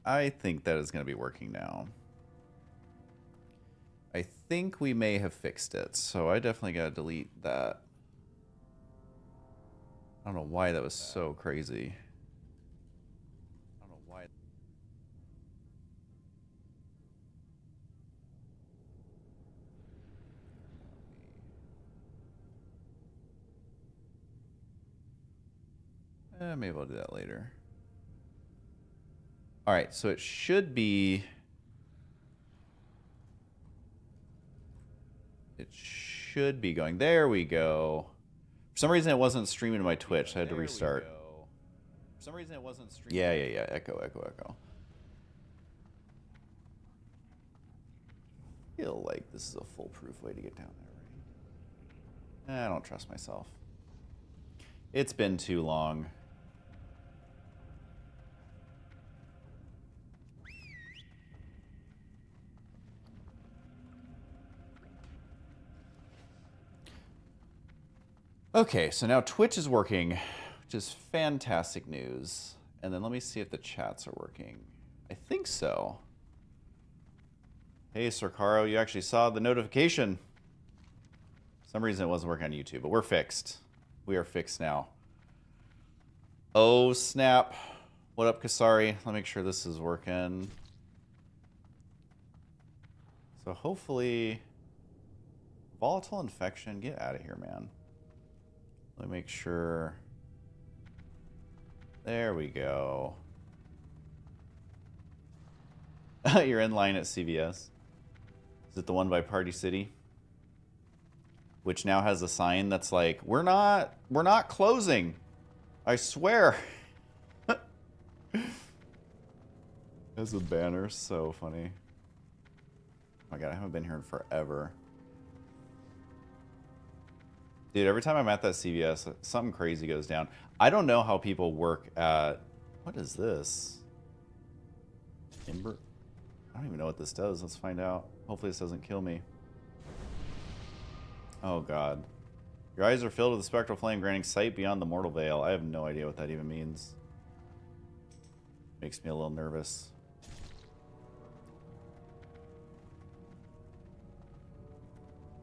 I think that is going to be working now. I think we may have fixed it, so I definitely got to delete that. I don't know why that was so crazy. I don't know why. Maybe I'll do that later. All right, so it should be... It should be going. There we go. For some reason, it wasn't streaming to my Twitch. So I had to restart. For some reason, it wasn't streaming. Yeah. Echo. I feel like this is a foolproof way to get down there, right? I don't trust myself. It's been too long. Okay, so now Twitch is working, which is fantastic news. And then let me see if the chats are working. I think so. Hey, Sorcaro, you actually saw the notification. For some reason it wasn't working on YouTube, but we're fixed. We are fixed now. Oh, snap. What up, Kasari? Let me make sure this is working. So hopefully... Volatile infection, get out of here, man. Let me make sure. There we go. You're in line at CVS. Is it the one by Party City? Which now has a sign that's like, we're not closing. I swear. That's a banner, so funny. Oh my god, I haven't been here in forever. Dude, every time I'm at that CVS, something crazy goes down. I don't know how people work at... What is this? Ember? I don't even know what this does. Let's find out. Hopefully this doesn't kill me. Oh, God. Your eyes are filled with a spectral flame, granting sight beyond the mortal veil. I have no idea what that even means. Makes me a little nervous.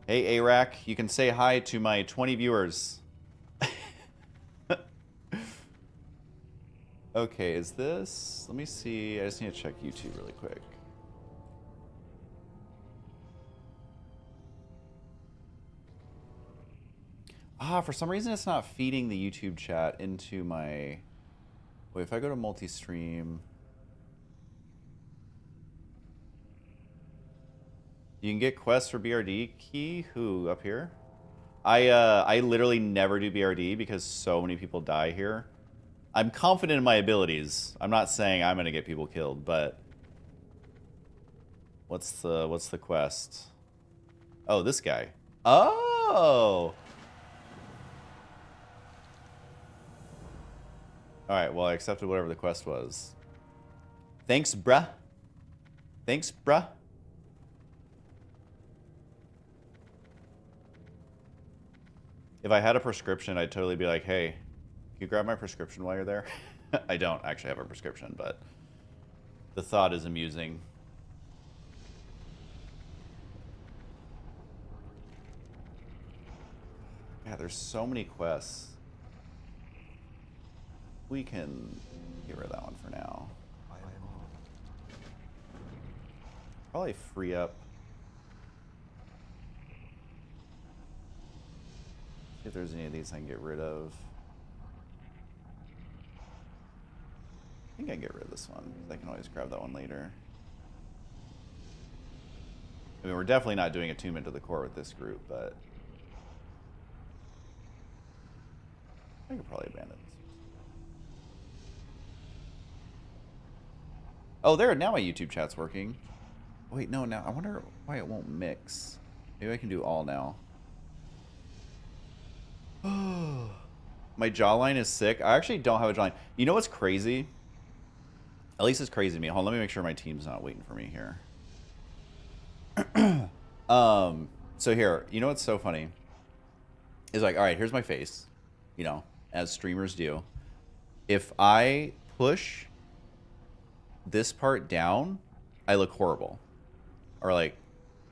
Hey, Arak, you can say hi to my 20 viewers. Okay, is this... Let me see. I just need to check YouTube really quick. For some reason it's not feeding the YouTube chat into my... Wait, if I go to multi-stream... You can get quests for BRD key. Who up here? I literally never do BRD because so many people die here. I'm confident in my abilities. I'm not saying I'm gonna get people killed, but what's the quest? Oh, this guy. Oh. All right. Well, I accepted whatever the quest was. Thanks, bruh. Thanks, bruh. If I had a prescription, I'd totally be like, hey, can you grab my prescription while you're there? I don't actually have a prescription, but the thought is amusing. Yeah, there's so many quests. We can get rid of that one for now. Probably free up. See if there's any of these I can get rid of. I think I can get rid of this one. I can always grab that one later. I mean, we're definitely not doing attunement to the core with this group, but I could probably abandon this. Oh, there! Now my YouTube chat's working. Wait, no, now I wonder why it won't mix. Maybe I can do all now. My jawline is sick. I actually don't have a jawline. You know what's crazy? At least it's crazy to me. Hold on, let me make sure my team's not waiting for me here. So here, you know what's so funny? Is like, all right, here's my face. You know, as streamers do. If I push this part down, I look horrible. Or like,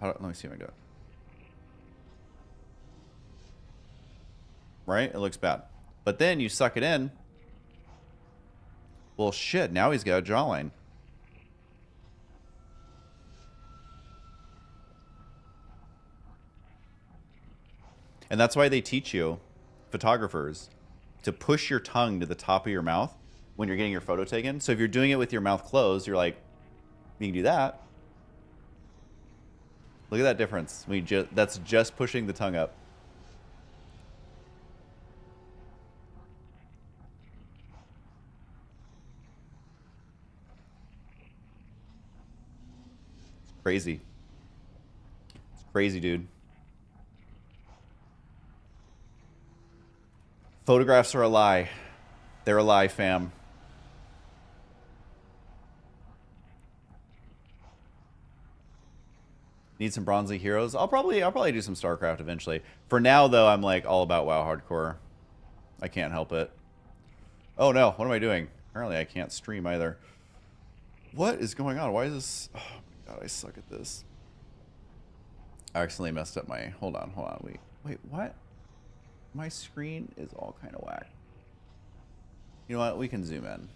let me see if I do it. Right? It looks bad. But then you suck it in. Well, shit, now he's got a jawline. And that's why they teach you, photographers, to push your tongue to the top of your mouth when you're getting your photo taken. So if you're doing it with your mouth closed, you're like, you can do that. Look at that difference. That's just pushing the tongue up. It's crazy. It's crazy, dude. Photographs are a lie. They're a lie, fam. Need some bronzy heroes. I'll probably do some StarCraft eventually. For now, though, I'm like all about WoW Hardcore. I can't help it. Oh no, what am I doing? Apparently I can't stream either. What is going on? Why is this? Oh my god, I suck at this. I accidentally messed up my. Hold on. Wait, what? My screen is all kind of whack. You know what? We can zoom in.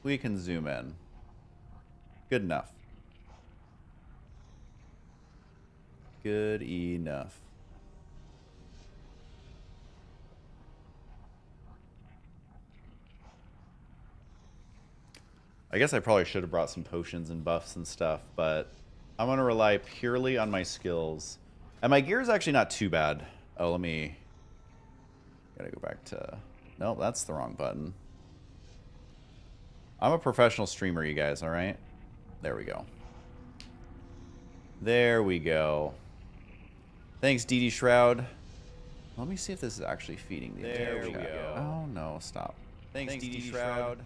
We can zoom in. Good enough. Good enough. I guess I probably should have brought some potions and buffs and stuff, but I'm going to rely purely on my skills. And my gear is actually not too bad. Oh, let me... Gotta go back to... No, that's the wrong button. I'm a professional streamer, you guys, alright? There we go. There we go. Thanks, DD Shroud. Let me see if this is actually feeding the entire chat. There we go. Oh, no, stop. Thanks DD Shroud.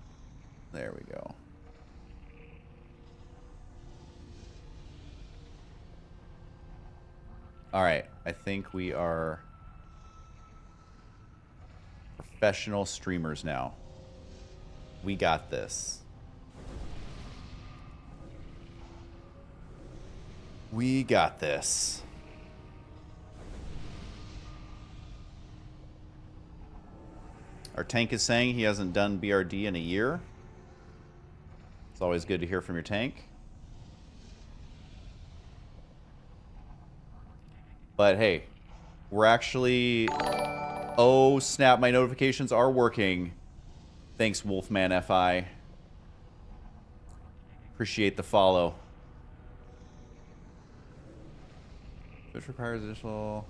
There we go. Alright, I think we are... professional streamers now. We got this. We got this. Our tank is saying he hasn't done BRD in a year. It's always good to hear from your tank. But hey, we're actually... Oh, snap, my notifications are working. Thanks, Wolfman FI. Appreciate the follow. Which requires additional...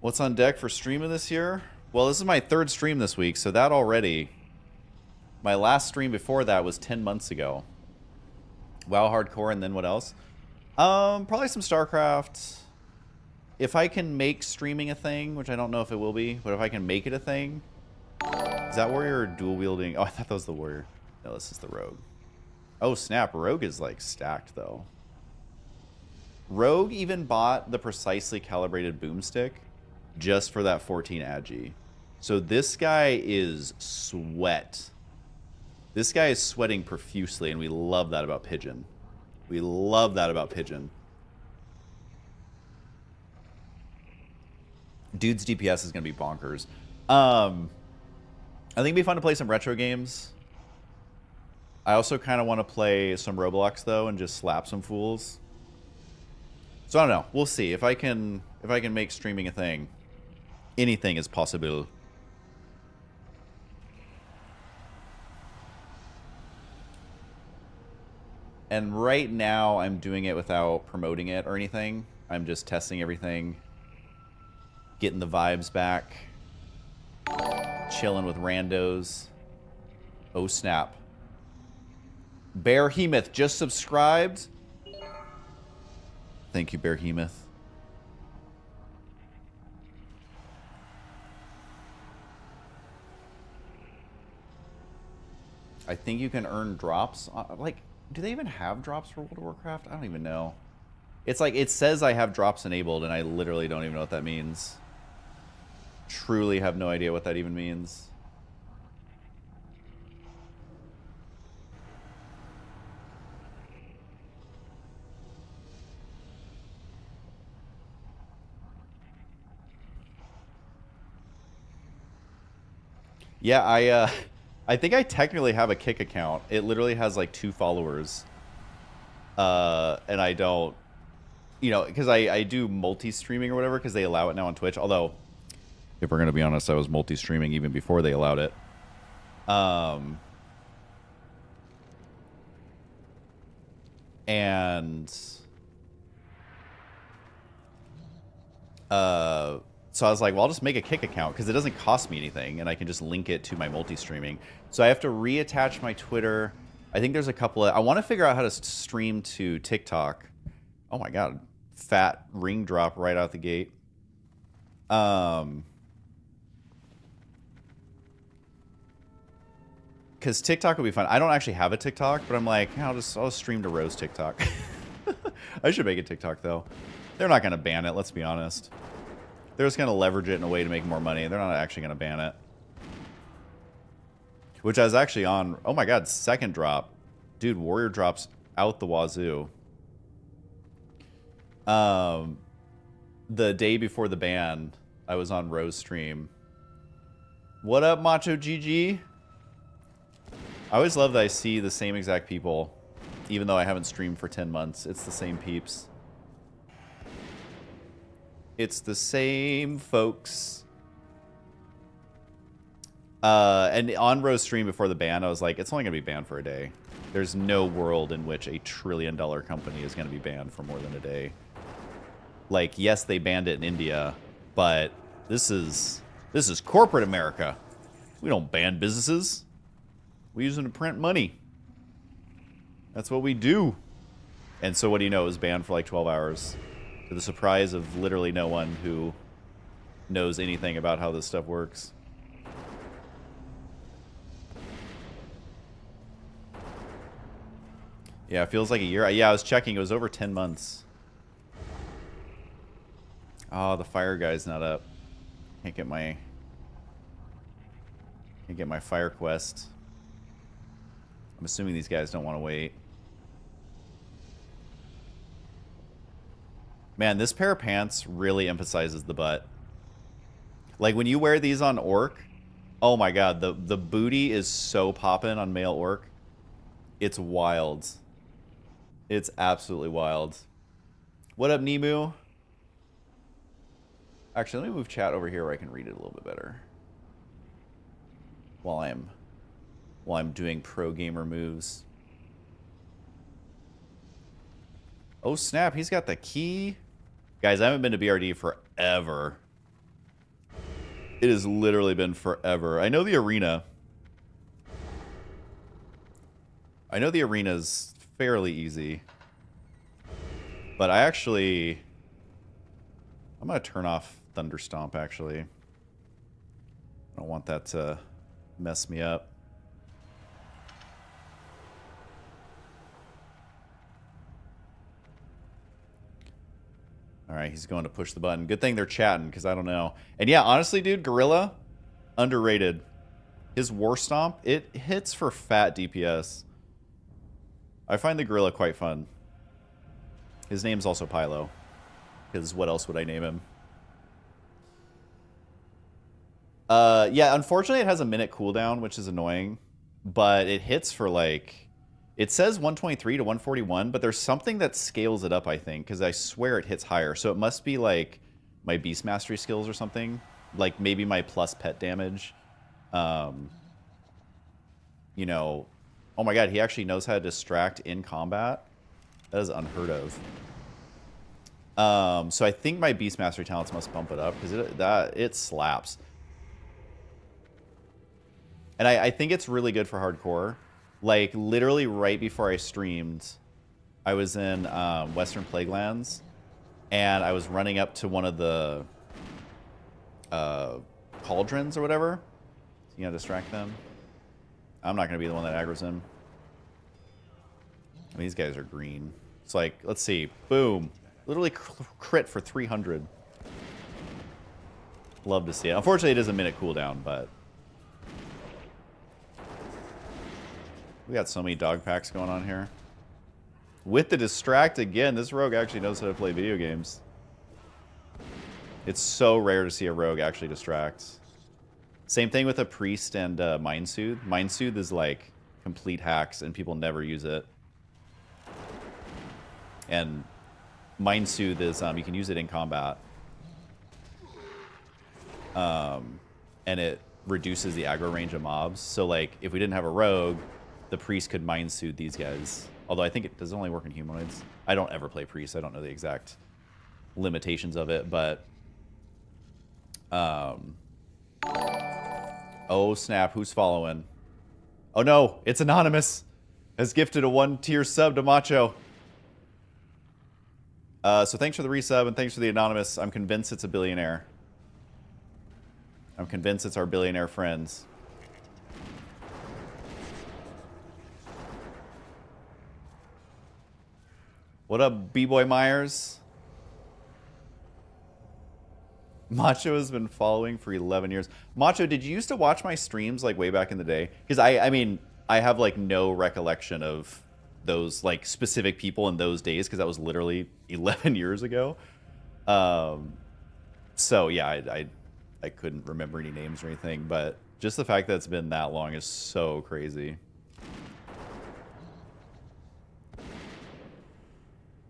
What's on deck for streaming this year? Well, this is my third stream this week, so that already... My last stream before that was 10 months ago. WoW Hardcore, and then what else? Probably some StarCraft... If I can make streaming a thing, which I don't know if it will be, but if I can make it a thing... Is that warrior or dual wielding? Oh, I thought that was the warrior. No, this is the rogue. Oh, snap. Rogue is, like, stacked, though. Rogue even bought the precisely calibrated boomstick just for that 14 agi. So this guy is sweat. This guy is sweating profusely, and we love that about Pigeon. We love that about Pigeon. Dude's DPS is going to be bonkers. I think it'd be fun to play some retro games. I also kind of want to play some Roblox, though, and just slap some fools. So I don't know. We'll see. If I can make streaming a thing, anything is possible. And right now, I'm doing it without promoting it or anything. I'm just testing everything. Getting the vibes back. Chilling with randos. Oh, snap. Bearhemoth just subscribed. Thank you, Bearhemoth. I think you can earn drops. Like, do they even have drops for World of Warcraft? I don't even know. It's like, it says I have drops enabled, and I literally don't even know what that means. Truly have no idea what that even means. Yeah, I think I technically have a Kick account. It literally has like 2 followers. And I don't, you know, because I do multi-streaming or whatever because they allow it now on Twitch. Although, if we're gonna be honest, I was multi-streaming even before they allowed it. And so I was like, well, I'll just make a Kick account because it doesn't cost me anything, and I can just link it to my multi-streaming. So I have to reattach my Twitter. I think there's a couple of... I want to figure out how to stream to TikTok. Oh my god. Fat ring drop right out the gate. Because TikTok would be fun. I don't actually have a TikTok, but I'm like, I'll just stream to Rose TikTok. I should make a TikTok, though. They're not going to ban it, let's be honest. They're just going to leverage it in a way to make more money. They're not actually going to ban it. Which I was actually on... Oh my god, second drop. Dude, Warrior drops out the wazoo. The day before the ban, I was on Rose stream. What up, Macho GG? I always love that I see the same exact people, even though I haven't streamed for 10 months. It's the same peeps. It's the same folks. And on Rose stream before the ban, I was like, it's only going to be banned for a day. There's no world in which $1 trillion company is going to be banned for more than a day. Like, yes, they banned it in India, but this is corporate America. We don't ban businesses. We use them to print money. That's what we do. And so what do you know? It was banned for like 12 hours. To the surprise of literally no one who knows anything about how this stuff works. Yeah, it feels like a year. Yeah, I was checking. It was over 10 months. Oh, the fire guy's not up. Can't get my fire quest. I'm assuming these guys don't want to wait. Man, this pair of pants really emphasizes the butt. Like, when you wear these on Orc, oh my god, the booty is so poppin' on male Orc. It's wild. It's absolutely wild. What up, Nemu? Actually, let me move chat over here where I can read it a little bit better. While I'm doing pro gamer moves. Oh snap, he's got the key. Guys, I haven't been to BRD forever. It has literally been forever. I know the arena. I know the arena's fairly easy. But I'm going to turn off Thunderstomp, actually. I don't want that to mess me up. All right, he's going to push the button. Good thing they're chatting, because I don't know. And yeah, honestly, dude, Gorilla, underrated. His War Stomp, it hits for fat DPS. I find the Gorilla quite fun. His name's also Pylo, because what else would I name him? Yeah, unfortunately, it has a minute cooldown, which is annoying. But it hits for, like... It says 123 to 141, but there's something that scales it up, I think, because I swear it hits higher. So it must be, like, my Beast Mastery skills or something. Like, maybe my plus pet damage. You know... Oh my god, he actually knows how to distract in combat. That is unheard of. So I think my Beast Mastery talents must bump it up, because it slaps. And I think it's really good for hardcore. Like, literally right before I streamed, I was in Western Plaguelands, and I was running up to one of the cauldrons or whatever. So you gotta distract them. I'm not gonna be the one that aggroes him. I mean, these guys are green. It's like, let's see. Boom. Literally crit for 300. Love to see it. Unfortunately, it is a minute cooldown, but... We got so many dog packs going on here. With the distract again, this rogue actually knows how to play video games. It's so rare to see a rogue actually distract. Same thing with a priest and Mind Soothe. Mind Soothe is like complete hacks, and people never use it. And Mind Soothe is you can use it in combat, and it reduces the aggro range of mobs. So like if we didn't have a rogue, the priest could Mind Soothe these guys. Although I think it does only work in humanoids. I don't ever play priest. I don't know the exact limitations of it, but oh snap, who's following? Oh no, it's Anonymous. Has gifted a 1-tier sub to Macho. So thanks for the resub and thanks for the Anonymous. I'm convinced it's a billionaire. I'm convinced it's our billionaire friends. What up, B-Boy Myers? Macho has been following for 11 years. Macho, did you used to watch my streams like way back in the day? Because I mean, I have like no recollection of those like specific people in those days because that was literally 11 years ago. So yeah, I couldn't remember any names or anything, but just the fact that it's been that long is so crazy.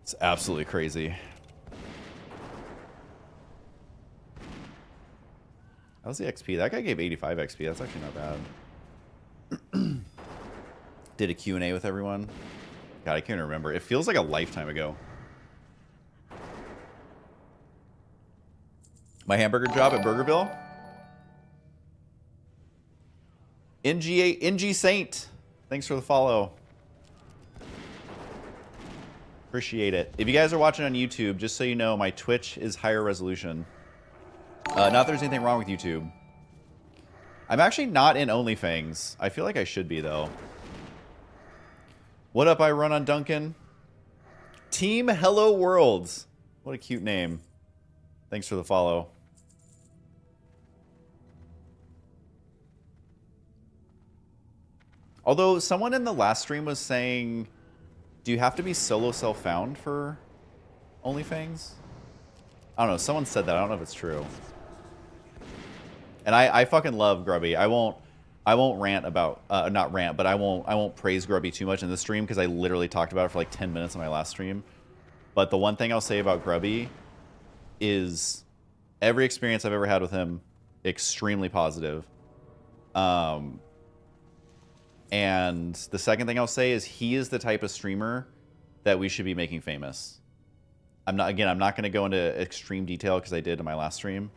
It's absolutely crazy. How's the XP? That guy gave 85 XP. That's actually not bad. Did a Q&A with everyone. God, I can't remember. It feels like a lifetime ago. My hamburger job at Burgerville. NG Saint. Thanks for the follow. Appreciate it. If you guys are watching on YouTube, just so you know, my Twitch is higher resolution. Not that there's anything wrong with YouTube. I'm actually not in OnlyFans. I feel like I should be, though. What up, I run on Duncan? Team Hello Worlds. What a cute name. Thanks for the follow. Although someone in the last stream was saying, do you have to be solo self-found for OnlyFans? I don't know. Someone said that. I don't know if it's true. And I fucking love Grubby. I won't rant about not rant, but I won't praise Grubby too much in this stream because I literally talked about it for like 10 minutes on my last stream. But the one thing I'll say about Grubby is every experience I've ever had with him, extremely positive. And the second thing I'll say is he is the type of streamer that we should be making famous. I'm not going to go into extreme detail because I did in my last stream.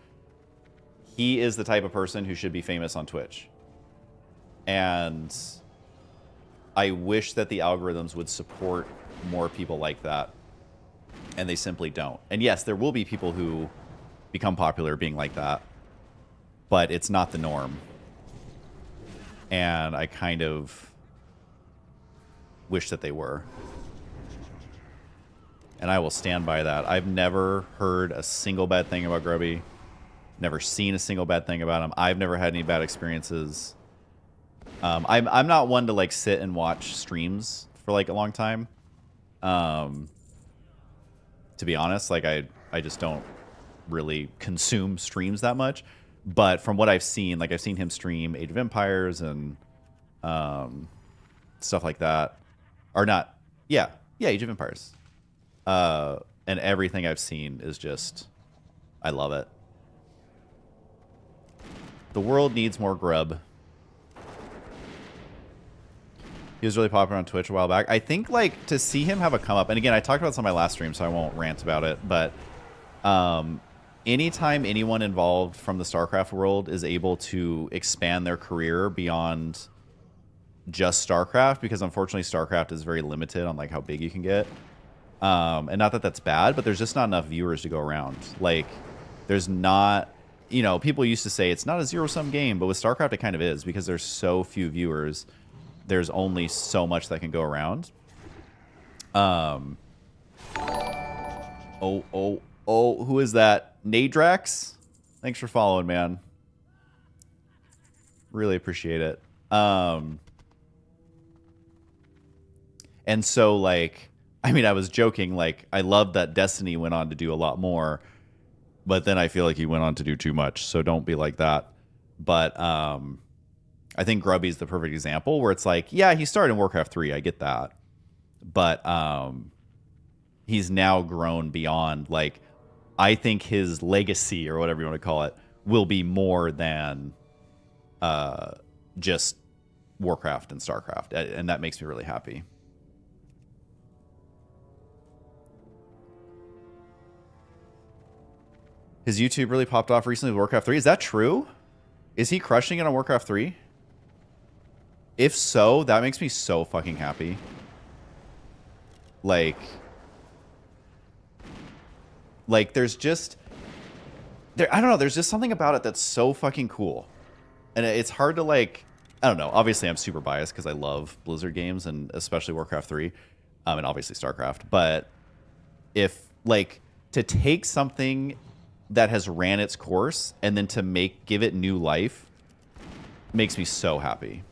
He is the type of person who should be famous on Twitch. And I wish that the algorithms would support more people like that. And they simply don't. And yes, there will be people who become popular being like that. But it's not the norm. And I kind of wish that they were. And I will stand by that. I've never heard a single bad thing about Grubby. Never seen a single bad thing about him. I've never had any bad experiences. I'm not one to like sit and watch streams for like a long time. To be honest, like I just don't really consume streams that much. But from what I've seen, like I've seen him stream Age of Empires and stuff like that. Or not, yeah, Age of Empires. And everything I've seen is just, I love it. The world needs more Grub. He was really popular on Twitch a while back. I think like to see him have a come up, and again, I talked about this on my last stream, so I won't rant about it, but anytime anyone involved from the StarCraft world is able to expand their career beyond just StarCraft, because unfortunately StarCraft is very limited on like how big you can get. And not that that's bad, but there's just not enough viewers to go around. Like there's not, you know, people used to say it's not a zero-sum game, but with StarCraft it kind of is because there's so few viewers. There's only so much that can go around. Oh, who is that? Nadrax? Thanks for following, man. Really appreciate it. And so, like, I mean, I was joking, like, I love that Destiny went on to do a lot more, but then I feel like he went on to do too much, so don't be like that. But I think Grubby's the perfect example where it's like, yeah, he started in Warcraft 3. I get that. But he's now grown beyond, like, I think his legacy or whatever you want to call it will be more than just Warcraft and StarCraft. And that makes me really happy. His YouTube really popped off recently with Warcraft 3. Is that true? Is he crushing it on Warcraft 3? If so, that makes me so fucking happy. Like there's just... I don't know, there's just something about it that's so fucking cool. And it's hard to, like... I don't know. Obviously, I'm super biased because I love Blizzard games, and especially Warcraft 3. And obviously StarCraft. But if, like, to take something that has ran its course and then to give it new life makes me so happy.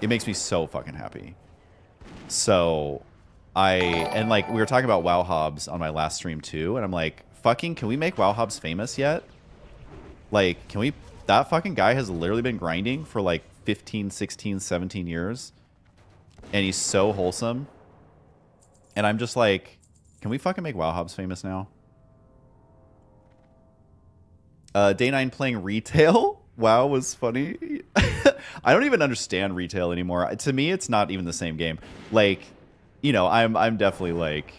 It makes me so fucking happy. So and like we were talking about WoW Hobbs on my last stream too, and I'm like, fucking, can we make WoW Hobbs famous yet? Like, can we? That fucking guy has literally been grinding for like 15, 16, 17 years, and he's so wholesome. And I'm just like, can we fucking make WoW Hobbs famous now? Day 9 playing retail. WoW was funny. I don't even understand retail anymore. To me, it's not even the same game. Like, you know, I'm definitely like,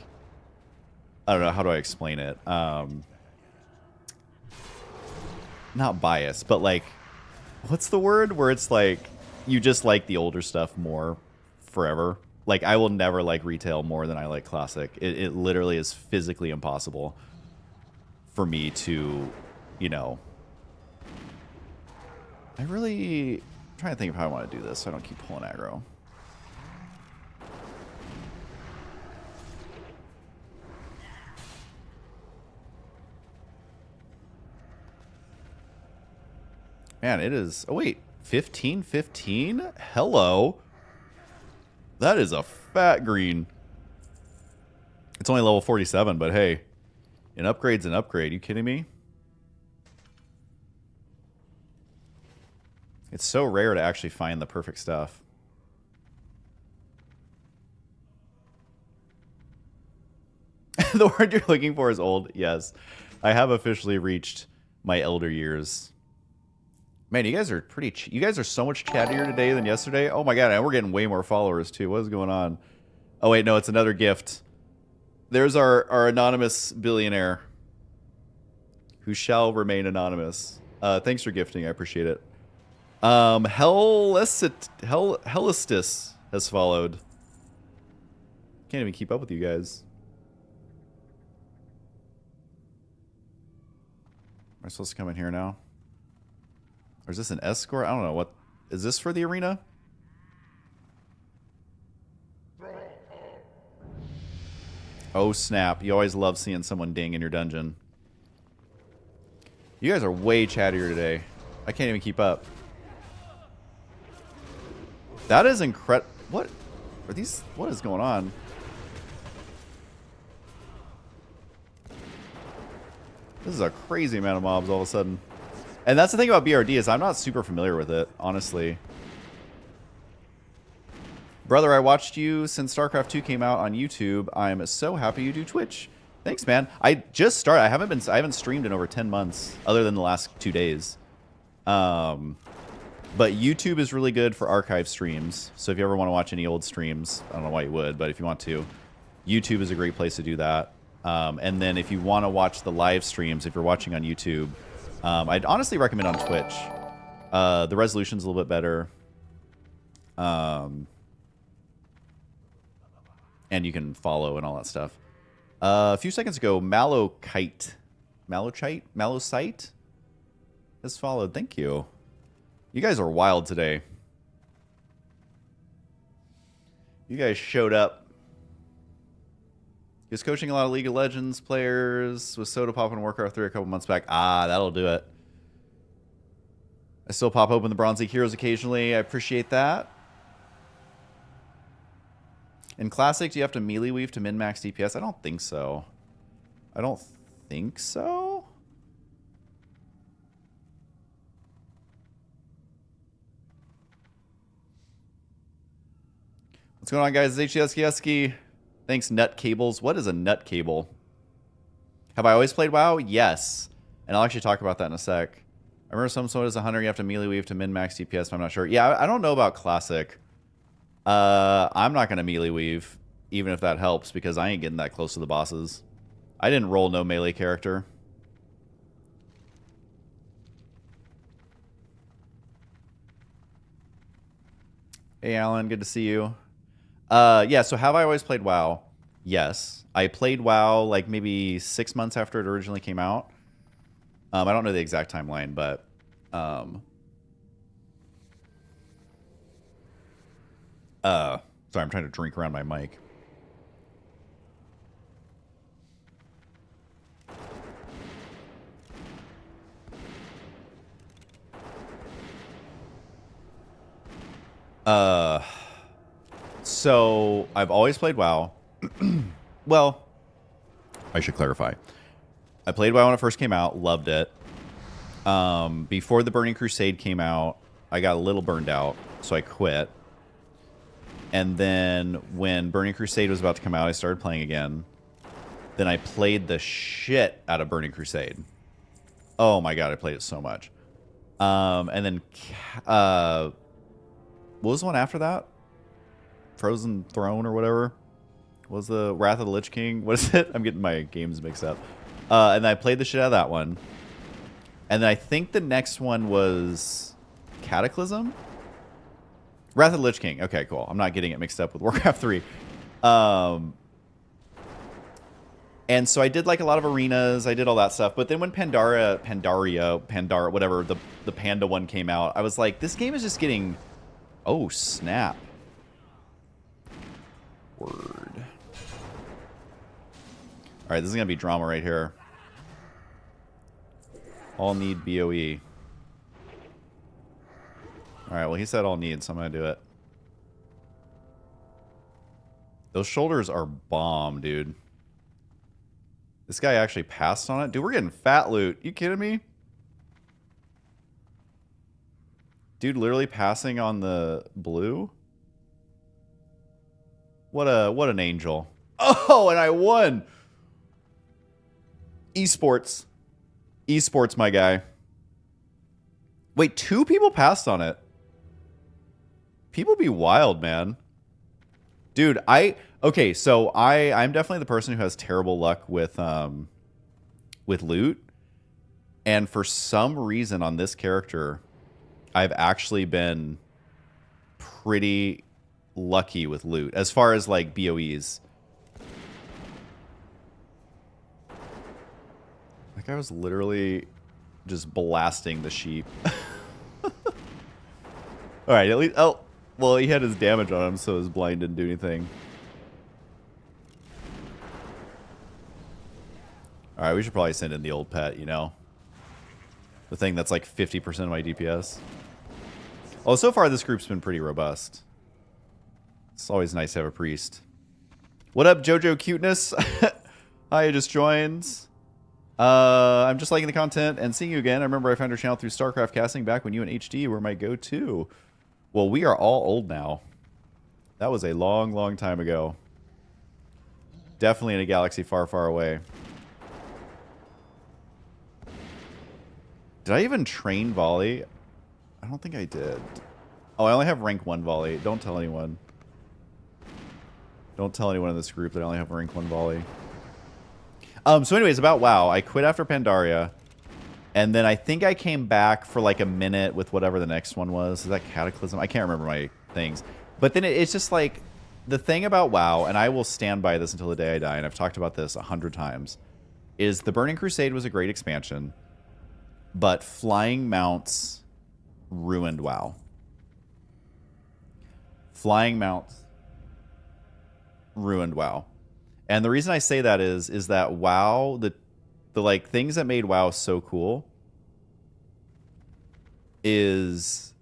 I don't know, how do I explain it? Not biased, but like, what's the word where it's like you just like the older stuff more forever? Like, I will never like retail more than I like classic. It literally is physically impossible for me to, you know. I'm trying to think of how I want to do this so I don't keep pulling aggro. Man, it is... Oh, wait. 15-15? Hello. That is a fat green. It's only level 47, but hey. An upgrade's an upgrade. You kidding me? It's so rare to actually find the perfect stuff. The word you're looking for is old. Yes. I have officially reached my elder years. Man, you guys are you guys are so much chattier today than yesterday. Oh my god, and we're getting way more followers too. What is going on? Oh wait, no, it's another gift. There's our anonymous billionaire who shall remain anonymous. Thanks for gifting. I appreciate it. Hellistus has followed. Can't even keep up with you guys. Am I supposed to come in here now? Or is this an escort? I don't know. What is this for the arena? Oh snap. You always love seeing someone ding in your dungeon. You guys are way chattier today. I can't even keep up. That is incredible. What are these? What is going on? This is a crazy amount of mobs all of a sudden. And that's the thing about BRD is I'm not super familiar with it, honestly. Brother, I watched you since StarCraft 2 came out on YouTube. I'm so happy you do Twitch. Thanks, man. I just started. I haven't streamed in over 10 months, other than the last 2 days. But YouTube is really good for archive streams. So if you ever want to watch any old streams, I don't know why you would, but if you want to, YouTube is a great place to do that. And then if you want to watch the live streams, if you're watching on YouTube, I'd honestly recommend on Twitch. The resolution's a little bit better. And you can follow and all that stuff. A few seconds ago, Malachite has followed. Thank you. You guys are wild today. You guys showed up. He was coaching a lot of League of Legends players with Soda Pop and Warcraft 3 a couple months back. Ah, that'll do it. I still pop open the Bronze League Heroes occasionally. I appreciate that. In Classic, do you have to melee weave to min-max DPS? I don't think so. I don't think so. What's going on, guys? It's HuskyStarcraft. Thanks, Nut Cables. What is a nut cable? Have I always played WoW? Yes. And I'll actually talk about that in a sec. I remember someone as a hunter, you have to melee weave to min-max DPS, but I'm not sure. Yeah, I don't know about Classic. I'm not going to melee weave, even if that helps, because I ain't getting that close to the bosses. I didn't roll no melee character. Hey, Alan, good to see you. Yeah, so have I always played WoW? Yes. I played WoW like maybe 6 months after it originally came out. I don't know the exact timeline, but... sorry, I'm trying to drink around my mic. So I've always played WoW. Well, I should clarify. I played WoW when it first came out, loved it. Before the Burning Crusade came out, I got a little burned out, so I quit. And then when Burning Crusade was about to come out, I started playing again. Then I played the shit out of Burning Crusade. Oh my god, I played it so much. And then what was the one after that? Frozen Throne or whatever? What was the Wrath of the Lich King? What is it? I'm getting my games mixed up. And I played the shit out of that one. And then I think the next one was Cataclysm? Wrath of the Lich King. Okay, cool. I'm not getting it mixed up with Warcraft 3. And so I did like a lot of arenas. I did all that stuff. But then when Pandora, whatever, the Panda one came out, I was like, this game is just getting... Oh, snap. Word. All right, this is going to be drama right here. All need BOE. All right, well, he said all need, so I'm going to do it. Those shoulders are bomb, dude. This guy actually passed on it. Dude, we're getting fat loot. You kidding me? Dude, literally passing on the blue? What an angel. Oh, and I won. Esports. Esports, my guy. Wait, 2 people passed on it. People be wild, man. Dude, okay, so I'm definitely the person who has terrible luck with loot. And for some reason on this character, I've actually been pretty lucky with loot as far as like BOEs. Like I was literally just blasting the sheep. All right, at least well, he had his damage on him, so his blind didn't do anything. All right, we should probably send in the old pet, you know? The thing that's like 50% of my DPS. Oh, so far this group's been pretty robust. It's always nice to have a priest. What up, Jojo Cuteness? Hi, I just joined. I'm just liking the content and seeing you again. I remember I found your channel through StarCraft casting back when you and HD were my go-to. Well, we are all old now. That was a long, long time ago. Definitely in a galaxy far, far away. Did I even train volley? I don't think I did. Oh, I only have rank 1 volley. Don't tell anyone. Don't tell anyone in this group that I only have rank 1 volley. So anyways, about WoW. I quit after Pandaria. And then I think I came back for like a minute with whatever the next one was. Is that Cataclysm? I can't remember my things. But then it's just like, the thing about WoW, and I will stand by this until the day I die, and I've talked about this 100 times, is the Burning Crusade was a great expansion, but flying mounts ruined WoW. Flying mounts ruined WoW. And the reason I say that is that WoW, the like things that made WoW so cool is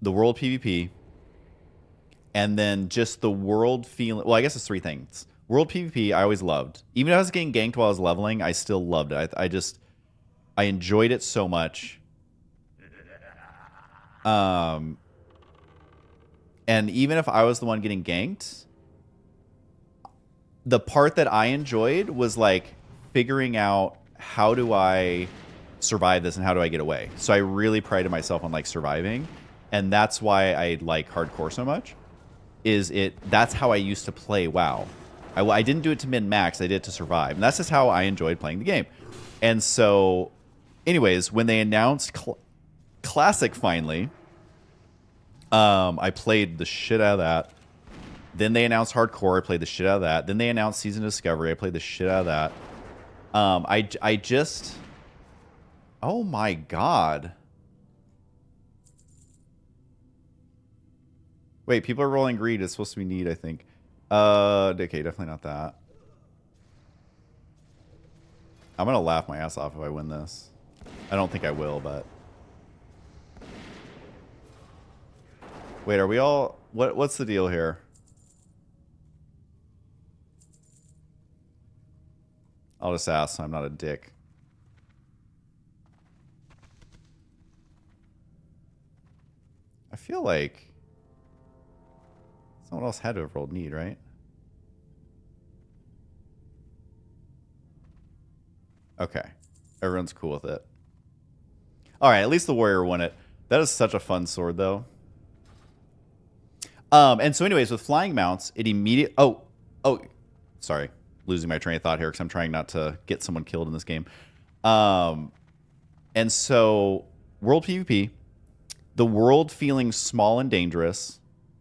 the world PvP, and then just the world feeling. Well, I guess it's 3 things. World PvP I always loved. Even if I was getting ganked while I was leveling, I still loved it. I enjoyed it so much. And even if I was the one getting ganked, the part that I enjoyed was like figuring out how do I survive this and how do I get away. So I really prided myself on like surviving, and that's why I like hardcore so much. That's how I used to play WoW. I didn't do it to min-max, I did it to survive. And that's just how I enjoyed playing the game. And so, anyways, when they announced Classic finally, I played the shit out of that. Then they announced Hardcore, I played the shit out of that. Then they announced Season Discovery, I played the shit out of that. I just... Oh my god. Wait, people are rolling greed. It's supposed to be need, I think. Okay, definitely not that. I'm gonna laugh my ass off if I win this. I don't think I will, but... Wait, are we all... What's the deal here? I'll just ask so I'm not a dick. I feel like... Someone else had to have rolled need, right? Okay. Everyone's cool with it. Alright, at least the warrior won it. That is such a fun sword, though. And so anyways, with flying mounts, it immediately... Oh, sorry. Losing my train of thought here because I'm trying not to get someone killed in this game. And so, world PvP, the world feeling small and dangerous...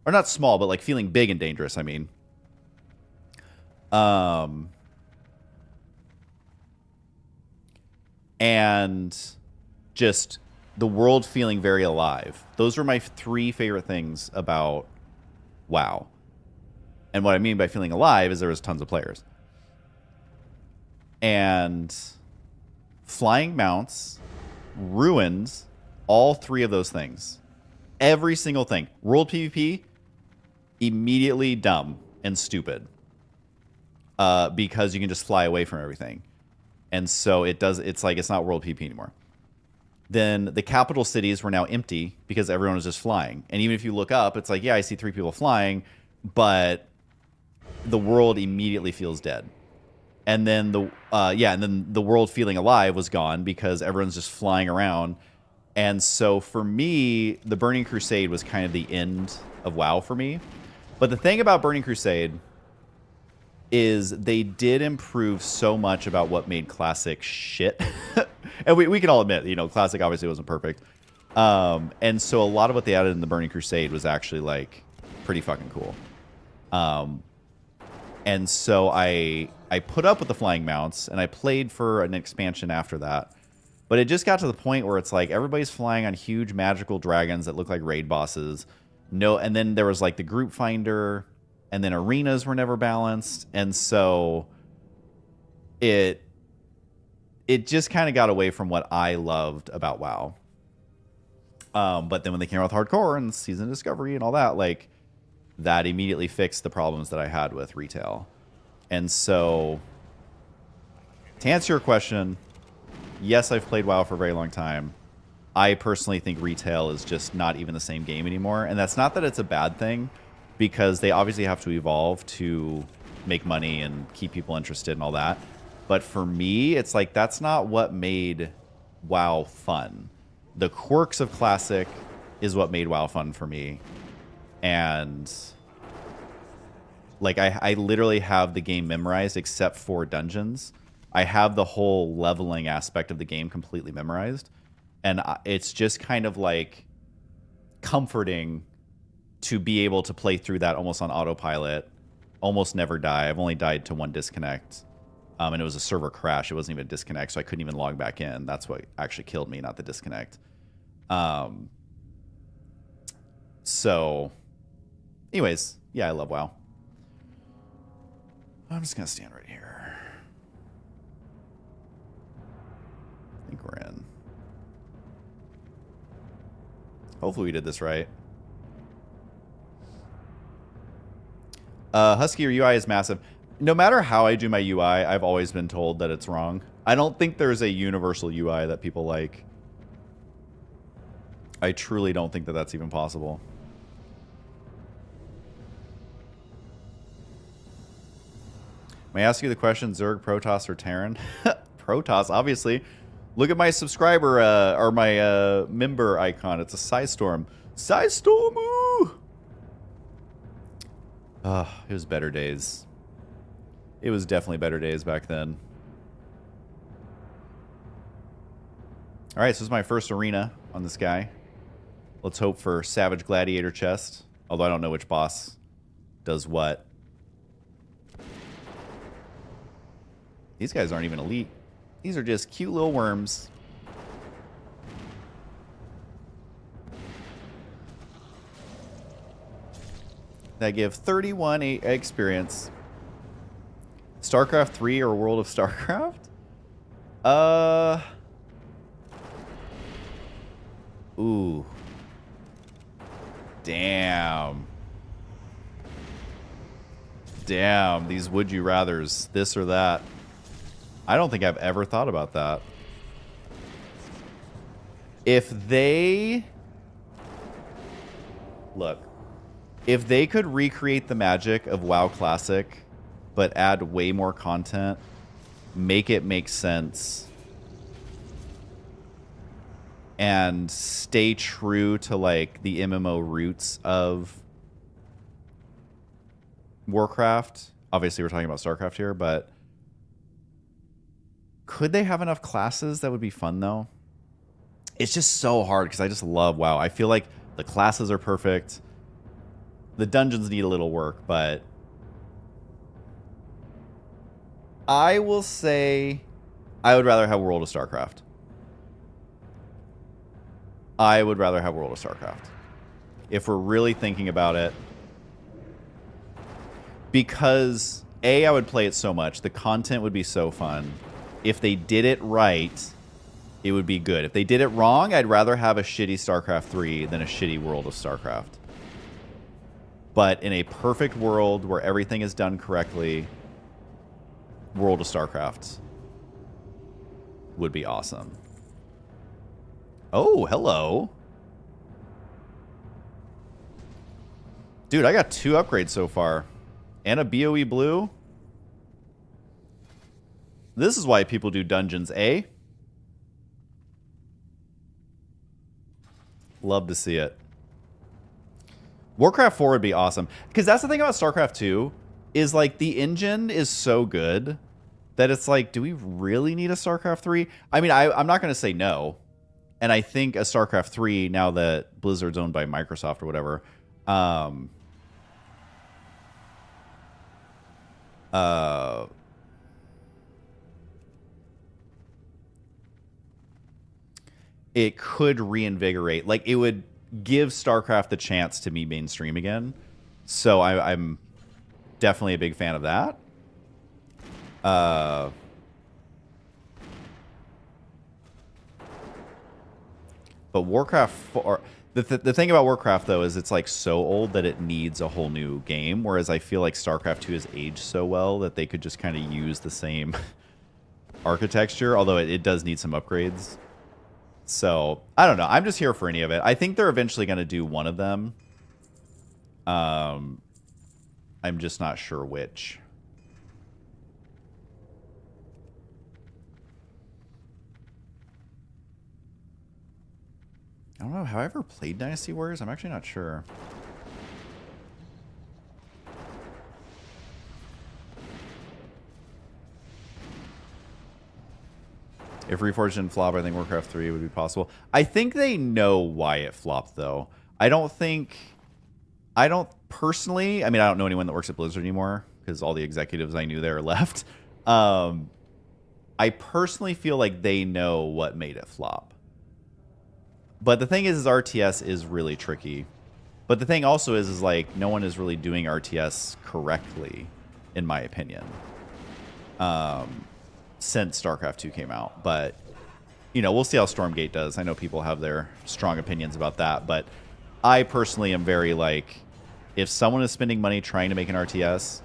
Or not small, but like feeling big and dangerous, I mean. And just the world feeling very alive. Those were my 3 favorite things about WoW. And what I mean by feeling alive is there was tons of players. And flying mounts ruins all 3 of those things. Every single thing. World PvP, immediately dumb and stupid. Because you can just fly away from everything. And so it's like it's not world PvP anymore. Then the capital cities were now empty because everyone was just flying. And even if you look up, it's like, yeah, I see 3 people flying, but the world immediately feels dead. And then the world feeling alive was gone because everyone's just flying around. And so for me, the Burning Crusade was kind of the end of WoW for me. But the thing about Burning Crusade is they did improve so much about what made Classic shit. And we can all admit, you know, Classic obviously wasn't perfect. And so a lot of what they added in the Burning Crusade was actually, like, pretty fucking cool. And so I put up with the flying mounts, and I played for an expansion after that. But it just got to the point where it's like everybody's flying on huge magical dragons that look like raid bosses. And then there was like the group finder, and then arenas were never balanced. And so it just kind of got away from what I loved about WoW. But then when they came out with Hardcore and Season Discovery and all that, like that immediately fixed the problems that I had with retail. And so to answer your question, yes, I've played WoW for a very long time. I personally think retail is just not even the same game anymore. And that's not that it's a bad thing, because they obviously have to evolve to make money and keep people interested and all that. But for me, it's like that's not what made WoW fun. The quirks of Classic is what made WoW fun for me. And like I literally have the game memorized except for dungeons. I have the whole leveling aspect of the game completely memorized. And it's just kind of like comforting to be able to play through that almost on autopilot, almost never die. I've only died to 1 disconnect. And it was a server crash. It wasn't even a disconnect, so I couldn't even log back in. That's what actually killed me, not the disconnect. So, anyways, yeah, I love WoW. I'm just going to stand right here. I think we're in. Hopefully we did this right. Husky, your UI is massive. No matter how I do my UI, I've always been told that it's wrong. I don't think there's a universal UI that people like. I truly don't think that that's even possible. May I ask you the question, Zerg, Protoss, or Terran? Protoss, obviously. Look at my subscriber, or my member icon. It's a Psystorm. Psystorm! It was better days. It was definitely better days back then. Alright, so this is my first arena on this guy. Let's hope for Savage Gladiator chest. Although I don't know which boss does what. These guys aren't even elite. These are just cute little worms. That give 31 experience. StarCraft 3 or World of StarCraft? Ooh. Damn. Damn, these would you rathers, this or that. I don't think I've ever thought about that. If they... Look. If they could recreate the magic of WoW Classic, but add way more content, make it make sense, and stay true to, like, the MMO roots of Warcraft. Obviously, we're talking about StarCraft here, but could they have enough classes that would be fun, though? It's just so hard, because I just love WoW. I feel like the classes are perfect. The dungeons need a little work, but I will say I would rather have World of StarCraft. I would rather have World of StarCraft. If we're really thinking about it. Because, A, I would play it so much. The content would be so fun. If they did it right, it would be good. If they did it wrong, I'd rather have a shitty StarCraft 3 than a shitty World of StarCraft. But in a perfect world where everything is done correctly, World of StarCraft would be awesome. Oh, hello. Dude, I got 2 upgrades so far. And a BOE blue. This is why people do dungeons, eh? Love to see it. Warcraft 4 would be awesome. Because that's the thing about StarCraft 2, is like the engine is so good that it's like, do we really need a StarCraft 3? I mean, I'm not going to say no. And I think a StarCraft 3, now that Blizzard's owned by Microsoft or whatever, it could reinvigorate. Like, it would give StarCraft the chance to be mainstream again. So I'm definitely a big fan of that. But Warcraft 4... The thing about Warcraft, though, is it's like so old that it needs a whole new game, whereas I feel like StarCraft 2 has aged so well that they could just kind of use the same architecture, although it does need some upgrades. So, I don't know. I'm just here for any of it. I think they're eventually going to do one of them. I'm just not sure which. I don't know. Have I ever played Dynasty Warriors? I'm actually not sure. If Reforged didn't flop, I think Warcraft 3 would be possible. I think they know why it flopped, though. I don't personally... I mean, I don't know anyone that works at Blizzard anymore, because all the executives I knew there left. I personally feel like they know what made it flop. But the thing is RTS is really tricky. But the thing also is like, no one is really doing RTS correctly, in my opinion. Since StarCraft 2 came out. But, you know, we'll see how Stormgate does. I know people have their strong opinions about that. But I personally am very like, if someone is spending money trying to make an RTS,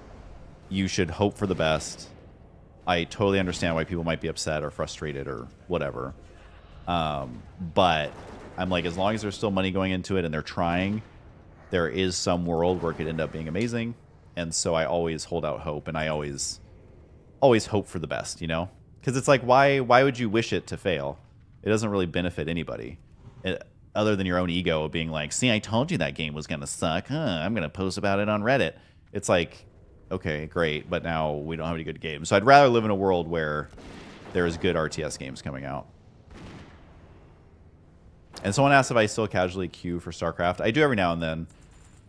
you should hope for the best. I totally understand why people might be upset or frustrated or whatever. But I'm like, as long as there's still money going into it and they're trying, there is some world where it could end up being amazing. And so I always hold out hope, and I always always hope for the best, you know? Because it's like, why would you wish it to fail? It doesn't really benefit anybody, other than your own ego of being like, see, I told you that game was going to suck. I'm going to post about it on Reddit. It's like, okay, great, but now we don't have any good games. So I'd rather live in a world where there's good RTS games coming out. And someone asked if I still casually queue for StarCraft. I do every now and then.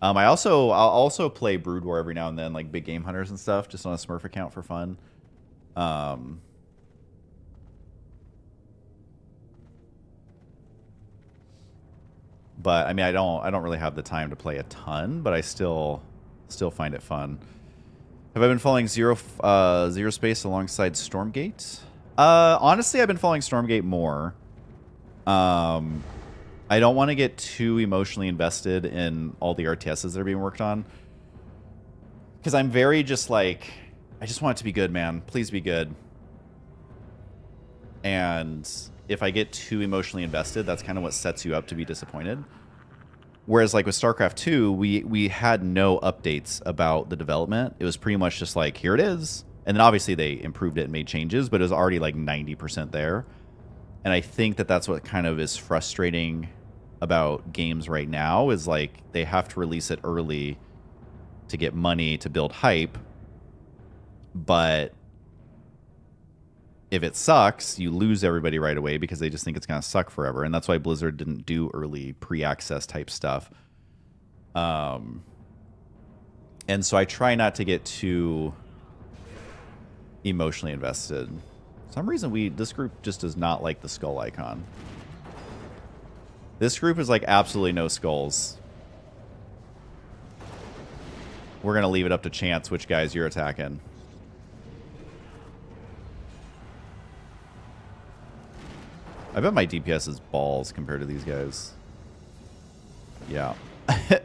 I'll also play Brood War every now and then, like big game hunters and stuff, just on a Smurf account for fun. But I mean, I don't really have the time to play a ton, but I still find it fun. Have I been following Zero Space alongside Stormgate? Honestly, I've been following Stormgate more. I don't want to get too emotionally invested in all the RTSs that are being worked on. Because I'm very just like, I just want it to be good, man. Please be good. And if I get too emotionally invested, that's kind of what sets you up to be disappointed. Whereas like with StarCraft 2, we had no updates about the development. It was pretty much just like, here it is. And then obviously they improved it and made changes, but it was already like 90% there. And I think that that's what kind of is frustrating about games right now is like they have to release it early to get money to build hype. But if it sucks, you lose everybody right away because they just think it's going to suck forever. And that's why Blizzard didn't do early pre-access type stuff. And so I try not to get too emotionally invested. For some reason this group just does not like the skull icon. This group is like absolutely no skulls. We're going to leave it up to chance which guys you're attacking. I bet my DPS is balls compared to these guys. Yeah. Yeah.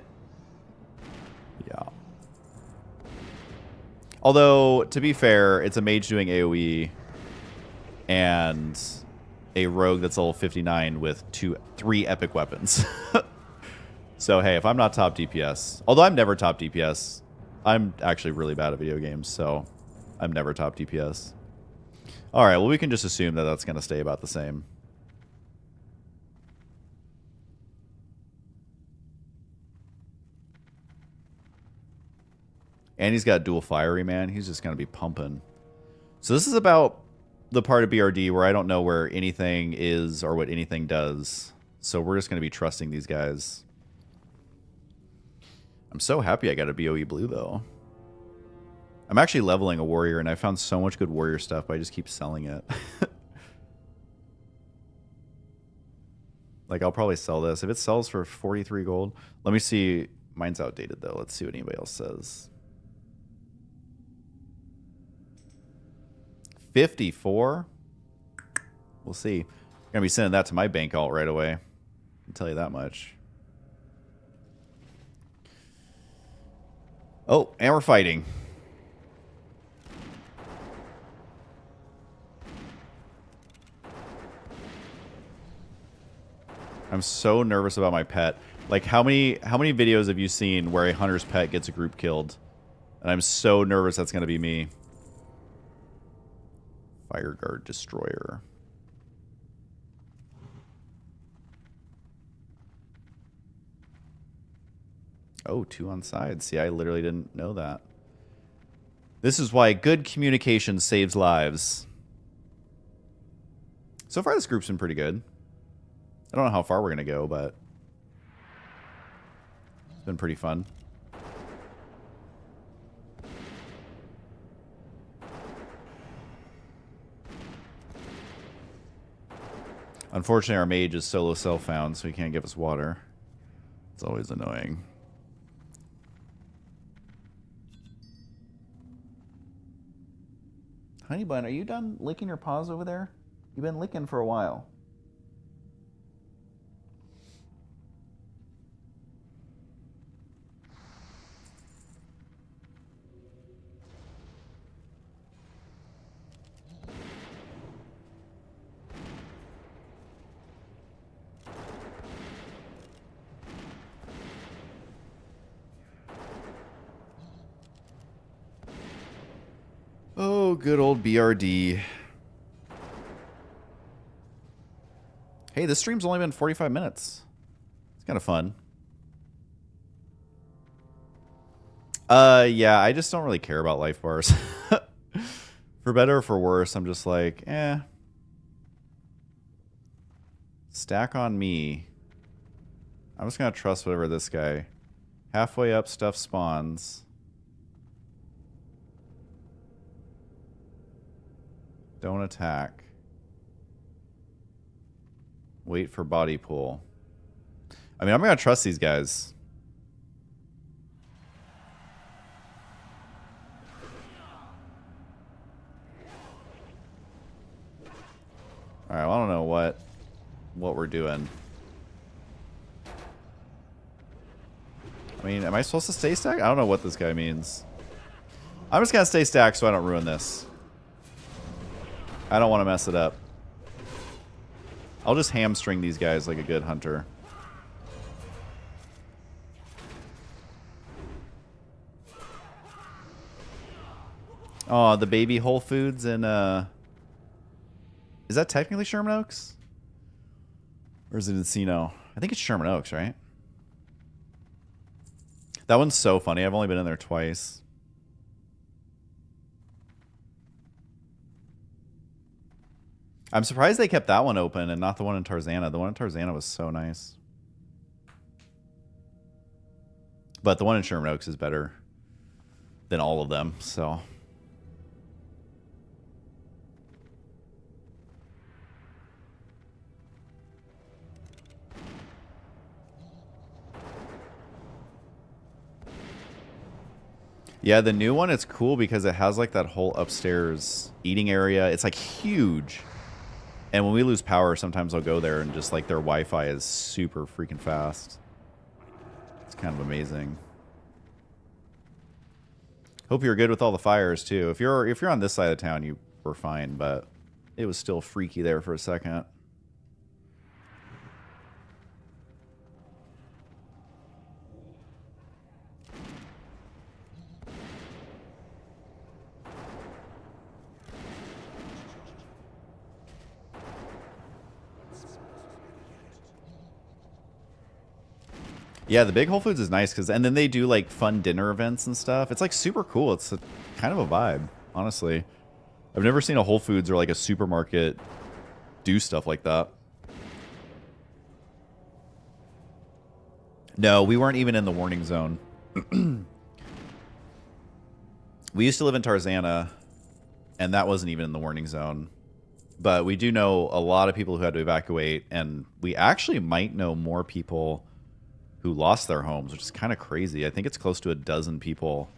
Although, to be fair, it's a mage doing AoE and a rogue that's level 59 with 3 epic weapons. So, hey, if I'm not top DPS, although I'm never top DPS, I'm actually really bad at video games, so I'm never top DPS. All right, well, we can just assume that that's going to stay about the same. And he's got dual fiery, man. He's just going to be pumping. So this is about the part of BRD where I don't know where anything is or what anything does. So we're just going to be trusting these guys. I'm so happy I got a BOE blue, though. I'm actually leveling a warrior, and I found so much good warrior stuff, but I just keep selling it. Like, I'll probably sell this. If it sells for 43 gold. Let me see. Mine's outdated, though. Let's see what anybody else says. 54? We'll see. I'm going to be sending that to my bank alt right away. I'll tell you that much. Oh, and we're fighting. I'm so nervous about my pet. Like, how many videos have you seen where a hunter's pet gets a group killed? And I'm so nervous that's going to be me. Fireguard Destroyer. Oh, 2 on side. See, I literally didn't know that. This is why good communication saves lives. So far, this group's been pretty good. I don't know how far we're going to go, but it's been pretty fun. Unfortunately, our mage is solo self-found, so he can't give us water. It's always annoying. Honey bun, are you done licking your paws over there? You've been licking for a while. Oh, good old BRD. Hey, this stream's only been 45 minutes. It's kind of fun. Yeah, I just don't really care about life bars. For better or for worse, I'm just like, eh. Stack on me. I'm just gonna trust whatever this guy. Halfway up, stuff spawns. Don't attack. Wait for body pool. I mean, I'm gonna trust these guys. Alright, well, I don't know what we're doing. I mean, am I supposed to stay stacked? I don't know what this guy means. I'm just gonna stay stacked so I don't ruin this. I don't want to mess it up. I'll just hamstring these guys like a good hunter. Oh, the baby Whole Foods and is that technically Sherman Oaks? Or is it Encino? I think it's Sherman Oaks, right? That one's so funny. I've only been in there twice. I'm surprised they kept that one open and not the one in Tarzana. The one in Tarzana was so nice. But the one in Sherman Oaks is better than all of them, so... Yeah, the new one, it's cool because it has like that whole upstairs eating area. It's like huge. And when we lose power, sometimes I'll go there and just like their Wi-Fi is super freaking fast. It's kind of amazing. Hope you're good with all the fires too. If you're on this side of town, you were fine, but it was still freaky there for a second. Yeah, the big Whole Foods is nice and then they do like fun dinner events and stuff. It's like super cool. It's kind of a vibe, honestly. I've never seen a Whole Foods or like a supermarket do stuff like that. No, we weren't even in the warning zone. We used to live in Tarzana, and that wasn't even in the warning zone. But we do know a lot of people who had to evacuate, and we actually might know more people who lost their homes, which is kind of crazy. I think it's close to a dozen people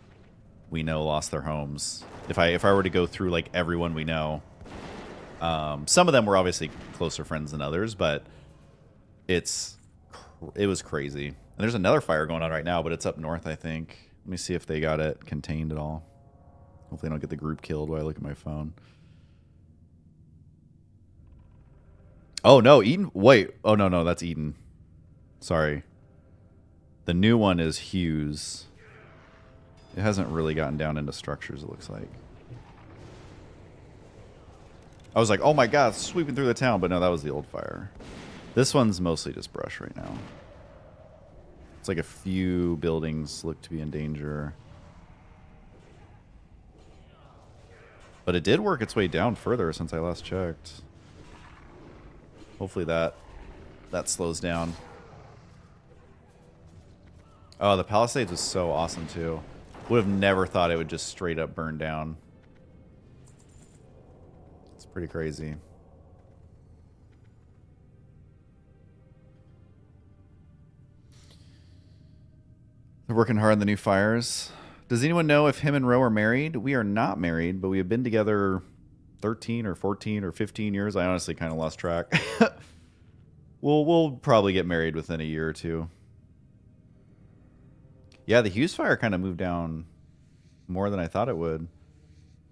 we know lost their homes. If I were to go through like everyone we know, some of them were obviously closer friends than others, but it was crazy. And there's another fire going on right now, but it's up north, I think. Let me see if they got it contained at all. Hopefully I don't get the group killed while I look at my phone. Oh no, Eden. Wait. Oh no, that's Eden. Sorry. The new one is Hughes. It hasn't really gotten down into structures, it looks like. I was like, oh my god, it's sweeping through the town, but no, that was the old fire. This one's mostly just brush right now. It's like a few buildings look to be in danger. But it did work its way down further since I last checked. Hopefully that slows down. Oh, the Palisades was so awesome too. Would have never thought it would just straight up burn down. It's pretty crazy. They're working hard on the new fires. Does anyone know if him and Ro are married? We are not married, but we have been together 13 or 14 or 15 years. I honestly kind of lost track. We'll probably get married within a year or two. Yeah, the Hughes fire kind of moved down more than I thought it would.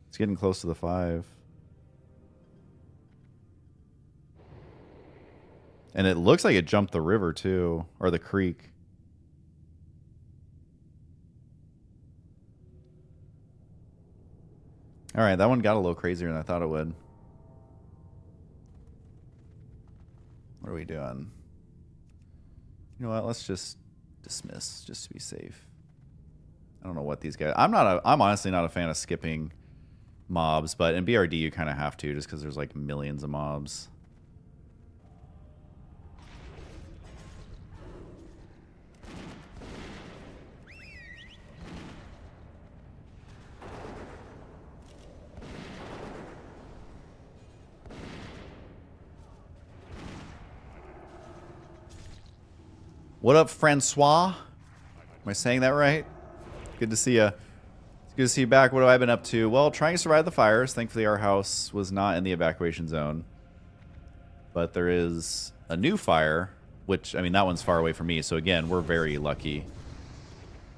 It's getting close to the 5. And it looks like it jumped the river too, or the creek. Alright, that one got a little crazier than I thought it would. What are we doing? You know what? Let's just dismiss, just to be safe. I don't know what these guys... I'm honestly not a fan of skipping mobs, but in BRD you kind of have to, just because there's like millions of mobs. What up, Francois? Am I saying that right? Good to see you. It's good to see you back. What have I been up to? Well, trying to survive the fires. Thankfully, our house was not in the evacuation zone. But there is a new fire, which, I mean, that one's far away from me. So, again, we're very lucky.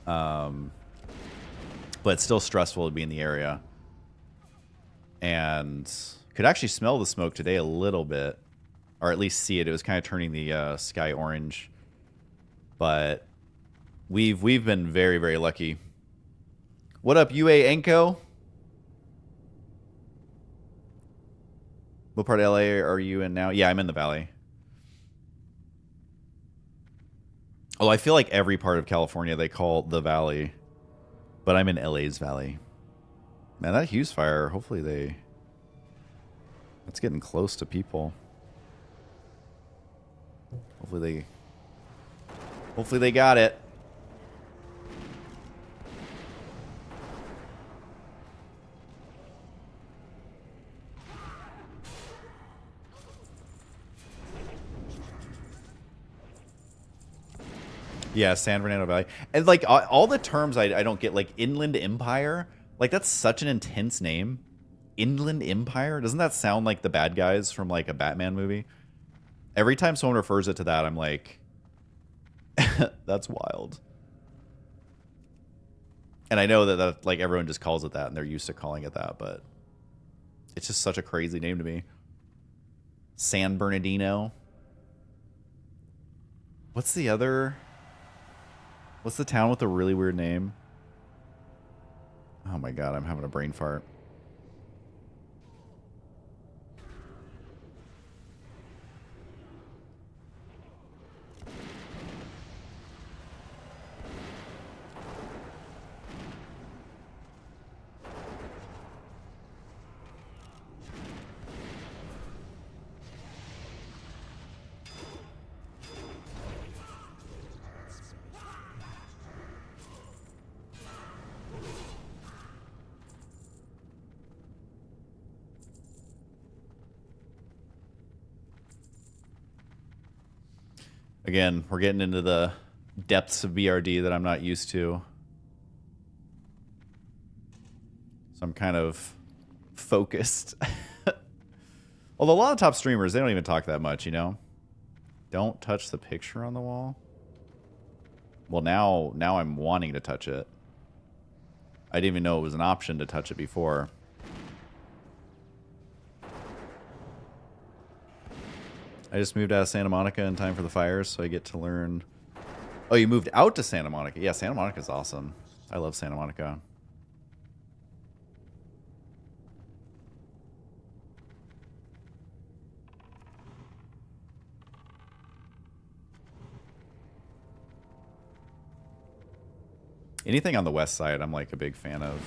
But it's still stressful to be in the area. And could actually smell the smoke today a little bit. Or at least see it. It was kind of turning the sky orange. But we've been very, very lucky. What up, UA Enko? What part of LA are you in now? Yeah, I'm in the Valley. Oh, I feel like every part of California they call the Valley. But I'm in LA's Valley. Man, that Hughes fire, hopefully that's getting close to people. Hopefully they got it. Yeah, San Fernando Valley. And like all the terms I don't get, like Inland Empire, like that's such an intense name. Inland Empire? Doesn't that sound like the bad guys from like a Batman movie? Every time someone refers it to that, I'm like, that's wild. And I know that like everyone just calls it that and they're used to calling it that, but it's just such a crazy name to me. San Bernardino. What's the town with a really weird name? Oh my god, I'm having a brain fart. Again, we're getting into the depths of BRD that I'm not used to. So I'm kind of focused. Although a lot of top streamers, they don't even talk that much, you know? Don't touch the picture on the wall. Well, now I'm wanting to touch it. I didn't even know it was an option to touch it before. I just moved out of Santa Monica in time for the fires, so I get to learn... Oh, you moved out to Santa Monica. Yeah, Santa Monica's awesome. I love Santa Monica. Anything on the west side, I'm like a big fan of.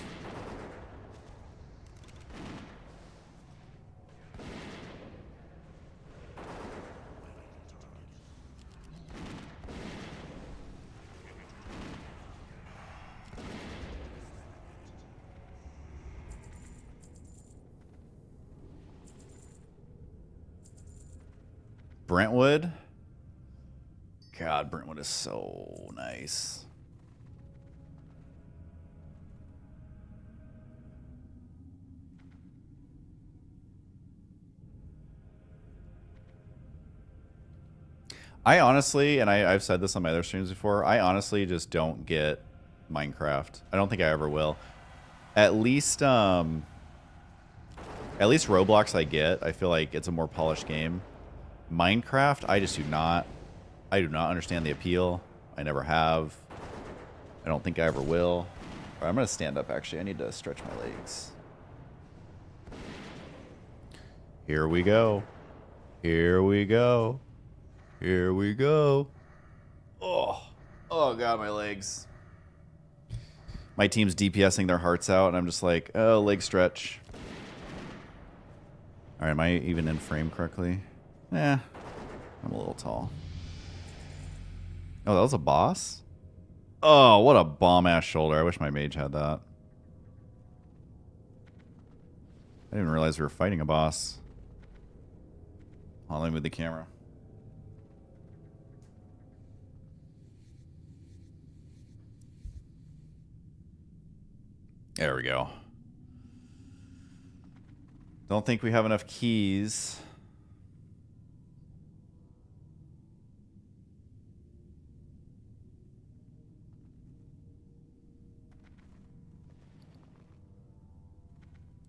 Brentwood? God, Brentwood is so nice. I honestly, and I've said this on my other streams before, I honestly just don't get Minecraft. I don't think I ever will. At least Roblox I get. I feel like it's a more polished game. Minecraft, I just do not. I do not understand the appeal. I never have. I don't think I ever will. All right, I'm going to stand up, actually. I need to stretch my legs. Here we go. Here we go. Here we go. Oh. Oh, God, my legs. My team's DPSing their hearts out, and I'm just like, oh, leg stretch. All right, am I even in frame correctly? Yeah, I'm a little tall. Oh, that was a boss? Oh, what a bomb-ass shoulder. I wish my mage had that. I didn't realize we were fighting a boss. Hold on, let me move the camera. There we go. Don't think we have enough keys.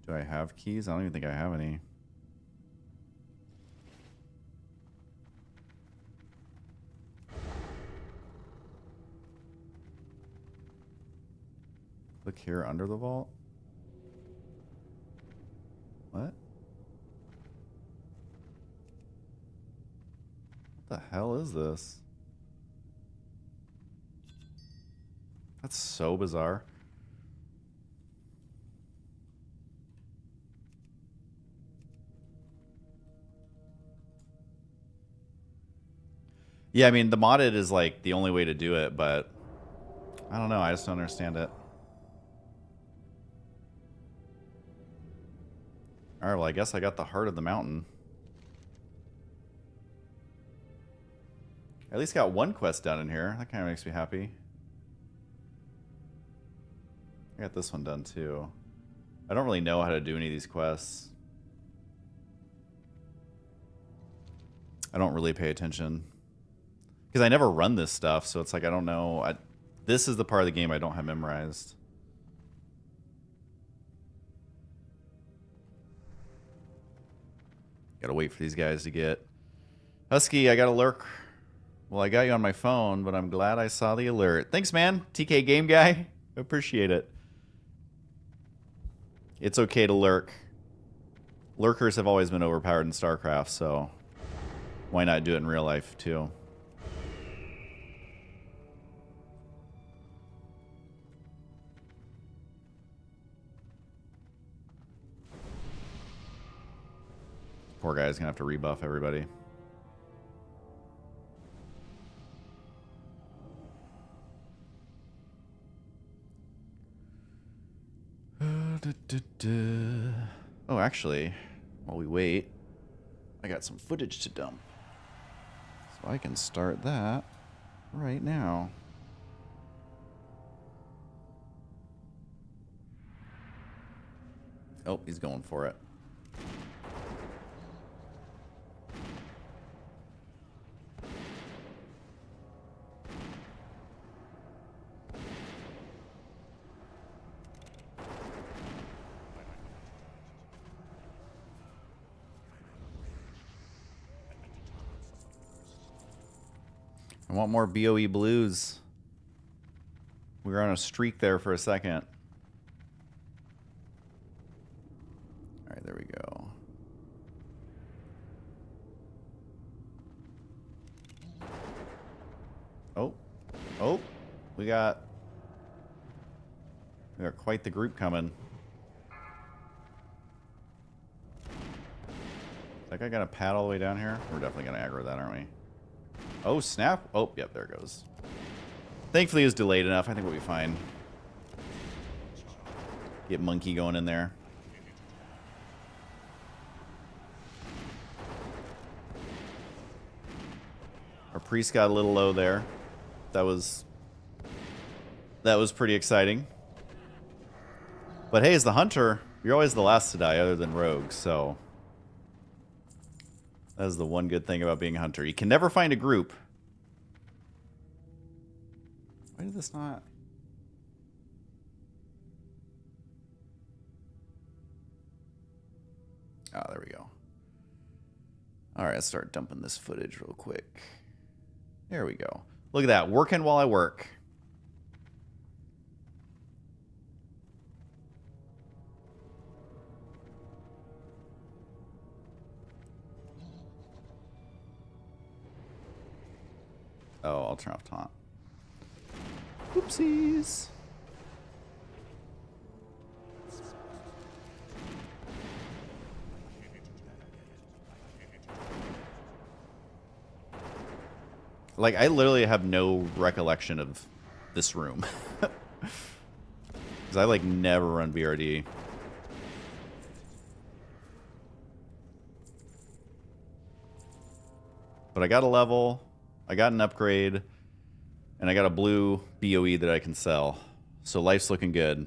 Do I have keys? I don't even think I have any. Click here under the vault. What? What the hell is this? That's so bizarre. Yeah, I mean, the modded is like the only way to do it, but I don't know. I just don't understand it. All right, well, I guess I got the heart of the mountain. At least got one quest done in here. That kind of makes me happy. I got this one done too. I don't really know how to do any of these quests. I don't really pay attention. Because I never run this stuff, so it's like I don't know. This is the part of the game I don't have memorized. Gotta wait for these guys to get... Husky, I got a lurk. Well, I got you on my phone, but I'm glad I saw the alert. Thanks, man. TK Game Guy. Appreciate it. It's okay to lurk. Lurkers have always been overpowered in StarCraft, so why not do it in real life, too? Poor guy's gonna have to rebuff everybody. Oh, actually, while we wait, I got some footage to dump. So I can start that right now. Oh, he's going for it. I want more BOE blues. We were on a streak there for a second. All right, there we go. Oh, oh, we got quite the group coming. Is that guy gonna pad all the way down here? We're definitely gonna aggro that, aren't we? Oh, snap. Oh, yep, there it goes. Thankfully, it was delayed enough. I think we'll be fine. Get Monkey going in there. Our priest got a little low there. That was pretty exciting. But hey, as the hunter, you're always the last to die other than rogues, so... That is the one good thing about being a hunter. You can never find a group. Why did this not... Oh, there we go. Alright, let's start dumping this footage real quick. There we go. Look at that. Working while I work. Oh, I'll turn off taunt. Oopsies. Like, I literally have no recollection of this room. Because I, like, never run BRD. But I got a level, I got an upgrade, and I got a blue BOE that I can sell. So life's looking good.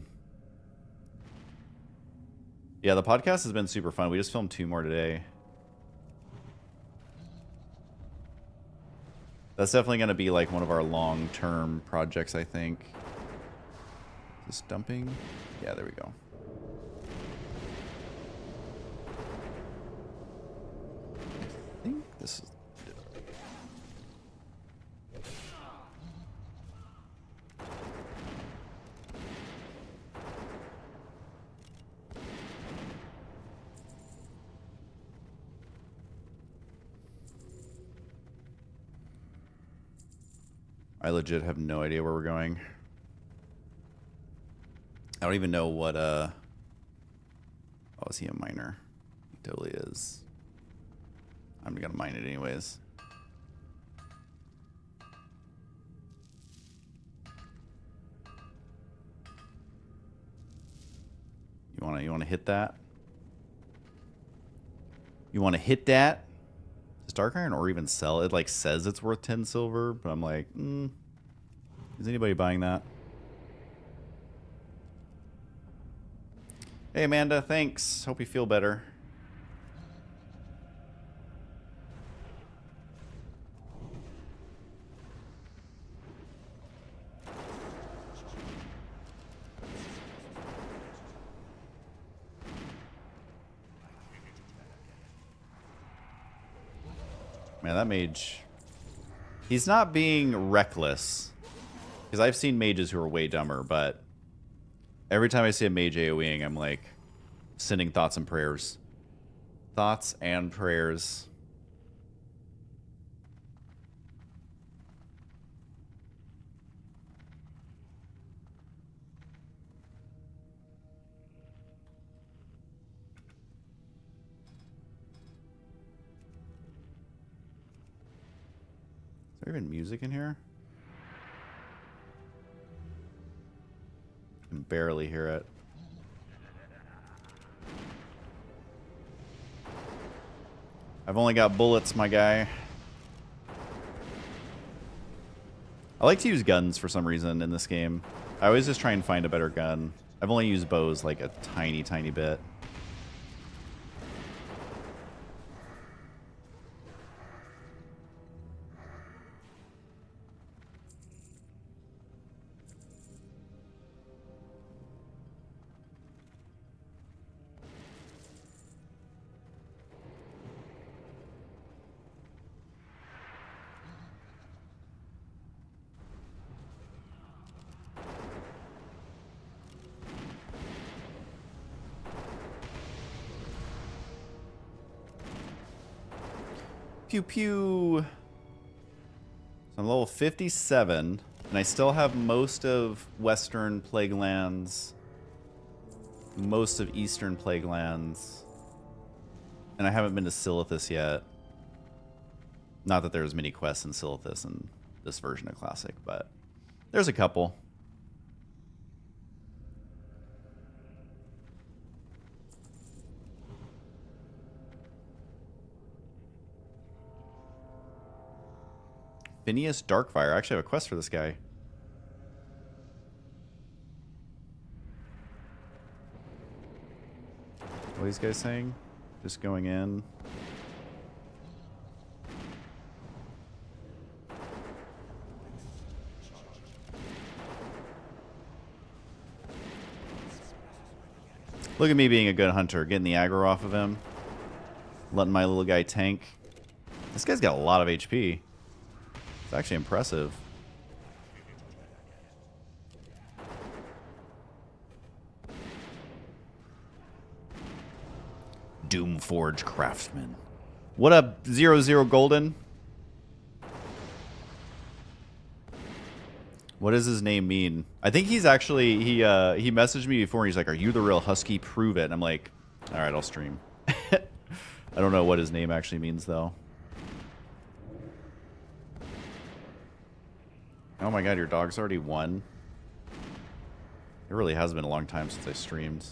Yeah, the podcast has been super fun. We just filmed 2 more today. That's definitely going to be like one of our long-term projects, I think. Is this dumping? Yeah, there we go. I think this is... I legit have no idea where we're going. I don't even know what, Oh, is he a miner? He totally is. I'm gonna mine it anyways. You wanna hit that? You wanna hit that? Does Dark Iron or even sell? It like says it's worth 10 silver, but I'm like, is anybody buying that? Hey Amanda, thanks. Hope you feel better. Man, that mage... He's not being reckless. Because I've seen mages who are way dumber, but... Every time I see a mage AoEing, I'm like... sending thoughts and prayers. Thoughts and prayers. Is there even music in here? I can barely hear it. I've only got bullets, my guy. I like to use guns for some reason in this game. I always just try and find a better gun. I've only used bows like a tiny, tiny bit. Pew pew. So I'm level 57, and I still have most of Western Plague Lands, most of Eastern Plague Lands, and I haven't been to Silithus yet. Not that there's many quests in Silithus in this version of Classic, but there's a couple. Phineas Darkfire. I actually have a quest for this guy. What are these guys saying? Just going in. Look at me being a good hunter, getting the aggro off of him. Letting my little guy tank. This guy's got a lot of HP. It's actually impressive. Doomforge Craftsman. What up, 00 Golden? What does his name mean? I think he's actually, he messaged me before. And he's like, "Are you the real Husky? Prove it." And I'm like, all right, I'll stream. I don't know what his name actually means, though. Oh my god, your dog's already won? It really has been a long time since I streamed.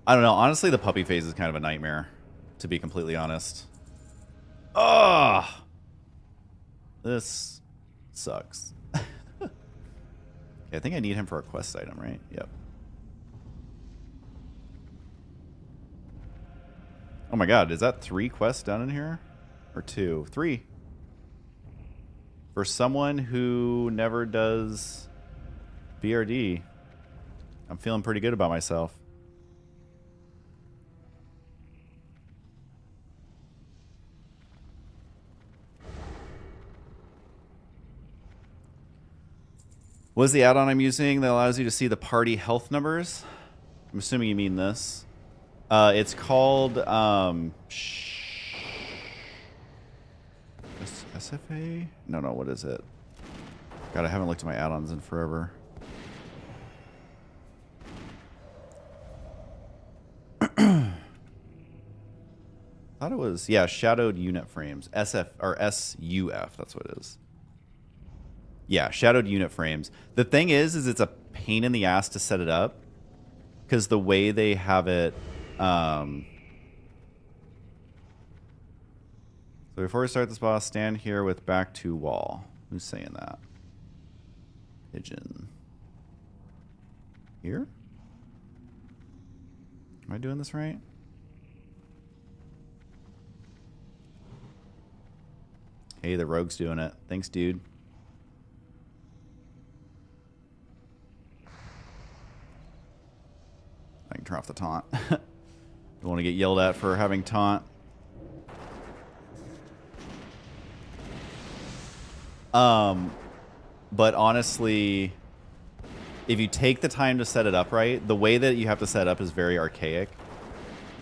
I don't know. Honestly, the puppy phase is kind of a nightmare, to be completely honest. Ugh! This sucks. Okay, I think I need him for a quest item, right? Yep. Oh my god, is that 3 quests done in here? Or 2? 3. For someone who never does BRD, I'm feeling pretty good about myself. What is the add-on I'm using that allows you to see the party health numbers? I'm assuming you mean this. It's called SFA? No, what is it? God, I haven't looked at my add-ons in forever. Thought it was, yeah, shadowed unit frames. SF or SUF, that's what it is. Yeah, shadowed unit frames. The thing is it's a pain in the ass to set it up because the way they have it. So before we start this boss, stand here with back to wall. Who's saying that? Pigeon. Here? Am I doing this right? Hey, the rogue's doing it. Thanks, dude. I can turn off the taunt. Don't want to get yelled at for having taunt. But honestly, if you take the time to set it up right, the way that you have to set it up is very archaic.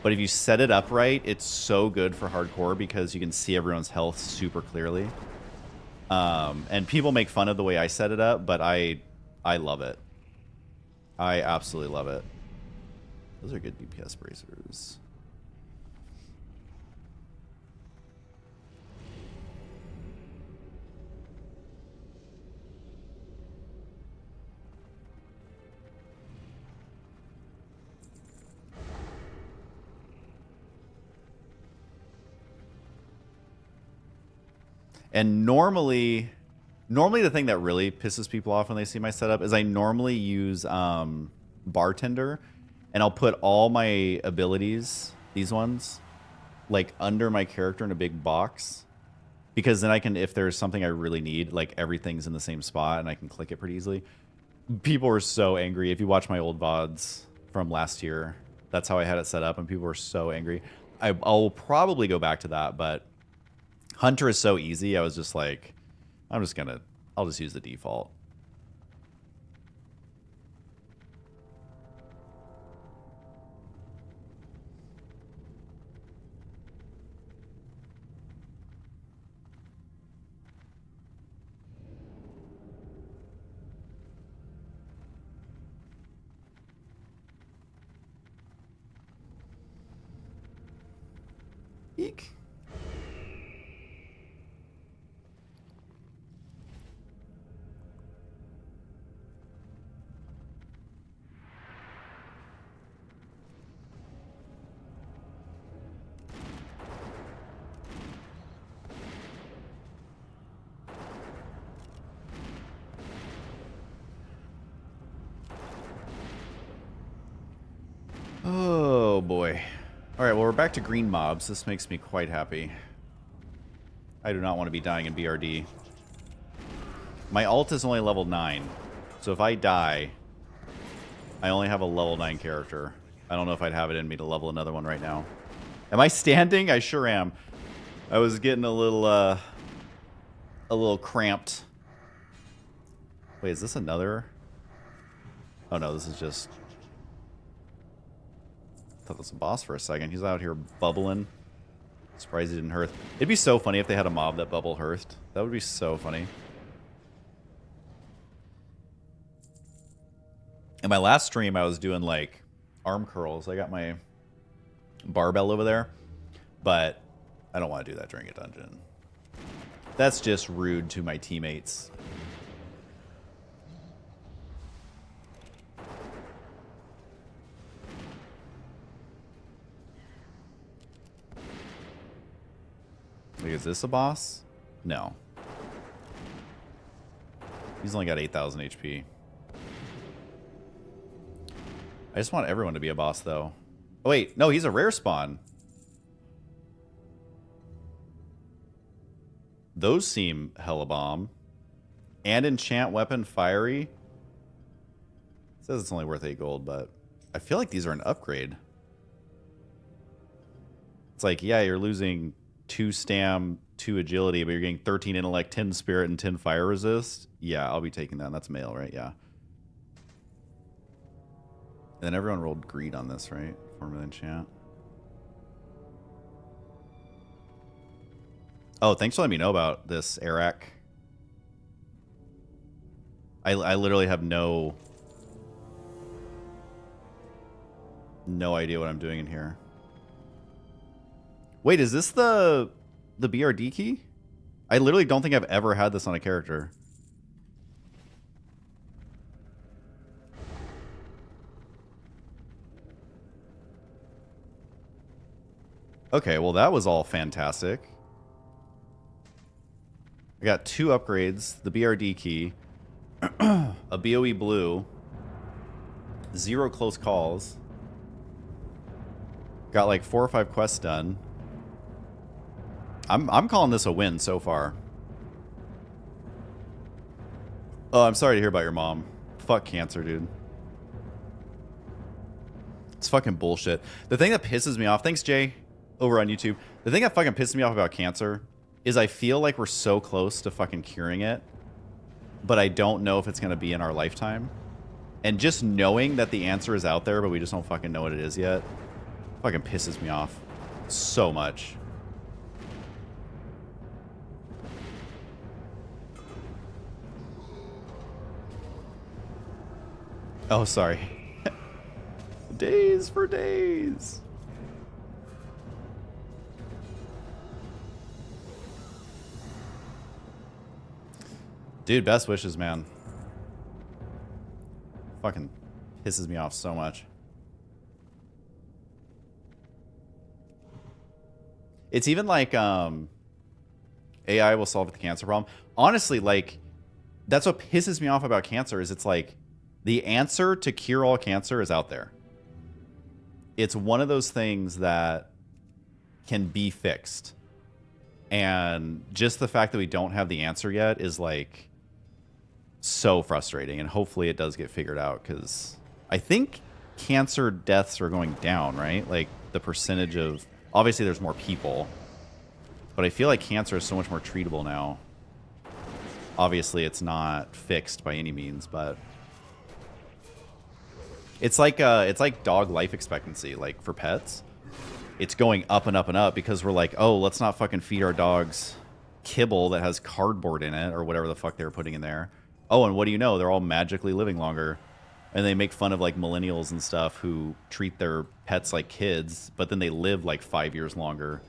But if you set it up right, it's so good for hardcore because you can see everyone's health super clearly. And people make fun of the way I set it up, but I love it. I absolutely love it. Those are good DPS bracers. And normally the thing that really pisses people off when they see my setup is I normally use bartender, and I'll put all my abilities, these ones, like under my character in a big box, because then I can, if there's something I really need, like everything's in the same spot and I can click it pretty easily. People were so angry. If you watch my old VODs from last year, that's how I had it set up, and people were so angry. I'll probably go back to that, but Hunter is so easy. I was just like, I'll just use the default. Eek. Oh boy. Alright, well we're back to green mobs. This makes me quite happy. I do not want to be dying in BRD. My ult is only level 9. So if I die, I only have a level 9 character. I don't know if I'd have it in me to level another one right now. Am I standing? I sure am. I was getting a little cramped. Wait, is this another? Oh no, this is just... I thought that was a boss for a second. He's out here bubbling. Surprised he didn't hearth. It'd be so funny if they had a mob that bubble hearthed. That would be so funny. In my last stream, I was doing like arm curls. I got my barbell over there, but I don't want to do that during a dungeon. That's just rude to my teammates. Wait, is this a boss? No. He's only got 8,000 HP. I just want everyone to be a boss, though. Oh, wait. No, he's a rare spawn. Those seem hella bomb. And enchant weapon fiery. It says it's only worth 8 gold, but I feel like these are an upgrade. It's like, yeah, you're losing 2 stam, 2 agility, but you're getting 13 intellect, 10 spirit, and 10 fire resist. Yeah, I'll be taking that. That's male, right? Yeah. And then everyone rolled greed on this, right? Form of enchant. Oh, thanks for letting me know about this, Eric. I literally have no idea what I'm doing in here. Wait, is this the BRD key? I literally don't think I've ever had this on a character. Okay, well that was all fantastic. I got 2 upgrades, the BRD key, a BOE blue, 0 close calls. Got like 4 or 5 quests done. I'm calling this a win so far. Oh, I'm sorry to hear about your mom. Fuck cancer, dude. It's fucking bullshit. The thing that pisses me off, thanks Jay, over on YouTube. The thing that fucking pisses me off about cancer is I feel like we're so close to fucking curing it, but I don't know if it's going to be in our lifetime. And just knowing that the answer is out there, but we just don't fucking know what it is yet, fucking pisses me off so much. Oh, sorry. Days for days. Dude, best wishes, man. Fucking pisses me off so much. It's even like AI will solve the cancer problem. Honestly, like, that's what pisses me off about cancer is it's like the answer to cure all cancer is out there. It's one of those things that can be fixed. And just the fact that we don't have the answer yet is like so frustrating. And hopefully it does get figured out because I think cancer deaths are going down, right? Like the percentage of, obviously there's more people, but I feel like cancer is so much more treatable now. Obviously it's not fixed by any means, but it's like dog life expectancy, like for pets. It's going up and up and up because we're like, oh, let's not fucking feed our dogs kibble that has cardboard in it or whatever the fuck they were putting in there. Oh, and what do you know? They're all magically living longer. And they make fun of like millennials and stuff who treat their pets like kids, but then they live like 5 years longer.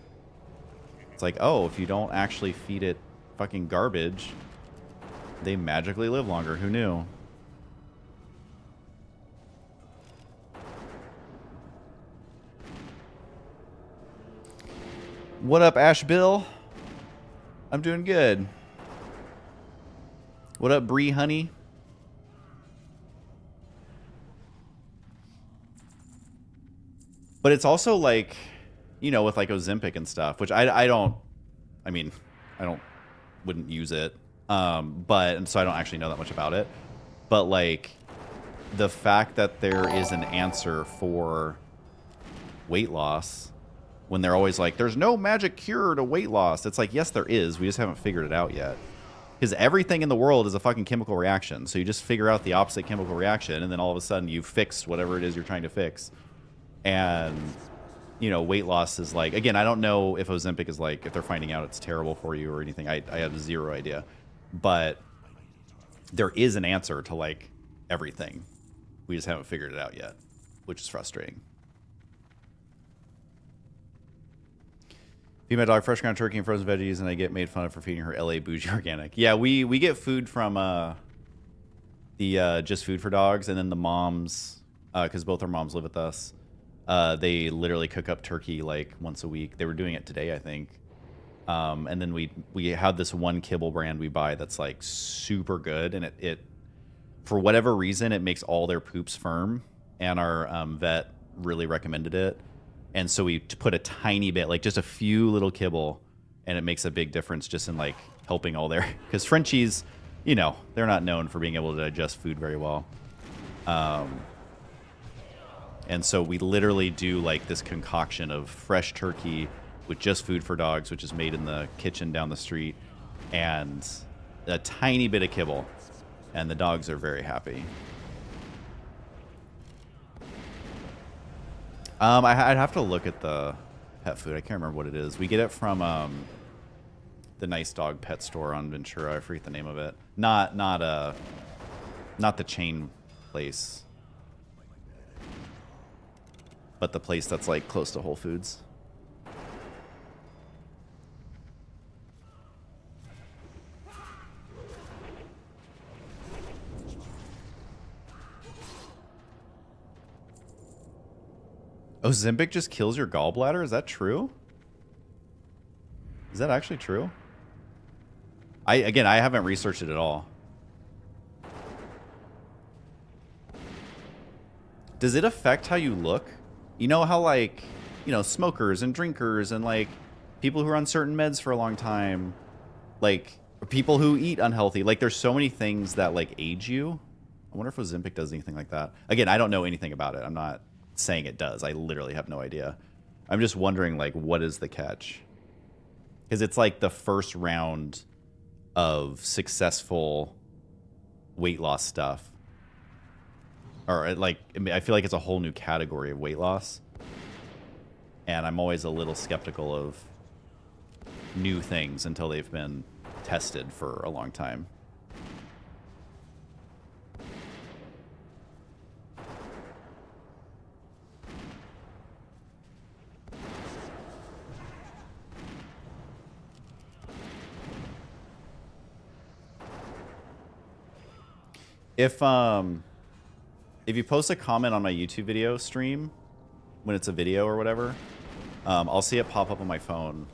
It's like, oh, if you don't actually feed it fucking garbage, they magically live longer. Who knew? What up, Ash Bill? I'm doing good. What up, Bree Honey? But it's also like, you know, with like Ozempic and stuff, which I don't wouldn't use it. And so I don't actually know that much about it. But like the fact that there is an answer for weight loss when they're always like, there's no magic cure to weight loss. It's like, yes, there is. We just haven't figured it out yet. Because everything in the world is a fucking chemical reaction. So you just figure out the opposite chemical reaction, and then all of a sudden you've fixed whatever it is you're trying to fix. And, you know, weight loss is like, again, I don't know if Ozempic is like, if they're finding out it's terrible for you or anything. I have zero idea. But there is an answer to like everything. We just haven't figured it out yet, which is frustrating. Feed my dog fresh ground turkey and frozen veggies, and I get made fun of for feeding her LA bougie organic. Yeah, we get food from the Just Food for Dogs, and then the moms, because both our moms live with us, they literally cook up turkey like once a week. They were doing it today, I think. And then we have this one kibble brand we buy that's like super good, and it for whatever reason it makes all their poops firm, and our vet really recommended it. And so we put a tiny bit, like just a few little kibble, and it makes a big difference just in like helping all their, because Frenchies, you know, they're not known for being able to digest food very well. And so we literally do like this concoction of fresh turkey with Just Food for Dogs, which is made in the kitchen down the street, and a tiny bit of kibble, and the dogs are very happy. I'd have to look at the pet food. I can't remember what it is. We get it from the Nice Dog Pet Store on Ventura. I forget the name of it. Not the chain place, but the place that's like close to Whole Foods. Oh, Ozempic just kills your gallbladder? Is that true? Is that actually true? I haven't researched it at all. Does it affect how you look? You know how, like, you know, smokers and drinkers and, like, people who are on certain meds for a long time, like, people who eat unhealthy, like, there's so many things that, like, age you. I wonder if Ozempic does anything like that. Again, I don't know anything about it. I'm not saying it does. I literally have no idea. I'm just wondering, like, what is the catch? Because it's like the first round of successful weight loss stuff, or like, I feel like it's a whole new category of weight loss, and I'm always a little skeptical of new things until they've been tested for a long time. If you post a comment on my YouTube video stream when it's a video or whatever, I'll see it pop up on my phone,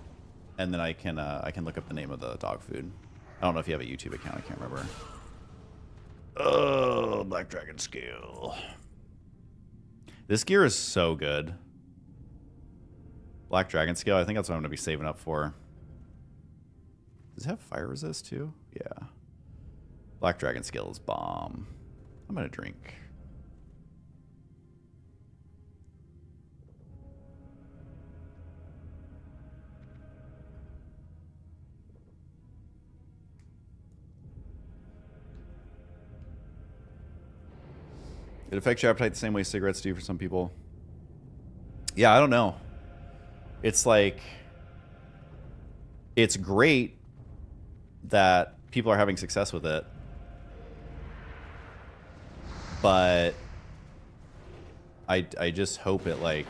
and then I can look up the name of the dog food. I don't know if you have a YouTube account. I can't remember. Oh, Black Dragon Scale. This gear is so good. Black Dragon Scale. I think that's what I'm gonna be saving up for. Does it have fire resist too? Yeah. Black Dragon Scale is bomb. I'm gonna drink. It affects your appetite the same way cigarettes do for some people. Yeah, I don't know. It's like, it's great that people are having success with it, but I just hope it, like,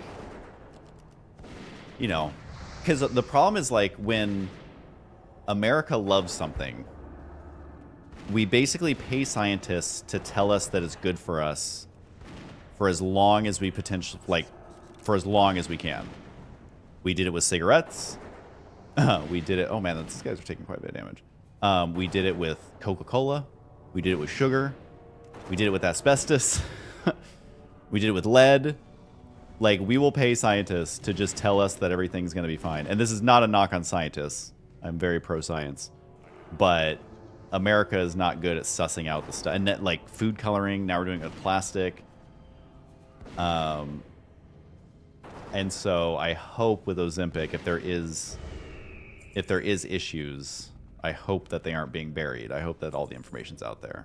you know, because the problem is, like, when America loves something, we basically pay scientists to tell us that it's good for us for as long as we for as long as we can. We did it with cigarettes. We did it. Oh man, these guys are taking quite a bit of damage. We did it with Coca-Cola. We did it with sugar. We did it with asbestos. We did it with lead. Like, we will pay scientists to just tell us that everything's going to be fine. And this is not a knock on scientists. I'm very pro-science. But America is not good at sussing out the stuff. And that, like, food coloring, now we're doing it with plastic. And so I hope with Ozempic, if there is issues, I hope that they aren't being buried. I hope that all the information's out there.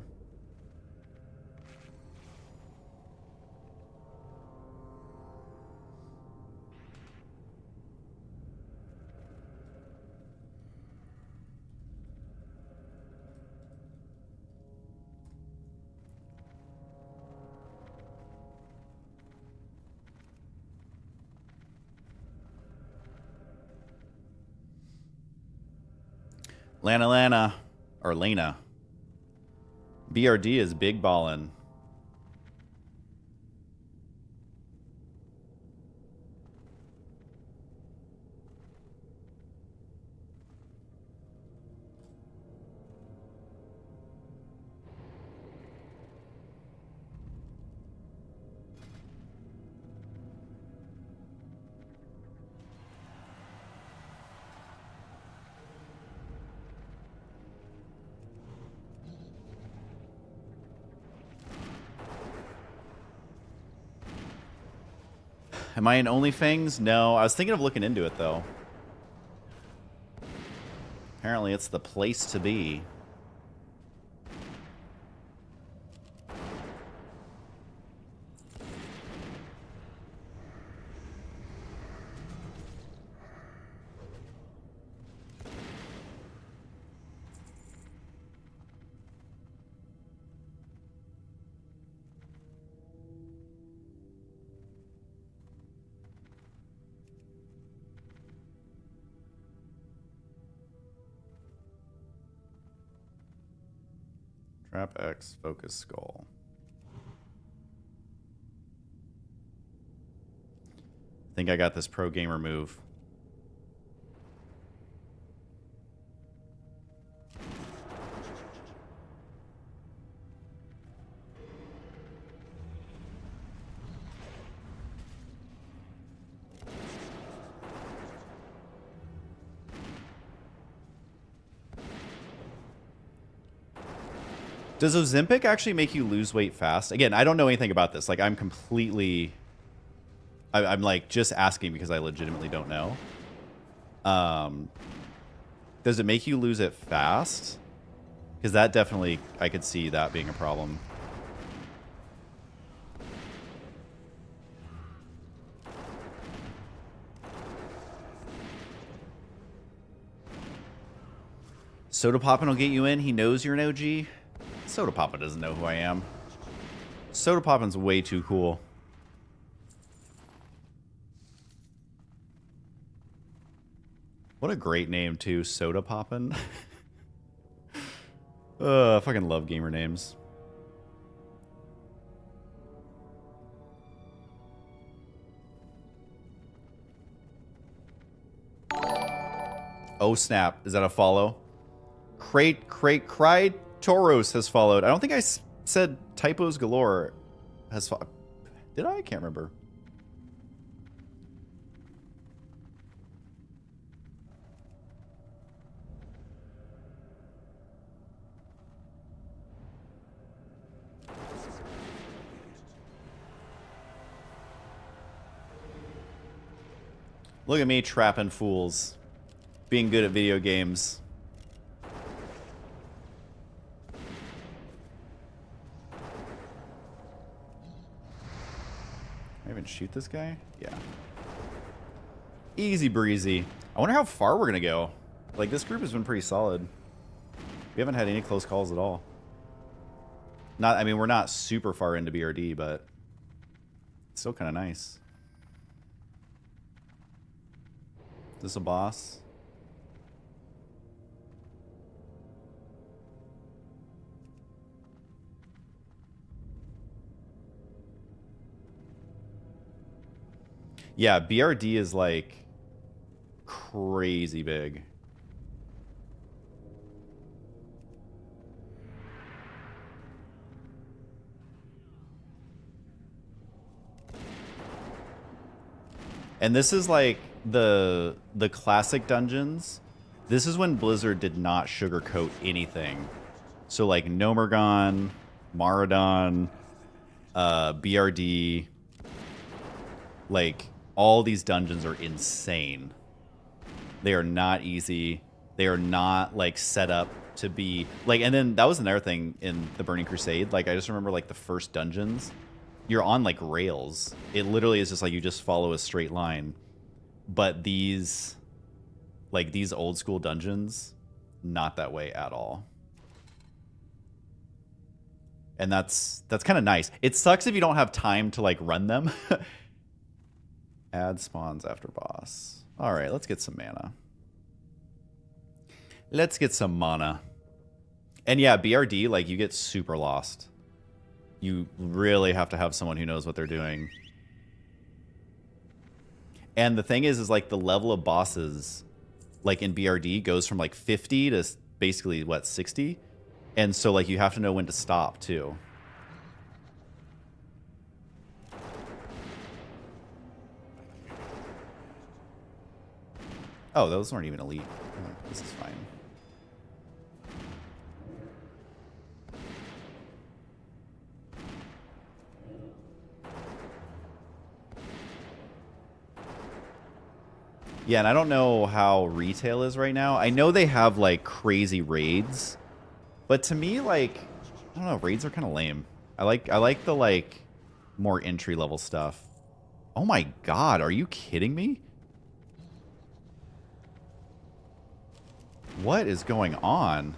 Lana. Or Lena. BRD is big ballin'. Am I in OnlyFans? No. I was thinking of looking into it, though. Apparently, it's the place to be. Trap X, focus skull. I think I got this pro gamer move. Does Ozempic actually make you lose weight fast? Again, I don't know anything about this. Like, I'm completely... I'm like, just asking because I legitimately don't know. Does it make you lose it fast? Because that definitely... I could see that being a problem. Soda Poppin' will get you in. He knows you're an OG. Soda Papa doesn't know who I am. Soda Poppin's way too cool. What a great name, too. Soda Poppin'. I fucking love gamer names. Oh, snap. Is that a follow? Crate, Toros has followed. I don't think I said Typos Galore has followed. Did I? I can't remember. Look at me trapping fools. Being good at video games. Even shoot this guy? Yeah. Easy breezy. I wonder how far we're gonna go. Like, this group has been pretty solid. We haven't had any close calls at all. Not, I mean, we're not super far into BRD, but it's still kind of nice. Is this a boss? Yeah, BRD is like crazy big. And this is like the classic dungeons. This is when Blizzard did not sugarcoat anything. So like Nomergon, Maradon, BRD, like all these dungeons are insane. They are not easy. They are not like set up to be like, and then that was another thing in the Burning Crusade. Like I just remember like the first dungeons, you're on like rails. It literally is just like you just follow a straight line. But these, like these old school dungeons, not that way at all. And that's kind of nice. It sucks if you don't have time to like run them. Add spawns after boss. All right, let's get some mana. Let's get some mana. And yeah, BRD, like, you get super lost. You really have to have someone who knows what they're doing. And the thing is like, the level of bosses, like, in BRD goes from, like, 50 to basically, what, 60? And so, like, you have to know when to stop, too. Oh, those weren't even elite. Oh, this is fine. Yeah, and I don't know how retail is right now. I know they have, like, crazy raids. But to me, like, I don't know, raids are kind of lame. I like the, like, more entry-level stuff. Oh my god, are you kidding me? What is going on?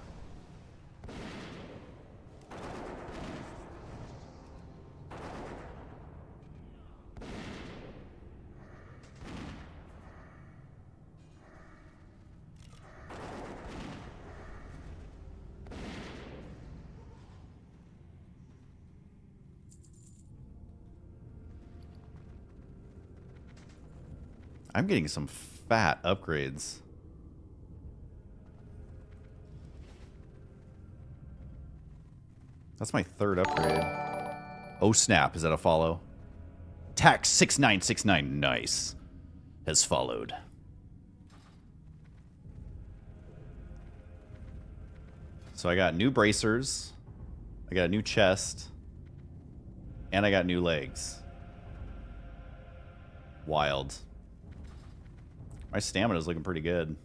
I'm getting some fat upgrades. That's my third upgrade. Oh snap, is that a follow? Tax 6969, nice. Has followed. So I got new bracers. I got a new chest. And I got new legs. Wild. My stamina's looking pretty good.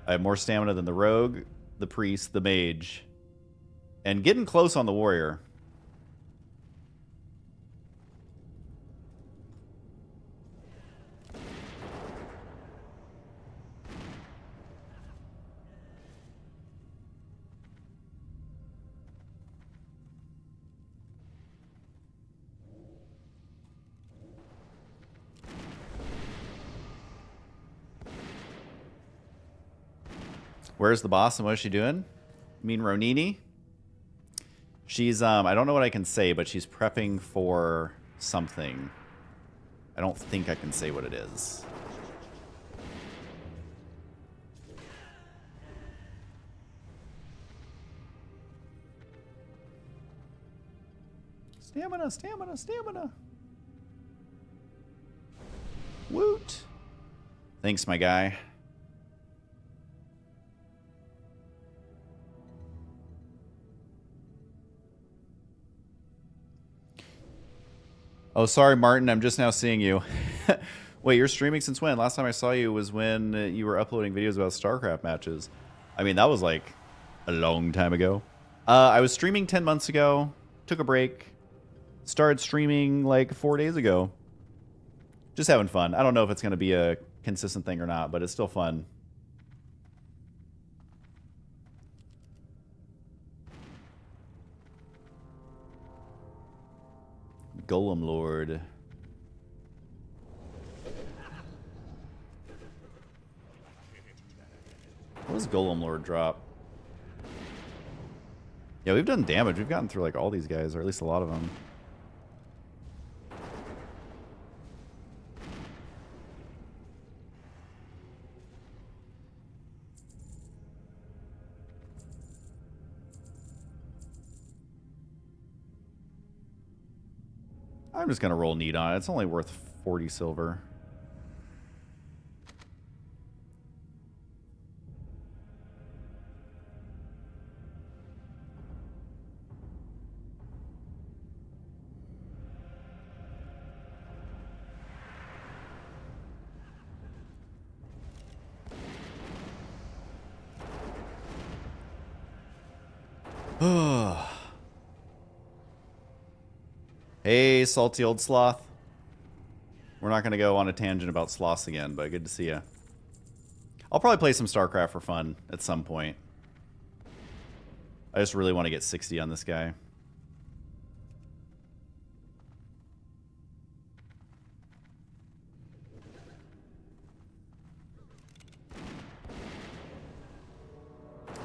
I have more stamina than the rogue, the priest, the mage. And getting close on the warrior. Where's the boss and what is she doing? You mean Ronini? She's, I don't know what I can say, but she's prepping for something. I don't think I can say what it is. Stamina, stamina, stamina. Woot. Thanks, my guy. Oh, sorry, Martin. I'm just now seeing you. Wait, you're streaming since when? Last time I saw you was when you were uploading videos about StarCraft matches. I mean, that was like a long time ago. I was streaming 10 months ago. Took a break. Started streaming like 4 days ago. Just having fun. I don't know if it's going to be a consistent thing or not, but it's still fun. Golem Lord. What does Golem Lord drop? Yeah, we've done damage. We've gotten through like all these guys, or at least a lot of them. I'm just going to roll need on it. It's only worth 40 silver. Hey, salty old sloth. We're not going to go on a tangent about sloths again, but good to see you. I'll probably play some StarCraft for fun at some point. I just really want to get 60 on this guy.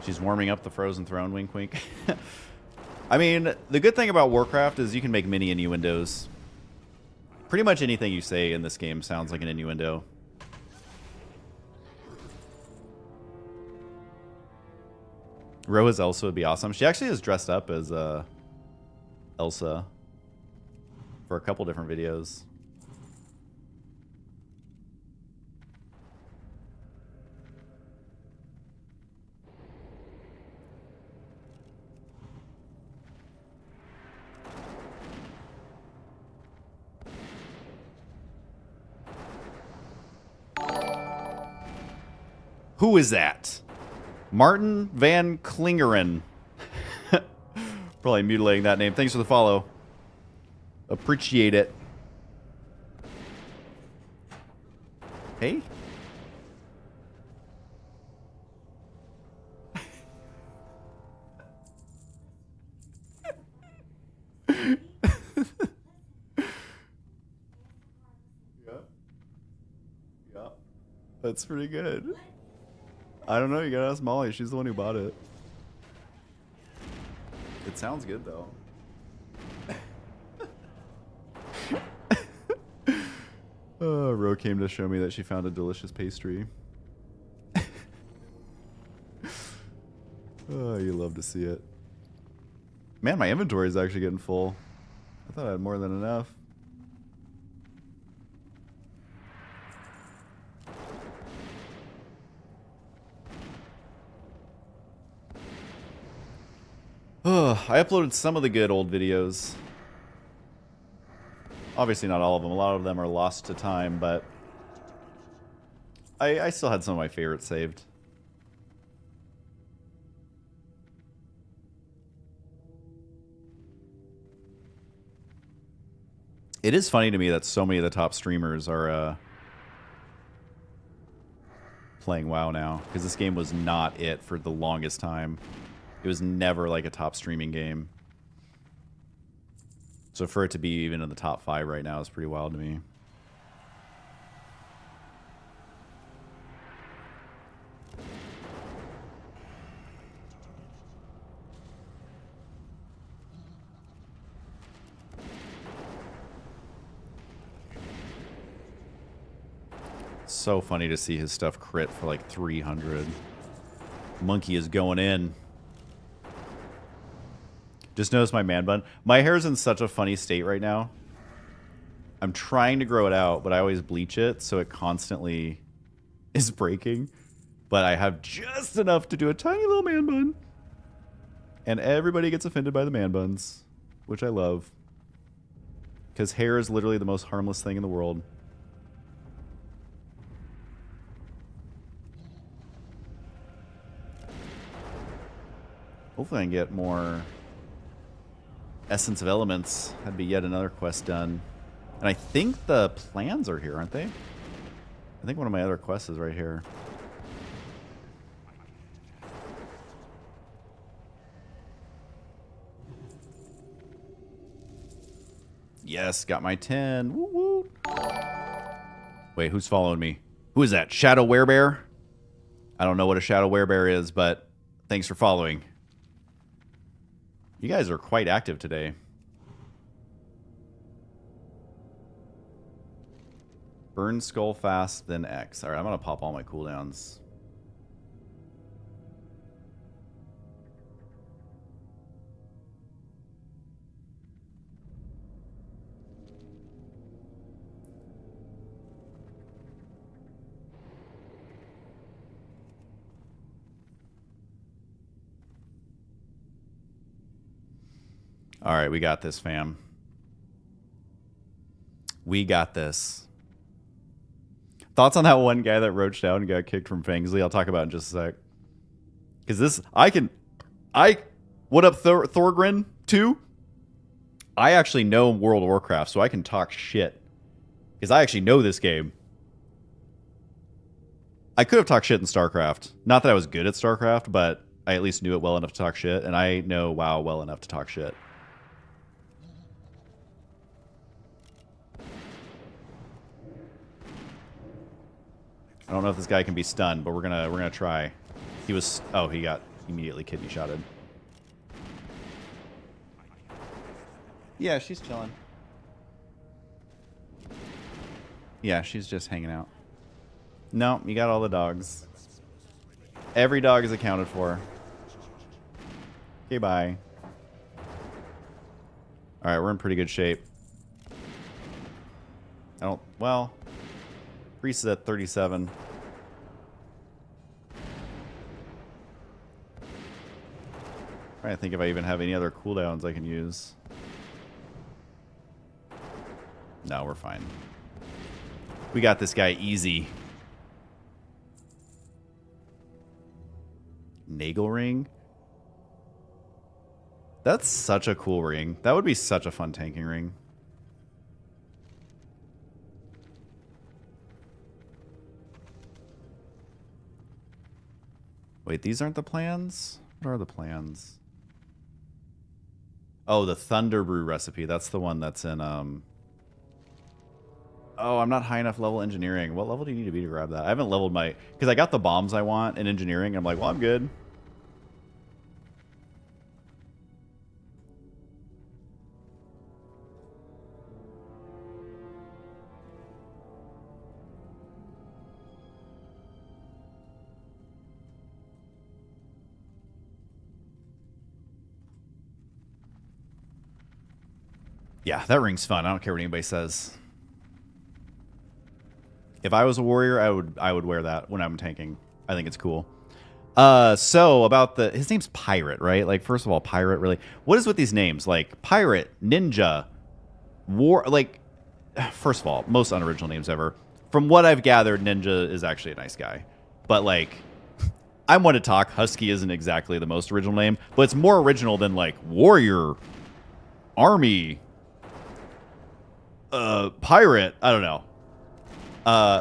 She's warming up the frozen throne, wink wink. I mean, the good thing about Warcraft is you can make mini innuendos. Pretty much anything you say in this game sounds like an innuendo. Ro as Elsa would be awesome. She actually is dressed up as Elsa for a couple different videos. Who is that? Martin Van Klingeren. Probably mutilating that name. Thanks for the follow. Appreciate it. Hey? Yeah. That's pretty good. I don't know. You gotta ask Molly. She's the one who bought it. It sounds good, though. Ro came to show me that she found a delicious pastry. Oh, you love to see it. Man, my inventory is actually getting full. I thought I had more than enough. I uploaded some of the good old videos. Obviously not all of them. A lot of them are lost to time, but I still had some of my favorites saved. It is funny to me that so many of the top streamers are playing WoW now, because this game was not it for the longest time. It was never like a top streaming game. So for it to be even in the top 5 right now is pretty wild to me. So funny to see his stuff crit for like 300. Monkey is going in. Just noticed my man bun. My hair is in such a funny state right now. I'm trying to grow it out, but I always bleach it, so it constantly is breaking. But I have just enough to do a tiny little man bun. And everybody gets offended by the man buns, which I love. Because hair is literally the most harmless thing in the world. Hopefully I can get more Essence of Elements. That'd be yet another quest done. And I think the plans are here, aren't they? I think one of my other quests is right here. Yes, got my 10. Woo woo. Wait, who's following me? Who is that? Shadow Werebear? I don't know what a Shadow Werebear is, but thanks for following. You guys are quite active today. Burn skull fast, then X. Alright, I'm gonna pop all my cooldowns. Alright, we got this, fam. We got this. Thoughts on that one guy that roached out and got kicked from Fangsley? I'll talk about it in just a sec. Because this, what up, Thorgrin 2? I actually know World of Warcraft, so I can talk shit. Because I actually know this game. I could have talked shit in StarCraft. Not that I was good at StarCraft, but I at least knew it well enough to talk shit. And I know WoW well enough to talk shit. I don't know if this guy can be stunned, but we're gonna try. He was, oh, he got immediately kidney shotted. Yeah, she's chilling. Yeah, she's just hanging out. No, you got all the dogs. Every dog is accounted for. Okay, bye. Alright, we're in pretty good shape. Well, Priest is at 37. Trying to think if I even have any other cooldowns I can use. No, we're fine. We got this guy easy. Nagel ring? That's such a cool ring. That would be such a fun tanking ring. Wait, these aren't the plans? What are the plans? Oh, the Thunder Brew recipe. That's the one that's in, Oh, I'm not high enough level engineering. What level do you need to be to grab that? I haven't leveled my... Because I got the bombs I want in engineering. I'm like, well, I'm good. Yeah, that ring's fun. I don't care what anybody says. If I was a warrior, I would wear that when I'm tanking. I think it's cool. So about his name's Pirate, right? Like, first of all, Pirate, really. What is with these names? Like, Pirate, Ninja, War, like, first of all, most unoriginal names ever. From what I've gathered, Ninja is actually a nice guy. But, like, I want to talk. Husky isn't exactly the most original name, but it's more original than, like, Warrior, Army, Pirate. I don't know.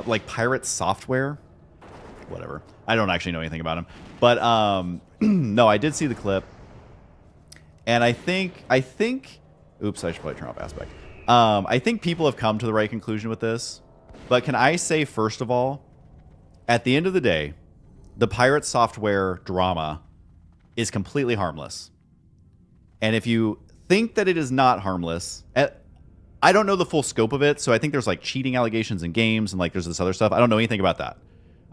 Like Pirate Software, whatever. I don't actually know anything about him, but no, I did see the clip, and I think, oops, I should probably turn off aspect. I think people have come to the right conclusion with this, but can I say first of all, at the end of the day, the Pirate Software drama is completely harmless, and if you think that it is not harmless, I don't know the full scope of it, so I think there's like cheating allegations in games and like there's this other stuff. I don't know anything about that.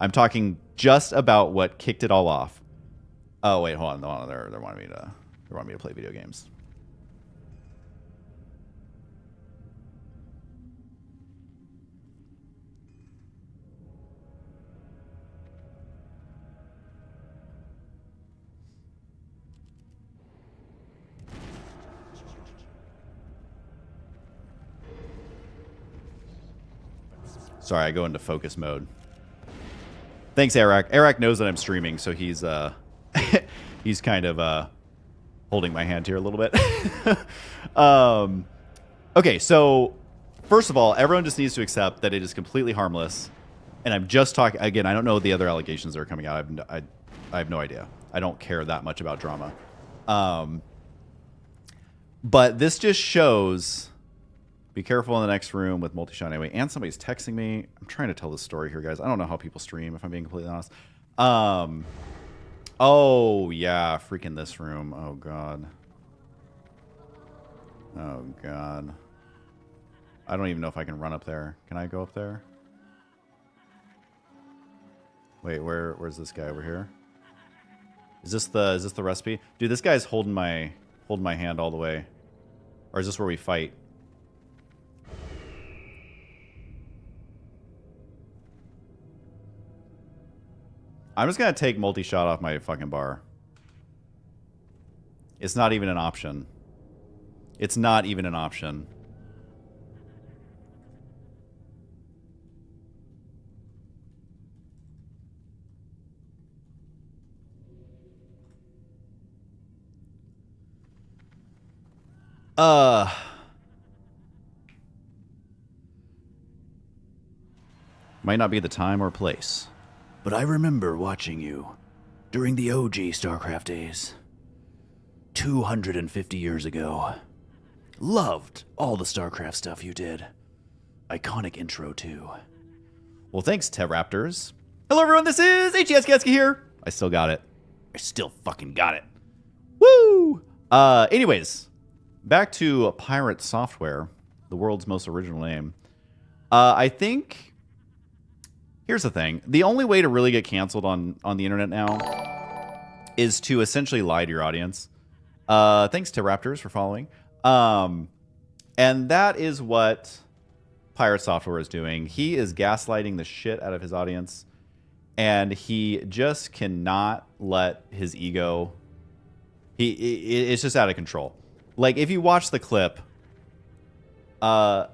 I'm talking just about what kicked it all off. Oh wait, hold on. They wanted me to play video games. Sorry, I go into focus mode. Thanks, Eric. Eric knows that I'm streaming, so he's he's kind of holding my hand here a little bit. Okay, so first of all, everyone just needs to accept that it is completely harmless. And I'm just talking again. I don't know the other allegations that are coming out. I have no idea. I don't care that much about drama. But this just shows. Be careful in the next room with multi-shot anyway. And somebody's texting me. I'm trying to tell this story here, guys. I don't know how people stream, if I'm being completely honest. Oh, yeah. Freaking this room. Oh, God. Oh, God. I don't even know if I can run up there. Can I go up there? Wait, where's this guy over here? Is this the recipe? Dude, this guy's holding my hand all the way. Or is this where we fight? I'm just going to take multi-shot off my fucking bar. It's not even an option. It's not even an option. Might not be the time or place. But I remember watching you during the OG StarCraft days. 250 years ago. Loved all the StarCraft stuff you did. Iconic intro, too. Well, thanks, Raptors. Hello, everyone. This is HuskyStarcraft here. I still got it. I still fucking got it. Woo! Anyways, back to Pirate Software, the world's most original name. I think... Here's the thing. The only way to really get canceled on the internet now is to essentially lie to your audience. Thanks to Raptors for following. And that is what Pirate Software is doing. He is gaslighting the shit out of his audience. And he just cannot let his ego... It's just out of control. Like, if you watch the clip, the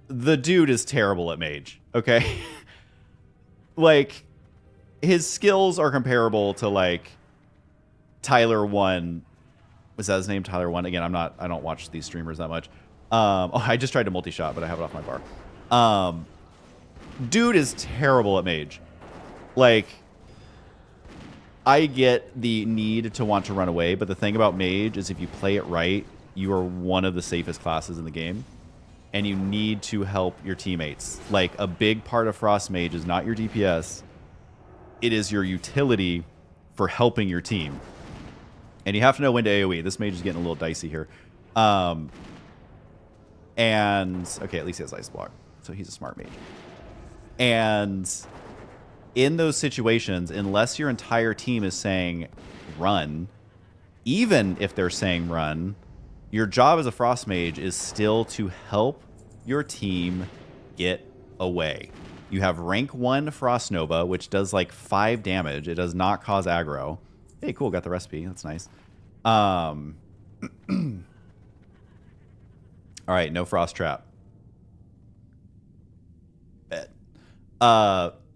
dude is terrible at Mage, okay? Like, his skills are comparable to, like, Tyler 1. Was that his name? Tyler 1? Again, I don't watch these streamers that much. I just tried to multi-shot, but I have it off my bar. Dude is terrible at Mage. Like, I get the need to want to run away, but the thing about Mage is if you play it right, you are one of the safest classes in the game. And you need to help your teammates. Like, a big part of Frost Mage is not your DPS. It is your utility for helping your team. And you have to know when to AoE. This Mage is getting a little dicey here. And, okay, at least he has Ice Block. So he's a smart Mage. And in those situations, unless your entire team is saying run, even if they're saying run, your job as a Frost Mage is still to help your team get away. You have rank 1 Frost Nova, which does like 5 damage. It does not cause aggro. Hey, cool, got the recipe. That's nice. All right, no Frost Trap. Bet.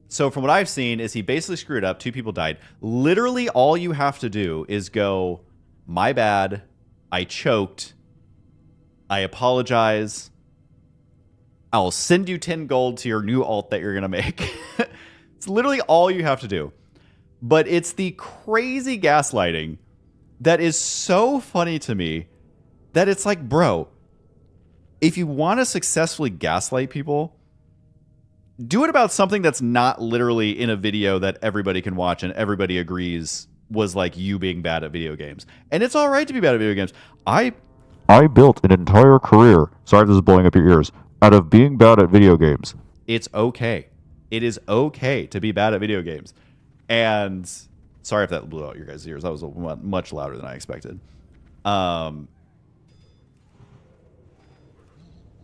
So from what I've seen is he basically screwed up. 2 people died. Literally all you have to do is go, my bad, I choked, I apologize, I'll send you 10 gold to your new alt that you're going to make. It's literally all you have to do. But it's the crazy gaslighting that is so funny to me that it's like, bro, if you want to successfully gaslight people, do it about something that's not literally in a video that everybody can watch and everybody agrees was like you being bad at video games. And it's all right to be bad at video games. I built an entire career, sorry if this is blowing up your ears, out of being bad at video games. It's okay. It is okay to be bad at video games. And sorry if that blew out your guys' ears. That was much louder than I expected. And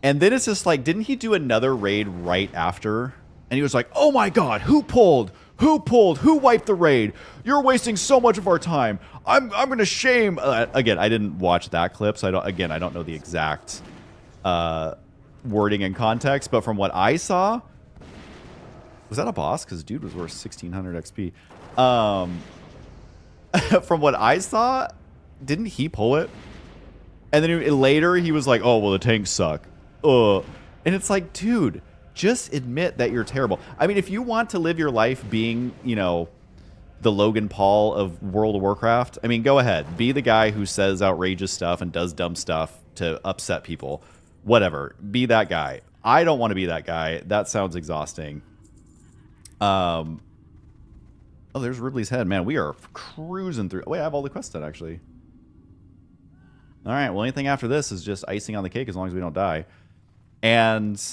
then it's just like, didn't he do another raid right after? And he was like, oh my god, who pulled? Who pulled? Who wiped the raid? You're wasting so much of our time. I'm going to shame... again, I didn't watch that clip, so I don't know the exact wording and context, but from what I saw... Was that a boss? Because dude was worth 1,600 XP. From what I saw, didn't he pull it? And then later he was like, oh, well, the tanks suck. And it's like, dude... Just admit that you're terrible. I mean, if you want to live your life being, you know, the Logan Paul of World of Warcraft, I mean, go ahead. Be the guy who says outrageous stuff and does dumb stuff to upset people. Whatever. Be that guy. I don't want to be that guy. That sounds exhausting. Oh, there's Ripley's head. Man, we are cruising through. Wait, I have all the quests done, actually. All right, well, anything after this is just icing on the cake as long as we don't die. And...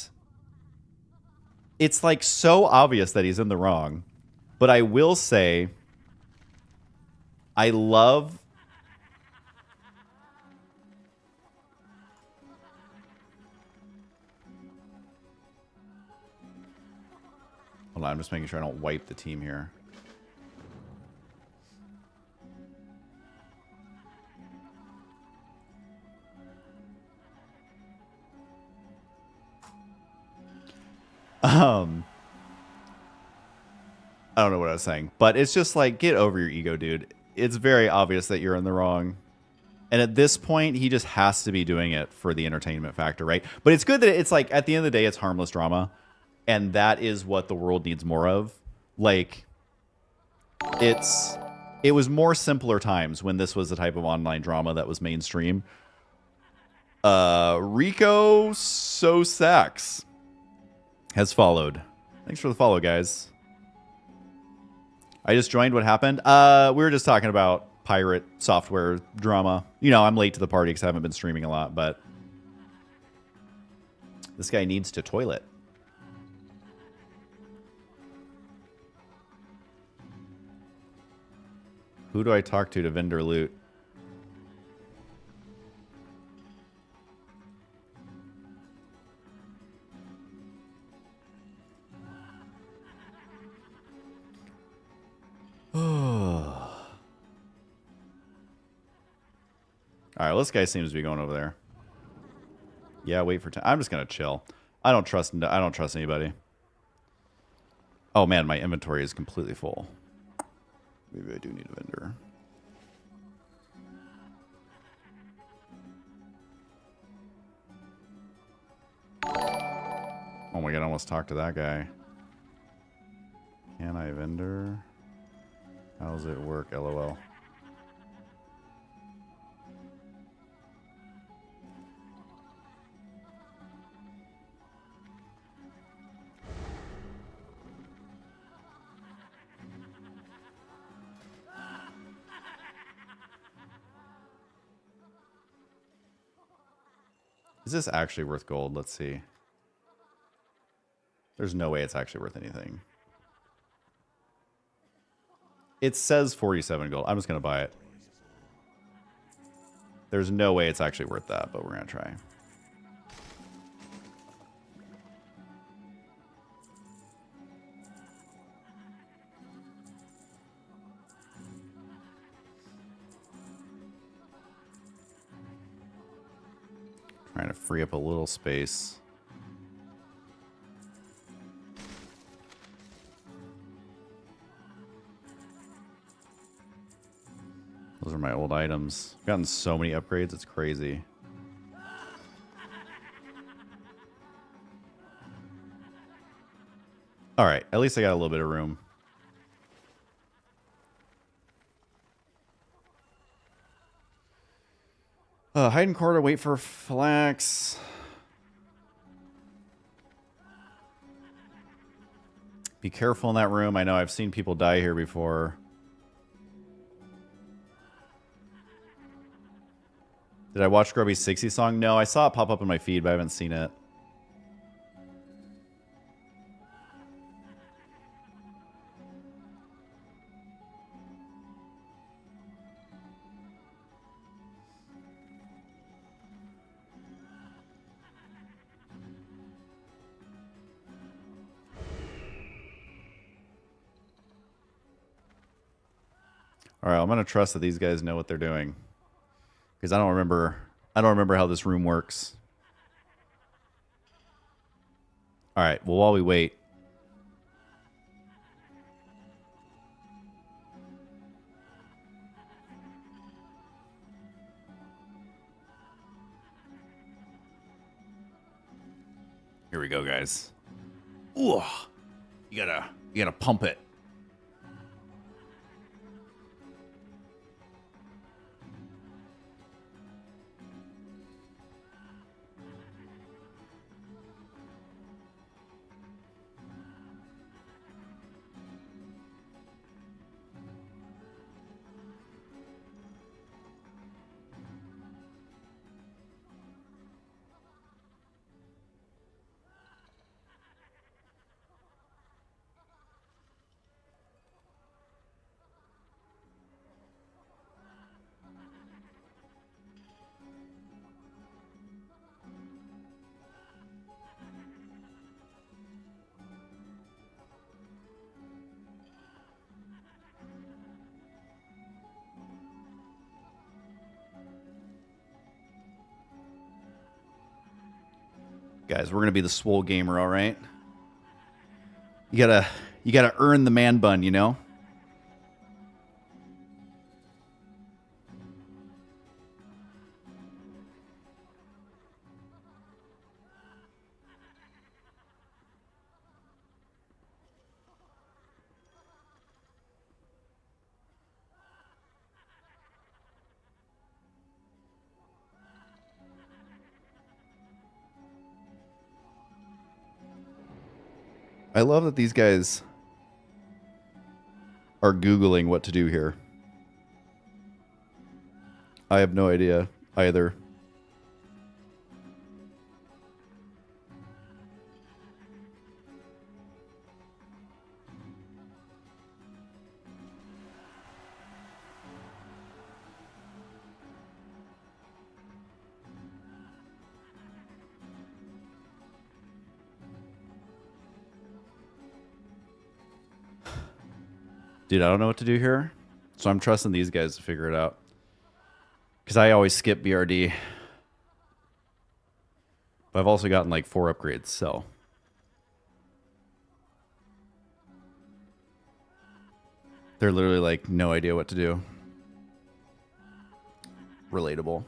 it's like so obvious that he's in the wrong. But I will say, I love... Hold on, I'm just making sure I don't wipe the team here. I don't know what I was saying, but it's just like, get over your ego, dude. It's very obvious that you're in the wrong. And at this point, he just has to be doing it for the entertainment factor, right? But it's good that it's like, at the end of the day, it's harmless drama. And that is what the world needs more of. Like, it was more simpler times when this was the type of online drama that was mainstream. Rico Sosax has followed. Thanks for the follow, guys. I just joined. What happened? We were just talking about pirate software drama. You know, I'm late to the party because I haven't been streaming a lot, but this guy needs to toilet. Who do I talk to vendor loot? All right, well, this guy seems to be going over there. Yeah, wait for time. I'm just gonna chill. I don't trust anybody. Oh man, my inventory is completely full. Maybe I do need a vendor. Oh my god, I almost talked to that guy. Can I vendor? How does it work? LOL. Is this actually worth gold? Let's see. There's no way it's actually worth anything. It says 47 gold. I'm just going to buy it. There's no way it's actually worth that, but we're going to try. Trying to free up a little space. Those are my old items. I've gotten so many upgrades, it's crazy. Alright, at least I got a little bit of room. Hide in corridor, wait for flax. Be careful in that room. I know I've seen people die here before. Did I watch Grubby's 60 song? No, I saw it pop up in my feed, but I haven't seen it. All right, I'm gonna trust that these guys know what they're doing, because I don't remember how this room works. All right, well, while we wait, here we go, guys. Ooh, you gotta pump it. Guys, we're gonna be the swole gamer, all right? You gotta earn the man bun, you know? I love that these guys are Googling what to do here. I have no idea either. Dude, I don't know what to do here. So I'm trusting these guys to figure it out. Because I always skip BRD. But I've also gotten like 4 upgrades, so. They're literally like, no idea what to do. Relatable.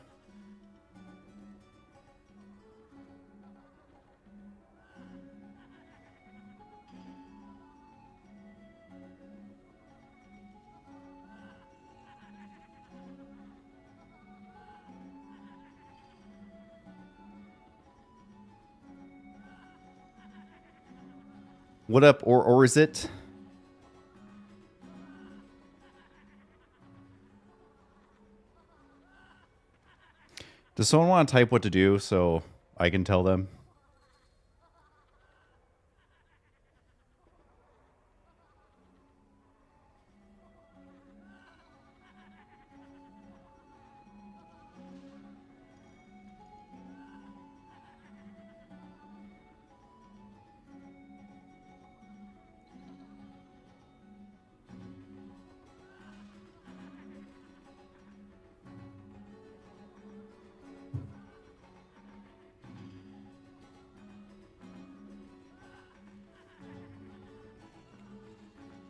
What up, or is it? Does someone want to type what to do so I can tell them?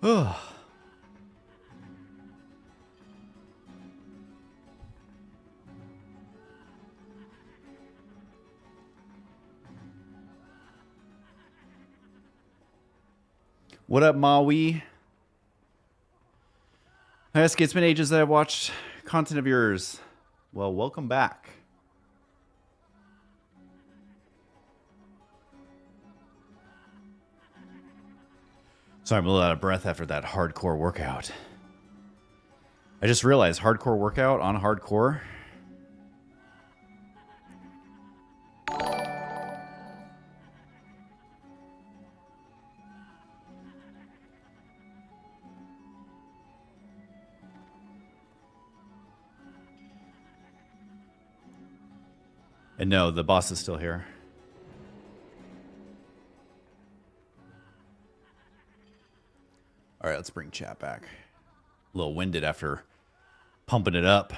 Ugh. What up, Maui? Hi, Husky. It's been ages that I've watched content of yours. Well, welcome back. Sorry, I'm a little out of breath after that hardcore workout. I just realized hardcore workout on hardcore. And no, the boss is still here. All right, let's bring chat back. A little winded after pumping it up.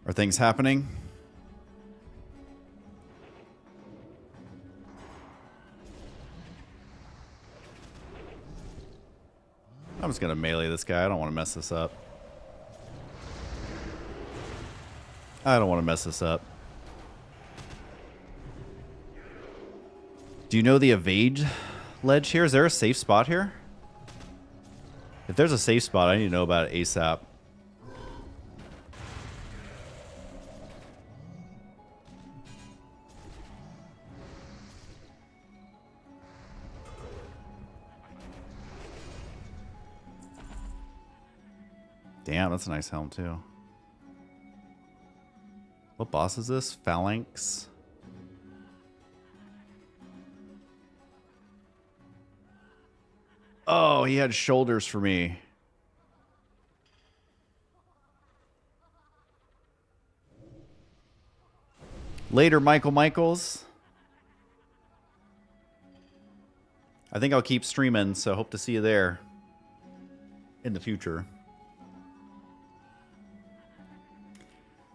Are things happening? I'm just going to melee this guy. I don't want to mess this up. I don't want to mess this up. Do you know the evade ledge here? Is there a safe spot here? If there's a safe spot, I need to know about it ASAP. Damn, that's a nice helm too. What boss is this? Phalanx? Oh, he had shoulders for me. Later, Michael Michaels. I think I'll keep streaming, so hope to see you there in the future.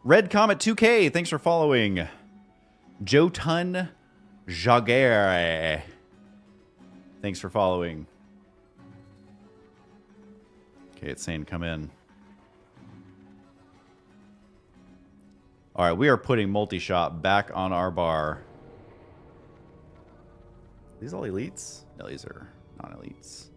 Red Comet 2K, thanks for following. Jotun Jaguar, thanks for following. Okay, it's saying come in. All right, we are putting multi-shot back on our bar. Are these all elites? No, these are non-elites.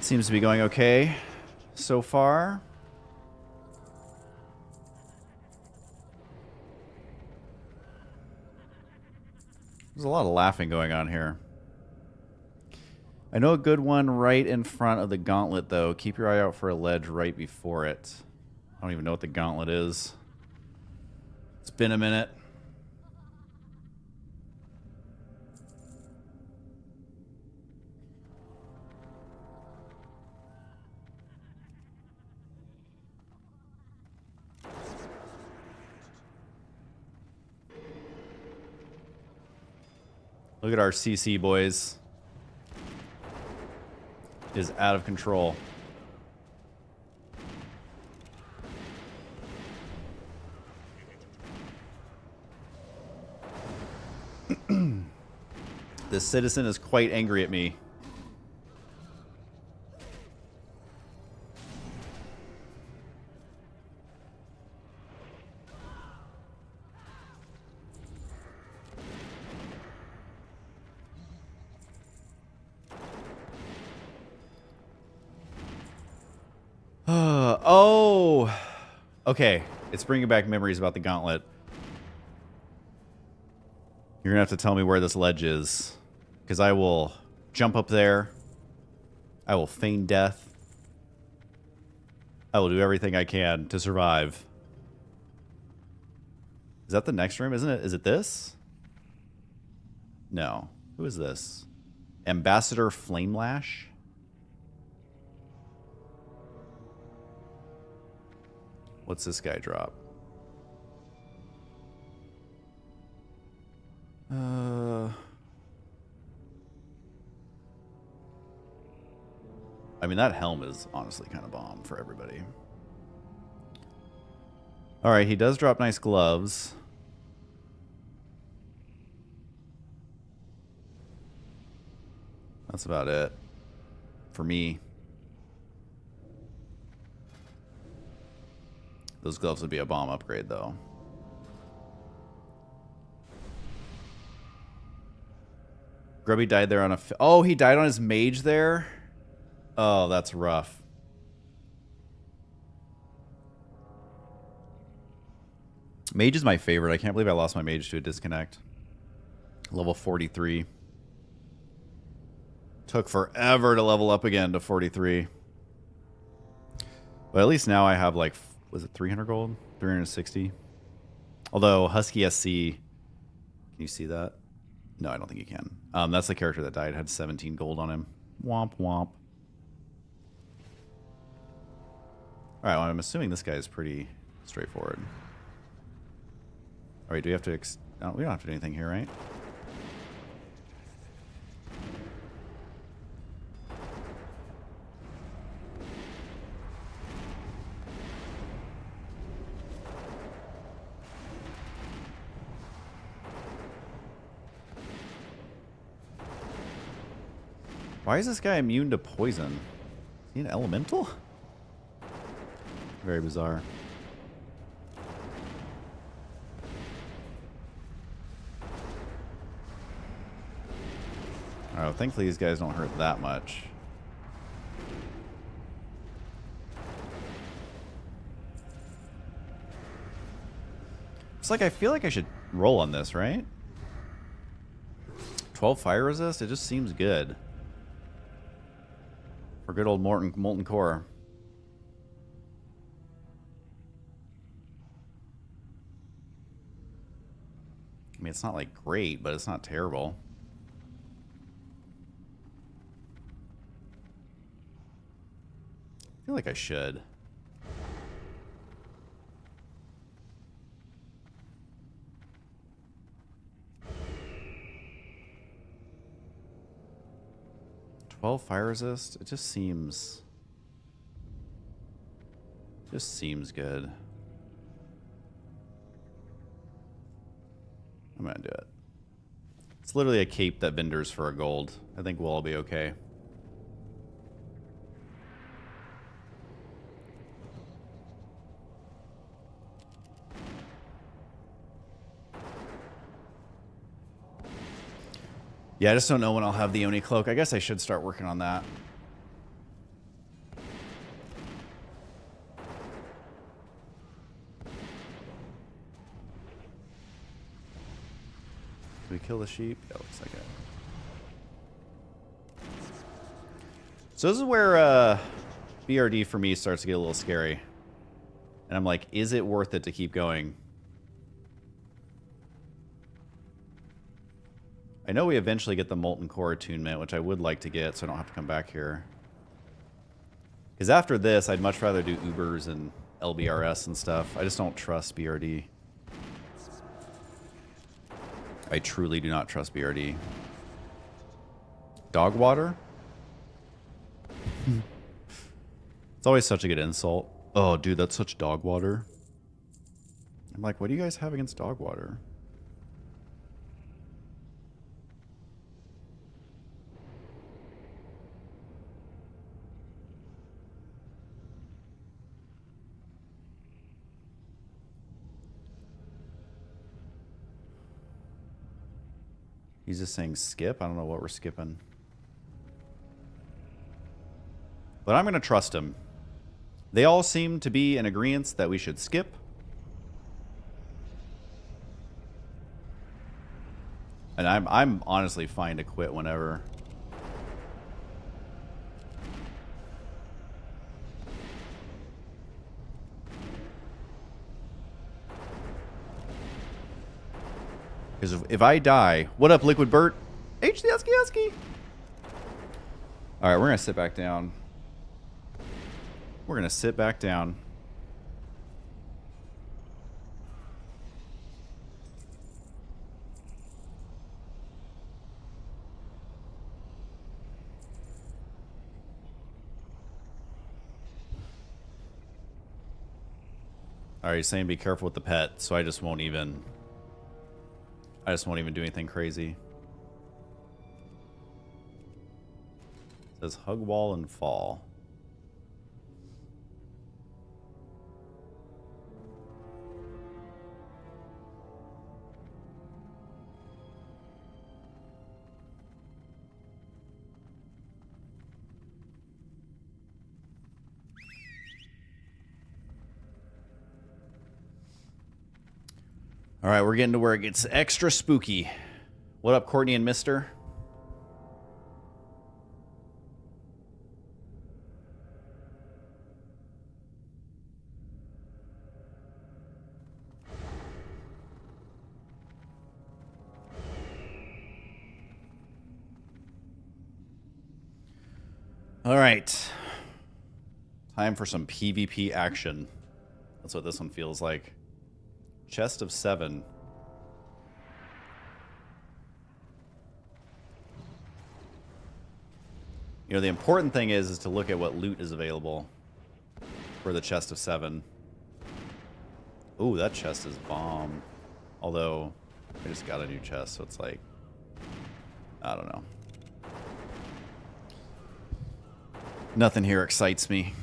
Seems to be going okay so far. There's a lot of laughing going on here. I know a good one right in front of the gauntlet, though. Keep your eye out for a ledge right before it. I don't even know what the gauntlet is. It's been a minute. Look at our CC, boys. Is out of control. This citizen is quite angry at me. Oh, okay. It's bringing back memories about the gauntlet. You're gonna have to tell me where this ledge is, because I will jump up there. I will feign death. I will do everything I can to survive. Is that the next room, isn't it? Is it this? No. Who is this? Ambassador Flamelash? What's this guy drop? I mean, that helm is honestly kind of bomb for everybody. All right, he does drop nice gloves. That's about it for me. Those gloves would be a bomb upgrade, though. Grubby died there on a... Oh, he died on his mage there? Oh, that's rough. Mage is my favorite. I can't believe I lost my mage to a disconnect. Level 43. Took forever to level up again to 43. But at least now I have like... Was it 300 gold? 360? Although, Husky SC... Can you see that? No, I don't think you can. That's the character that died. Had 17 gold on him. Womp womp. Alright, well, I'm assuming this guy is pretty straightforward. Alright, do we have to... No, we don't have to do anything here, right? Why is this guy immune to poison? Is he an elemental? Very bizarre. Oh, thankfully these guys don't hurt that much. It's like I feel like I should roll on this, right? 12 fire resist? It just seems good. For good old molten core. I mean, it's not like great, but it's not terrible. feel like I should. Fire resist? It just seems good. I'm gonna do it. It's literally a cape that vendors for a gold. I think we'll all be okay. Yeah, I just don't know when I'll have the Oni cloak. I guess I should start working on that. Did we kill the sheep? Yeah, looks like it. So this is where BRD for me starts to get a little scary. And I'm like, is it worth it to keep going? I know we eventually get the Molten Core attunement, which I would like to get so I don't have to come back here. Because after this, I'd much rather do Ubers and LBRS and stuff. I just don't trust BRD. I truly do not trust BRD. Dog water? It's always such a good insult. Oh, dude, that's such dog water. I'm like, what do you guys have against dog water? He's just saying skip. I don't know what we're skipping. But I'm going to trust him. They all seem to be in agreement that we should skip. And I'm honestly fine to quit whenever. Because if I die... What up, Liquid Bert? H the Husky. Alright, we're going to sit back down. We're going to sit back down. Alright, he's saying be careful with the pet, so I just won't even do anything crazy. It says hug wall and fall. All right, we're getting to where it gets extra spooky. What up, Courtney and Mister? All right. Time for some PvP action. That's what this one feels like. Chest of 7. You know, the important thing is to look at what loot is available for the chest of 7. Ooh, that chest is bomb. Although, I just got a new chest, so it's like... I don't know. Nothing here excites me.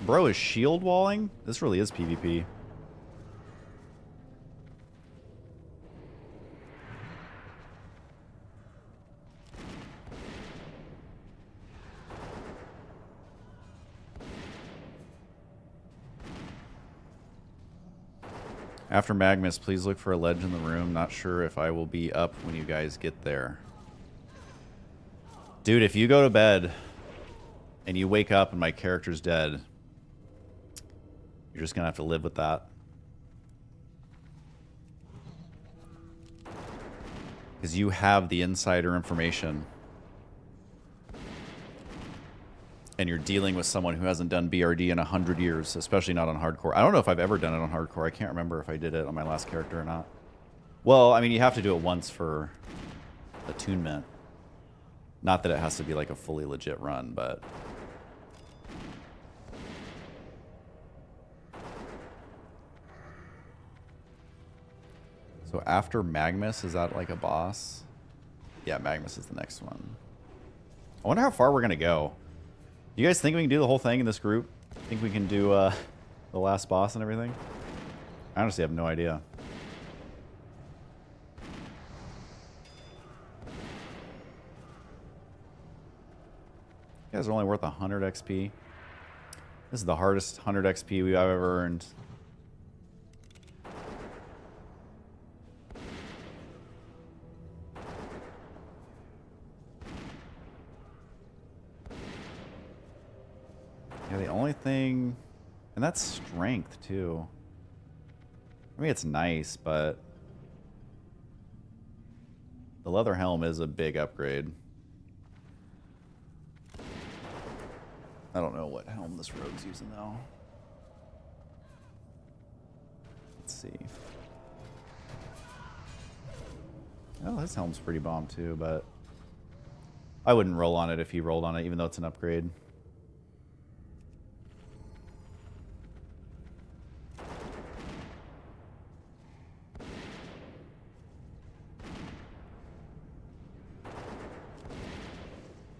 Bro is shield walling? This really is PvP. After Magnus, please look for a ledge in the room. Not sure if I will be up when you guys get there. Dude, if you go to bed and you wake up and my character's dead, you're just going to have to live with that. Because you have the insider information. and you're dealing with someone who hasn't done BRD in 100 years, especially not on hardcore. I don't know if I've ever done it on hardcore. I can't remember if I did it on my last character or not. Well, I mean, you have to do it once for attunement. Not that it has to be like a fully legit run, but... So after Magnus, is that like a boss? Yeah, Magnus is the next one. I wonder how far we're going to go. You guys think we can do the whole thing in this group? Think we can do the last boss and everything? I honestly have no idea. You guys are only worth 100 XP. This is the hardest 100 XP we've ever earned. Yeah, the only thing... And that's strength, too. I mean, it's nice, but... The leather helm is a big upgrade. I don't know what helm this rogue's using, though. Let's see. Oh, his helm's pretty bomb, too, but... I wouldn't roll on it if he rolled on it, even though it's an upgrade.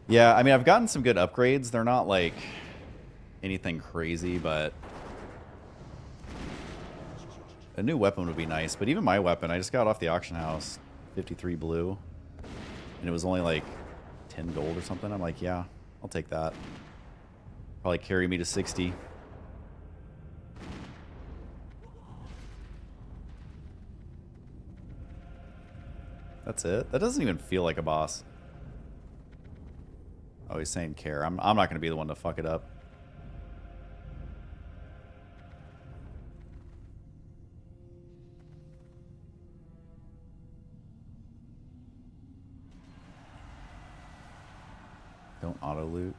Yeah, I mean, I've gotten some good upgrades. They're not, like, anything crazy, but... A new weapon would be nice. But even my weapon, I just got off the auction house. 53 blue. And it was only, like, 10 gold or something. I'm like, yeah, I'll take that. Probably carry me to 60. That's it? That doesn't even feel like a boss. Oh, he's saying care. I'm not going to be the one to fuck it up. Don't auto loot.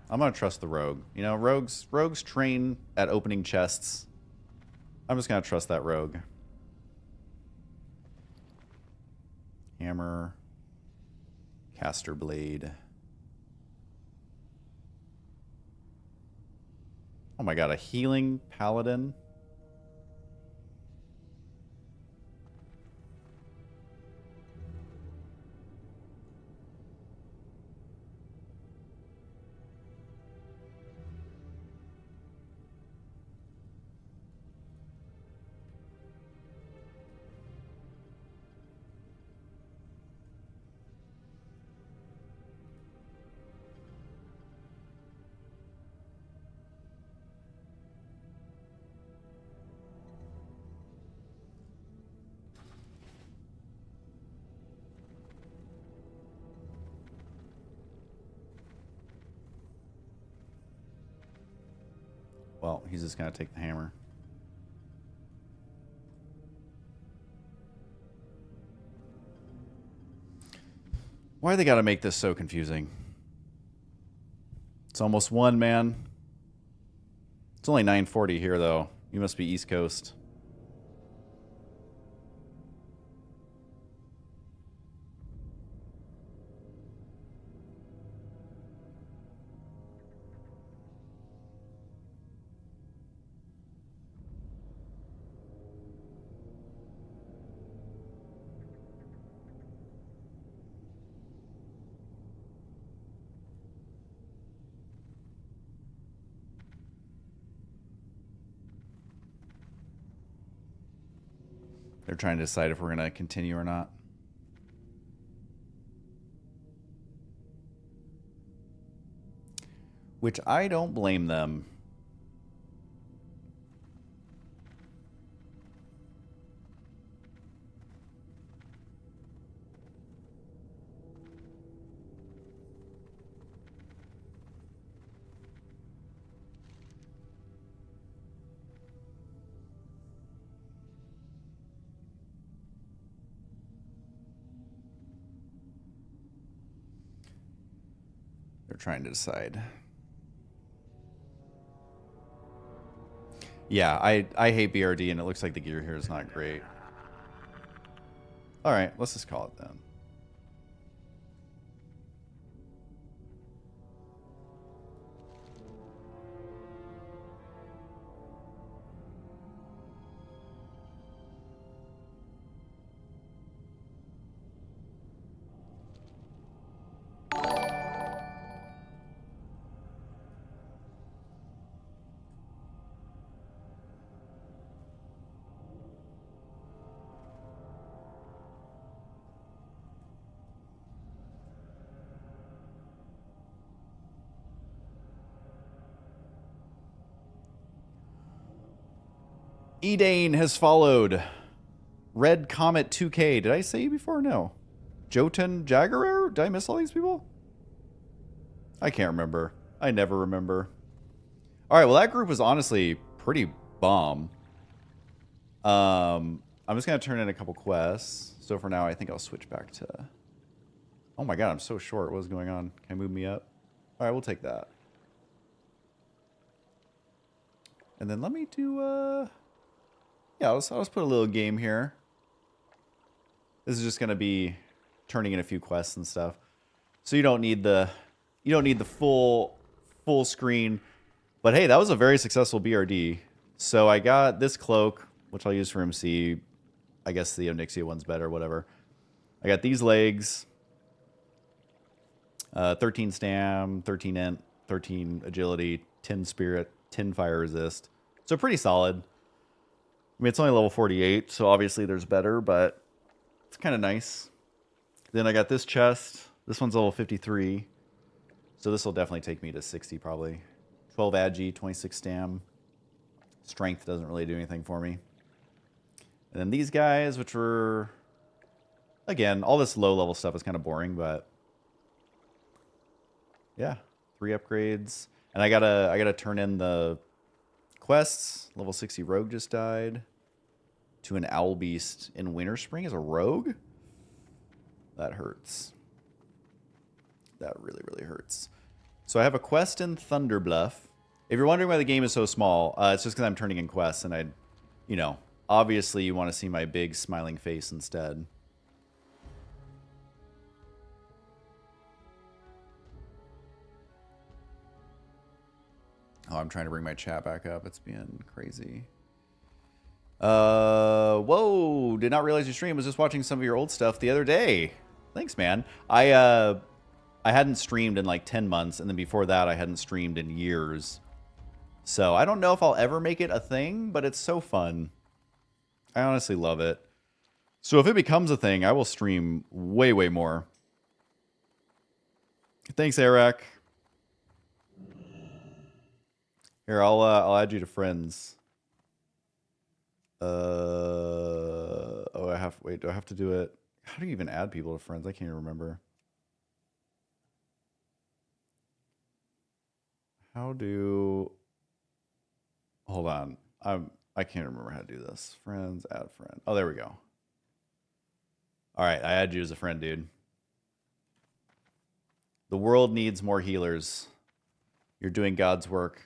I'm going to trust the rogue. You know, rogues train at opening chests. I'm just going to trust that rogue. Hammer. Caster blade. Oh my god, a healing paladin? Well, he's just going to take the hammer. Why they got to make this so confusing? It's almost 1, man. It's only 9:40 here, though. You must be East Coast. They're trying to decide if we're going to continue or not. Which I don't blame them. They're trying to decide. Yeah, I hate BRD, and it looks like the gear here is not great. All right, let's just call it then. Edane has followed. Red Comet 2K. Did I say you before? No. Jotun Jagger? Did I miss all these people? I can't remember. I never remember. All right, well, that group was honestly pretty bomb. I'm just going to turn in a couple quests. So for now, I think I'll switch back to... Oh my god, I'm so short. What's going on? Can I move me up? All right, we'll take that. And then let me do... Yeah, I'll just put a little game here. This is just going to be turning in a few quests and stuff. So you don't need the full screen. But hey, that was a very successful BRD. So I got this cloak, which I'll use for MC. I guess the Onyxia one's better, whatever. I got these legs. 13 stam, 13 int, 13 agility, 10 spirit, 10 fire resist. So pretty solid. I mean, it's only level 48, so obviously there's better, but it's kind of nice. Then I got this chest. This one's level 53. So this will definitely take me to 60 probably. 12 agi, 26 stam. Strength doesn't really do anything for me. And then these guys, which were... Again, all this low-level stuff is kind of boring, but... Yeah, 3 upgrades. And I gotta turn in the quests. Level 60 rogue just died. To an owl beast in Winter Spring as a rogue? That hurts. That really, really hurts. So I have a quest in Thunderbluff. If you're wondering why the game is so small, it's just because I'm turning in quests, and you know, obviously you want to see my big smiling face instead. Oh, I'm trying to bring my chat back up. It's being crazy. Whoa, did not realize you stream. Was just watching some of your old stuff the other day. Thanks, man. I hadn't streamed in like 10 months, and then before that I hadn't streamed in years. So I don't know if I'll ever make it a thing, but it's so fun. I honestly love it. So if it becomes a thing, I will stream way, way more. Thanks, Eric. Here, I'll add you to friends. Oh, wait, do I have to do it? How do you even add people to friends? I can't even remember. Hold on. I can't remember how to do this. Friends, add friend. Oh, there we go. All right, I add you as a friend, dude. The world needs more healers. You're doing God's work.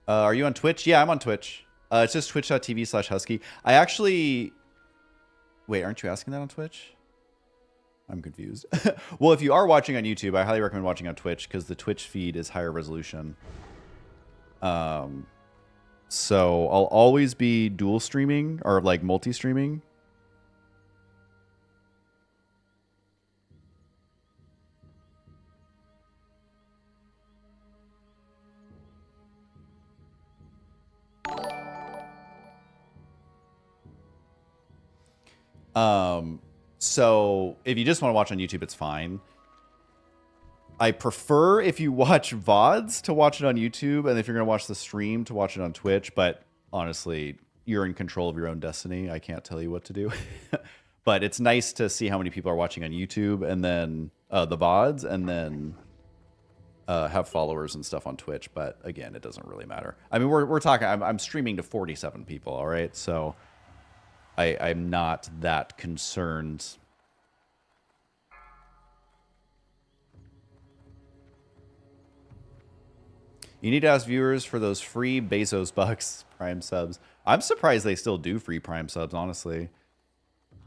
Are you on Twitch? Yeah, I'm on Twitch. It's just twitch.tv/husky. I actually... Wait, aren't you asking that on Twitch? I'm confused. Well, if you are watching on YouTube, I highly recommend watching on Twitch because the Twitch feed is higher resolution. So I'll always be dual streaming or like multi-streaming. So if you just want to watch on YouTube, it's fine. I prefer if you watch VODs to watch it on YouTube, and if you're going to watch the stream to watch it on Twitch, but honestly, you're in control of your own destiny. I can't tell you what to do. But it's nice to see how many people are watching on YouTube, and then the VODs, and then have followers and stuff on Twitch. But again, it doesn't really matter. I mean, we're talking, I'm streaming to 47 people, all right? So I'm not that concerned. You need to ask viewers for those free Bezos bucks Prime subs. I'm surprised they still do free Prime subs, honestly.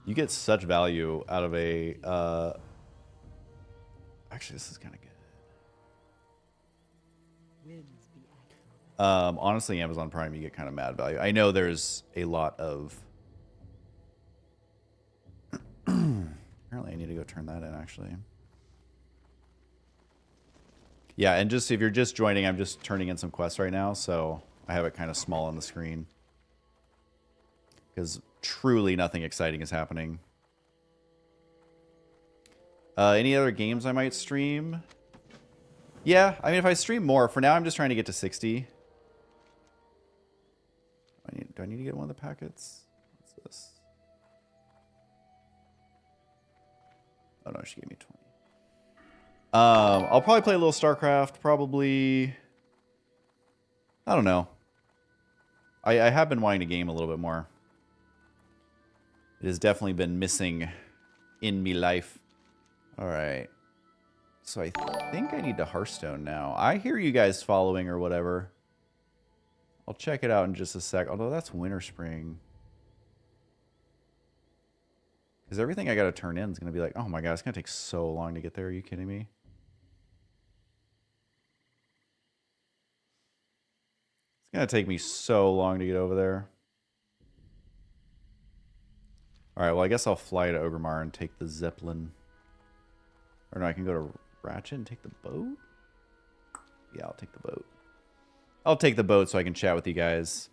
You get such value out of a... Actually, this is kind of good. Honestly, Amazon Prime, you get kind of mad value. I know there's a lot of... Apparently, I need to go turn that in, actually. Yeah, and just if you're just joining, I'm just turning in some quests right now, so I have it kind of small on the screen. Because truly nothing exciting is happening. Any other games I might stream? Yeah, I mean, if I stream more, for now I'm just trying to get to 60. Do I need to get one of the packets? What's this? Oh no, she gave me 20. I'll probably play a little StarCraft, probably. I don't know. I have been wanting to game a little bit more. It has definitely been missing in me life. Alright. So I think I need to Hearthstone now. I hear you guys following or whatever. I'll check it out in just a sec. Although that's Winter Spring. Because everything I got to turn in is going to be like, oh my god, it's going to take so long to get there. Are you kidding me? It's going to take me so long to get over there. Alright, well I guess I'll fly to Ogremar and take the Zeppelin. Or no, I can go to Ratchet and take the boat? Yeah, I'll take the boat. I'll take the boat so I can chat with you guys.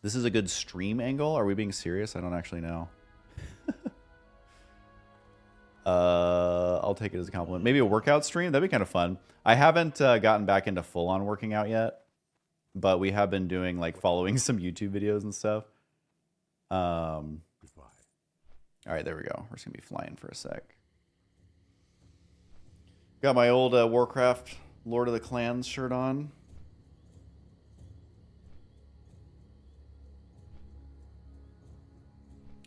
This is a good stream angle? Are we being serious? I don't actually know. I'll take it as a compliment. Maybe a workout stream? That'd be kind of fun. I haven't gotten back into full-on working out yet. But we have been doing, like, following some YouTube videos and stuff. Alright, there we go. We're just going to be flying for a sec. Got my old Warcraft Lord of the Clans shirt on.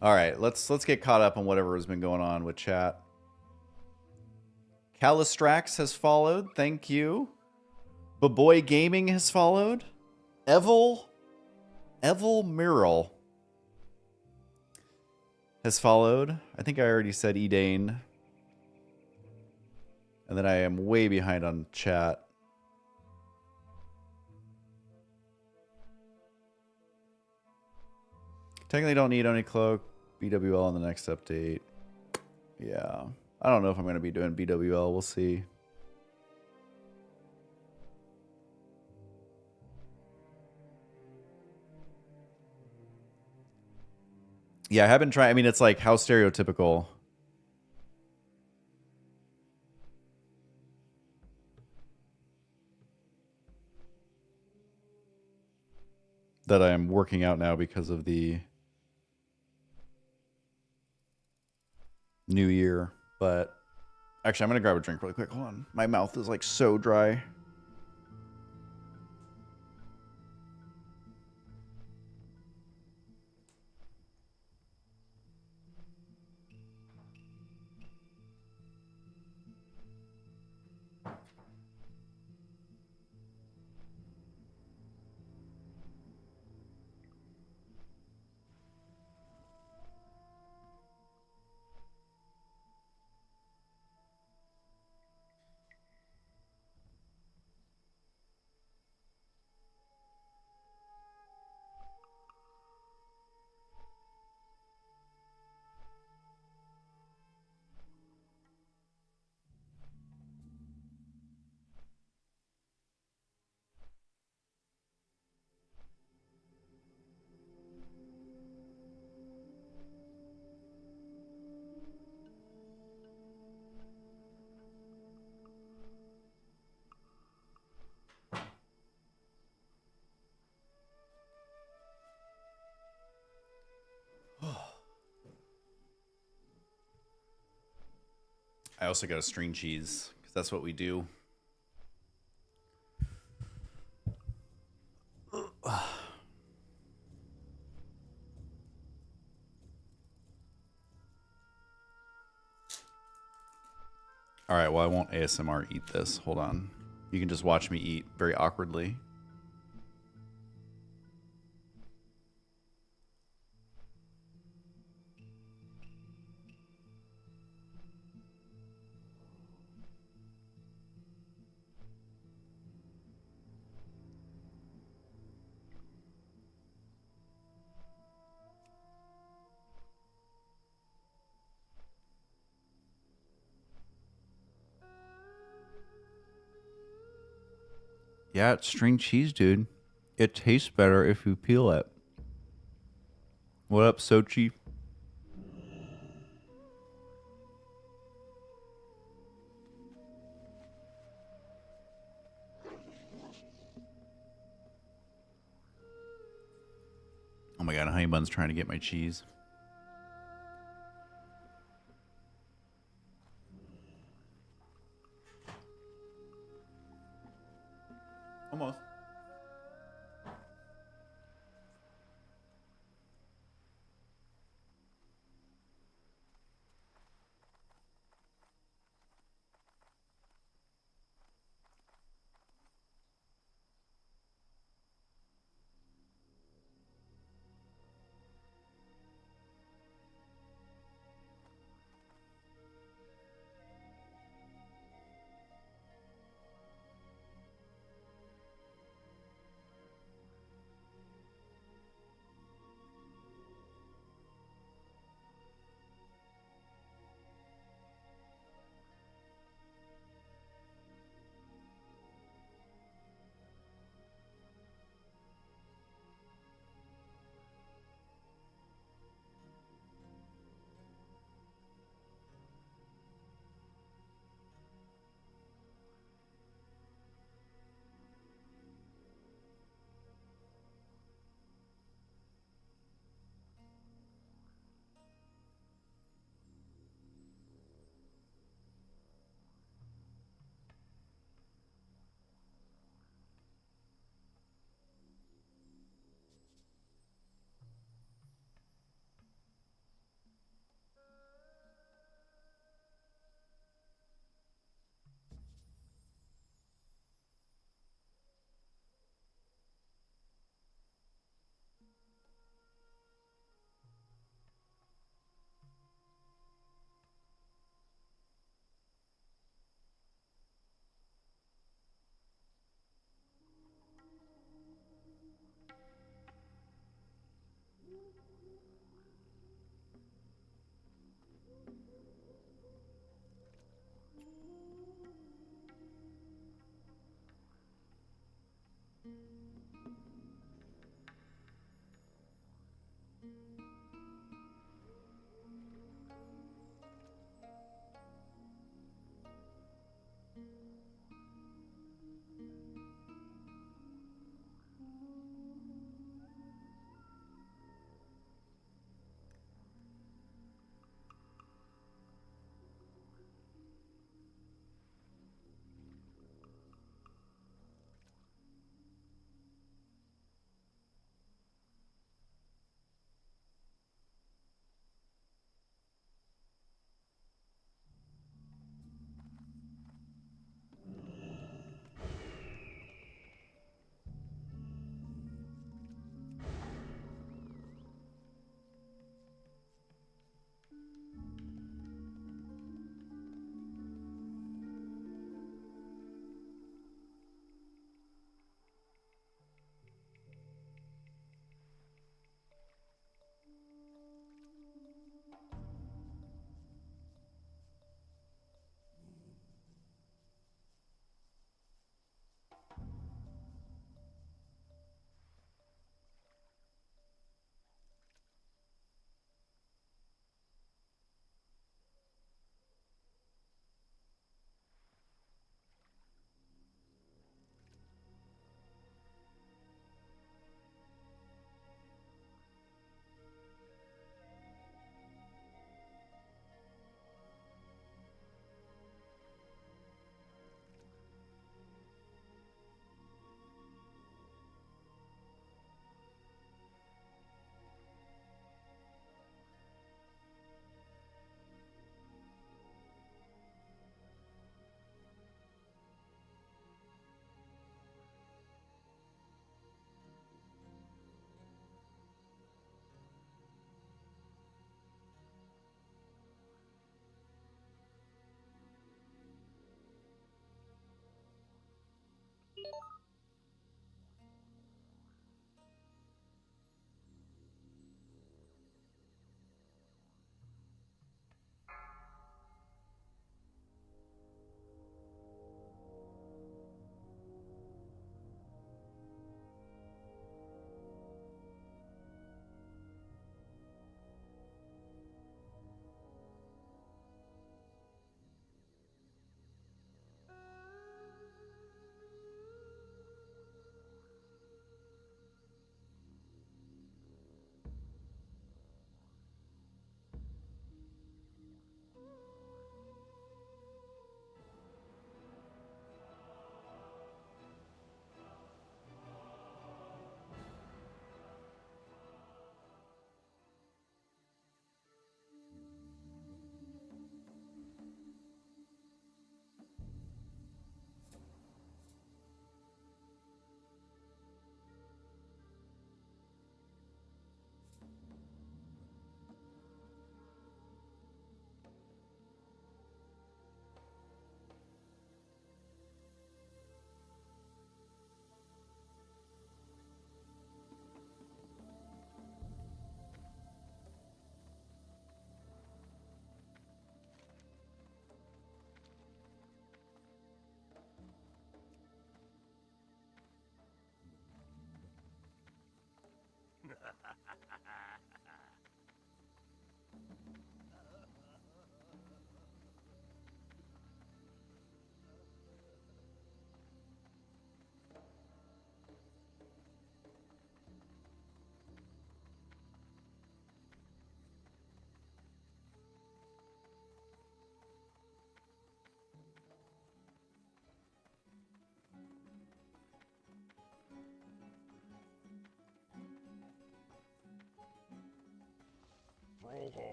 All right, let's get caught up on whatever has been going on with chat. Calistrax has followed. Thank you. Baboy Gaming has followed. Evil Mural has followed. I think I already said Edane. And then I am way behind on chat. Technically don't need any cloak. BWL on the next update. Yeah. I don't know if I'm going to be doing BWL. We'll see. Yeah, I have been trying. I mean, it's like how stereotypical. That I am working out now because of the new year. But actually, I'm going to grab a drink really quick. Hold on. My mouth is like so dry. I also got a string cheese because that's what we do. All right, well, I won't ASMR eat this. Hold on. You can just watch me eat very awkwardly. Yeah, it's string cheese, dude. It tastes better if you peel it. What up, Sochi? Oh my god, Honey Bun's trying to get my cheese. Almost.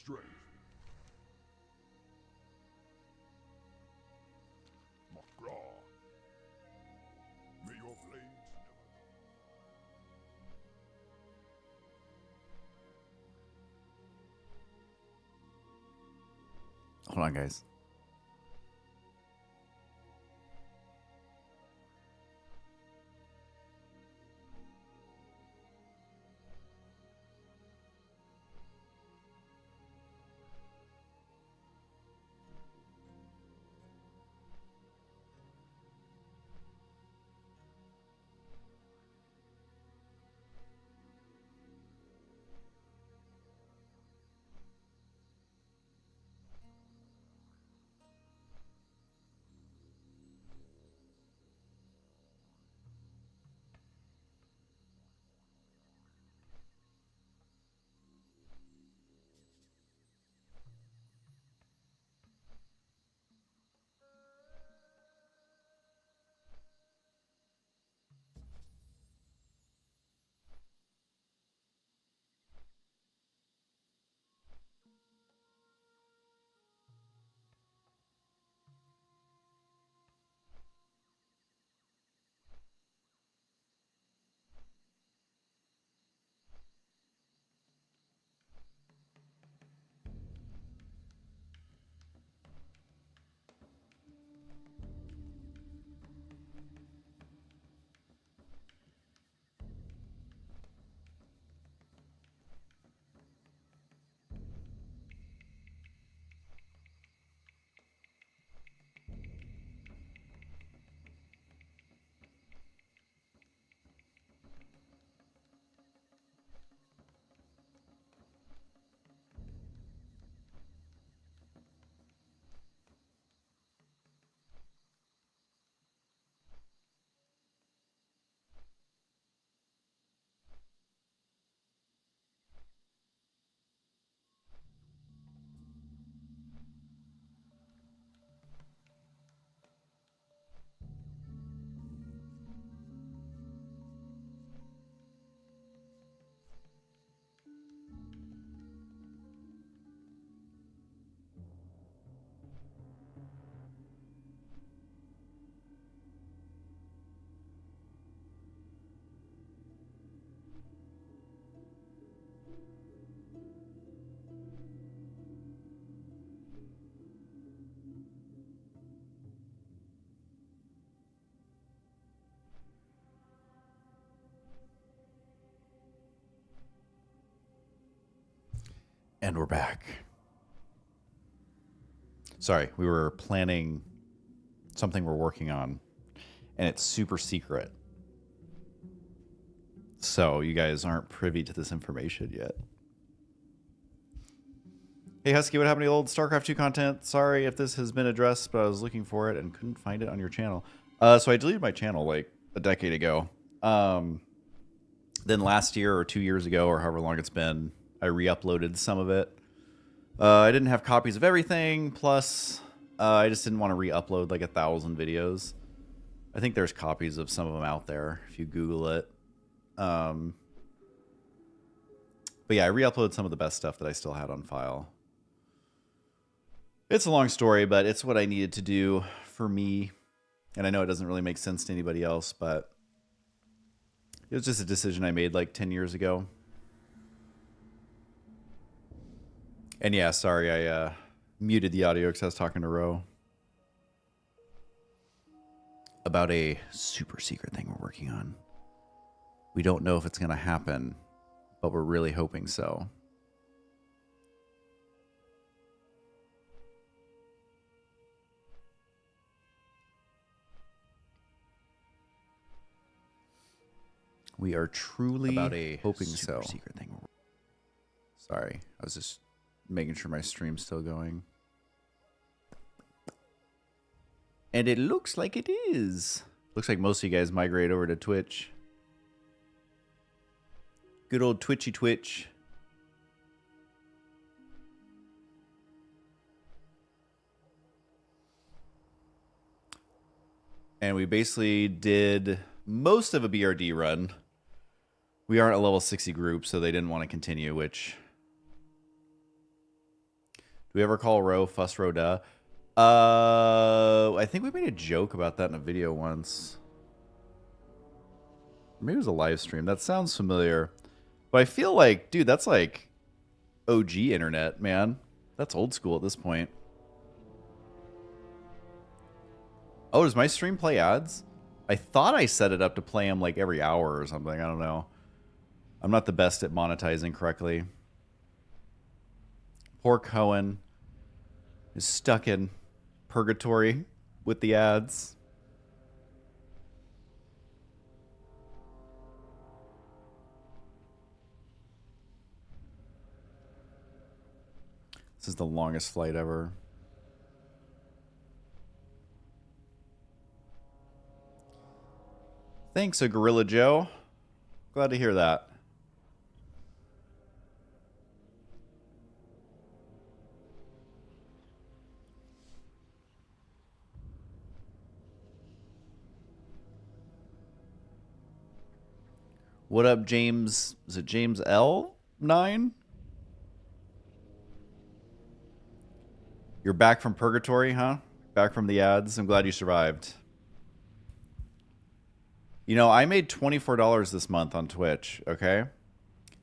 strength. Magra. May your flames never. Hold on, guys. And we're back. Sorry, we were planning something we're working on, and it's super secret. So you guys aren't privy to this information yet. Hey Husky, what happened to the old StarCraft 2 content? Sorry if this has been addressed, but I was looking for it and couldn't find it on your channel. So I deleted my channel like a decade ago. Then last year or 2 years ago, or however long it's been, I re-uploaded some of it. I didn't have copies of everything, plus I just didn't want to re-upload like 1,000 videos. I think there's copies of some of them out there if you Google it. But yeah, I re-uploaded some of the best stuff that I still had on file. It's a long story, but it's what I needed to do for me. And I know it doesn't really make sense to anybody else, but it was just a decision I made like 10 years ago. And yeah, sorry, I muted the audio because I was talking to Ro about a super secret thing we're working on. We don't know if it's going to happen, but we're really hoping so. We are truly about a hoping super so. secret thing. Sorry, I was just making sure my stream's still going. And it looks like it is. Looks like most of you guys migrate over to Twitch. Good old Twitchy Twitch. And we basically did most of a BRD run. We aren't a level 60 group, so they didn't want to continue, which we ever call Row Fuss Row Duh? I think we made a joke about that in a video once. Maybe it was a live stream. That sounds familiar. But I feel like, dude, that's like OG internet, man. That's old school at this point. Oh, does my stream play ads? I thought I set it up to play them like every hour or something. I don't know. I'm not the best at monetizing correctly. Poor Cohen is stuck in purgatory with the ads. This is the longest flight ever. Thanks, a Gorilla Joe. Glad to hear that. What up, James? Is it James L9? You're back from purgatory, huh? Back from the ads. I'm glad you survived. You know, I made $24 this month on Twitch, okay?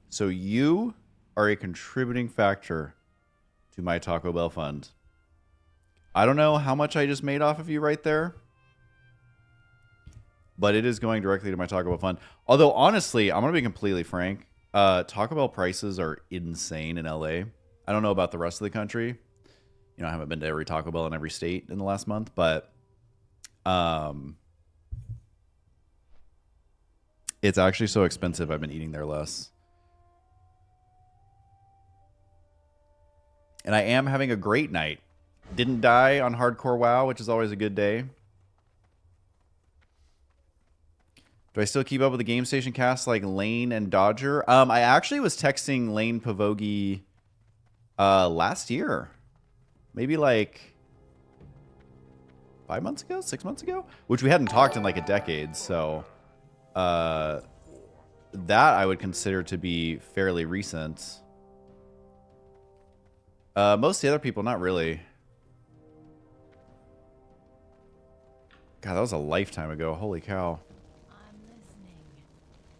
So you are a contributing factor to my Taco Bell fund. I don't know how much I just made off of you right there, but it is going directly to my Taco Bell fund. Although, honestly, I'm going to be completely frank. Taco Bell prices are insane in LA. I don't know about the rest of the country. You know, I haven't been to every Taco Bell in every state in the last month, but it's actually so expensive. I've been eating there less. And I am having a great night. Didn't die on Hardcore WoW, which is always a good day. Do I still keep up with the Game Station cast like Lane and Dodger? I actually was texting Lane Pavogi last year. Maybe like 5 months ago, 6 months ago? Which we hadn't talked in like a decade, so that I would consider to be fairly recent. Most of the other people, not really. God, that was a lifetime ago. Holy cow.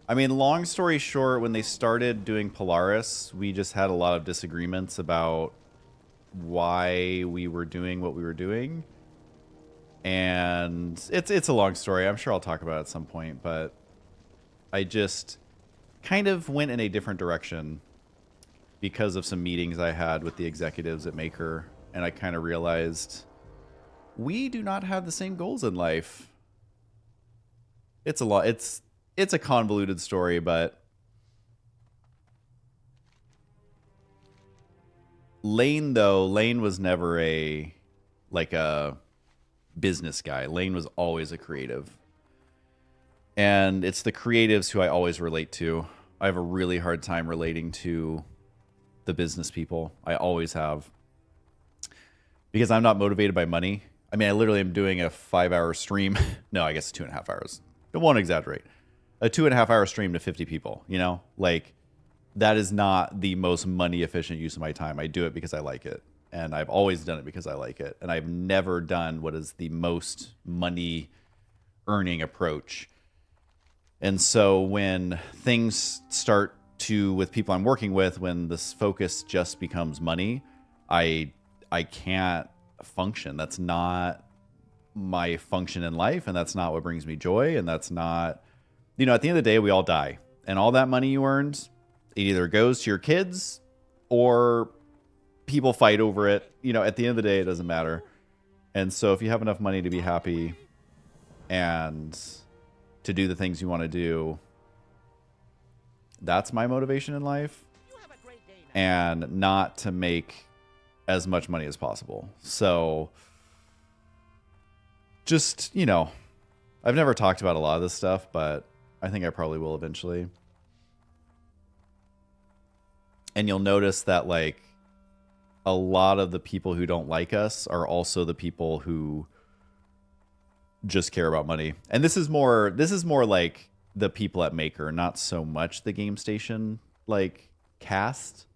I mean, long story short, when they started doing Polaris, we just had a lot of disagreements about why we were doing what we were doing. And it's a long story. I'm sure I'll talk about it at some point, but I just kind of went in a different direction because of some meetings I had with the executives at Maker, and I kind of realized we do not have the same goals in life. It's a lot. It's a convoluted story, but Lane was never a business guy. Lane was always a creative. And it's the creatives who I always relate to. I have a really hard time relating to the business people. I always have. Because I'm not motivated by money. I mean, I literally am doing a 5-hour stream. No, I guess 2.5 hours. I won't exaggerate. A 2.5-hour stream to 50 people, you know? Like, that is not the most money efficient use of my time. I do it because I like it. And I've always done it because I like it. And I've never done what is the most money earning approach. And so when things start to, with people I'm working with, when this focus just becomes money, I can't function. That's not my function in life, and that's not what brings me joy, and that's not, you know, at the end of the day, we all die. And all that money you earned, it either goes to your kids or people fight over it. You know, at the end of the day, it doesn't matter. And so if you have enough money to be happy and to do the things you want to do, that's my motivation in life. And not to make as much money as possible. So just, you know, I've never talked about a lot of this stuff, but I think I probably will eventually. And you'll notice that, like, a lot of the people who don't like us are also the people who just care about money. And this is more like the people at Maker, not so much the Game Station like cast,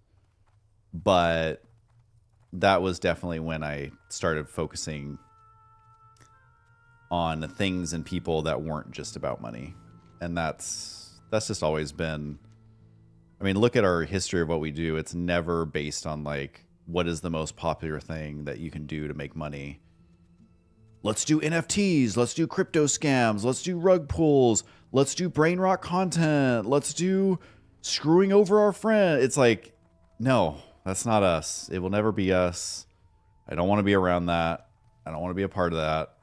but that was definitely when I started focusing on things and people that weren't just about money. And that's just always been, I mean, look at our history of what we do. It's never based on like, what is the most popular thing that you can do to make money? Let's do NFTs. Let's do crypto scams. Let's do rug pulls. Let's do brain rot content. Let's do screwing over our friend. It's like, no, that's not us. It will never be us. I don't want to be around that. I don't want to be a part of that.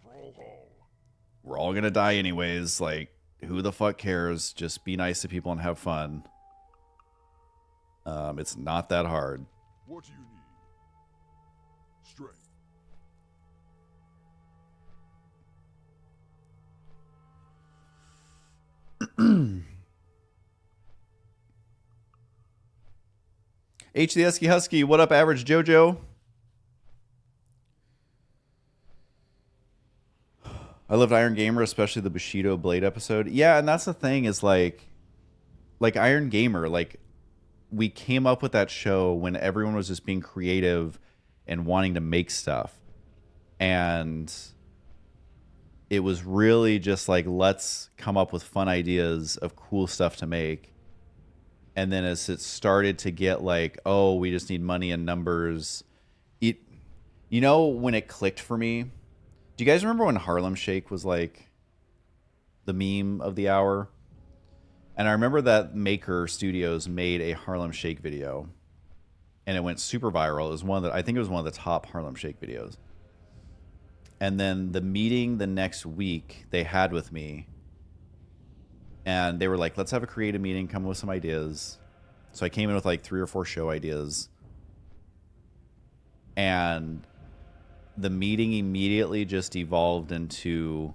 We're all going to die anyways. Like, who the fuck cares? Just be nice to people and have fun. It's not that hard. What do you need? Strength. H the Esky Husky, what up, Average Jojo? I loved Iron Gamer, especially the Bushido Blade episode. Yeah, and that's the thing is like Iron Gamer, like we came up with that show when everyone was just being creative and wanting to make stuff. And it was really just like, let's come up with fun ideas of cool stuff to make. And then as it started to get like, oh, we just need money and numbers. You know, when it clicked for me, do you guys remember when Harlem Shake was like the meme of the hour? And I remember that Maker Studios made a Harlem Shake video and it went super viral. It was one of the, I think it was one of the top Harlem Shake videos. And then the meeting the next week they had with me, and they were like, let's have a creative meeting, come up with some ideas. So I came in with like 3 or 4 show ideas. And the meeting immediately just evolved into,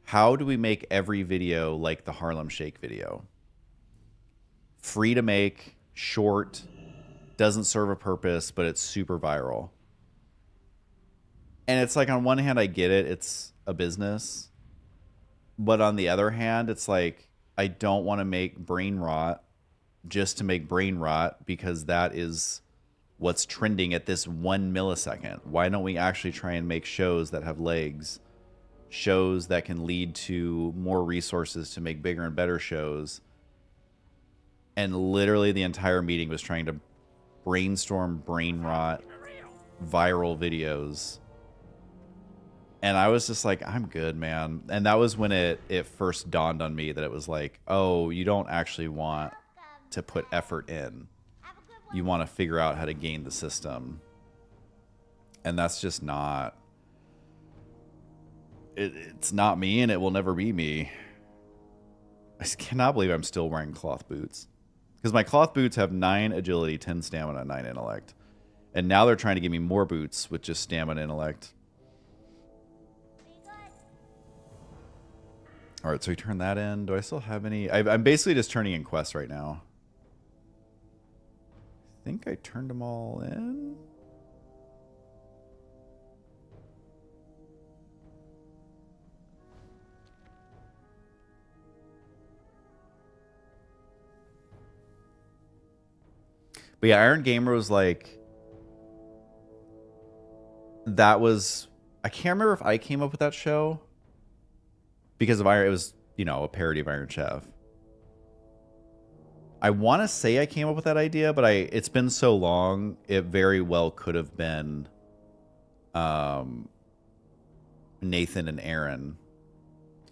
how do we make every video like the Harlem Shake video? Free to make, short, doesn't serve a purpose, but it's super viral. And it's like, on one hand, I get it. It's a business. But on the other hand, it's like, I don't want to make brain rot just to make brain rot because that is what's trending at this 1 millisecond. Why don't we actually try and make shows that have legs? Shows that can lead to more resources to make bigger and better shows. And literally the entire meeting was trying to brainstorm brain rot viral videos. And I was just like, I'm good, man. And that was when it first dawned on me that it was like, oh, you don't actually want to put effort in. You want to figure out how to game the system. And that's just not... It's not me, and it will never be me. I just cannot believe I'm still wearing cloth boots. Because my cloth boots have 9 agility, 10 stamina, 9 intellect. And now they're trying to give me more boots with just stamina and intellect. All right, so we turn that in. Do I still have any? I'm basically just turning in quests right now. I think I turned them all in. But yeah, Iron Gamer was like, that was, I can't remember if I came up with that show. Because of Iron, it was, you know, a parody of Iron Chef. I want to say I came up with that idea, but it's been so long, it very well could have been Nathan and Aaron.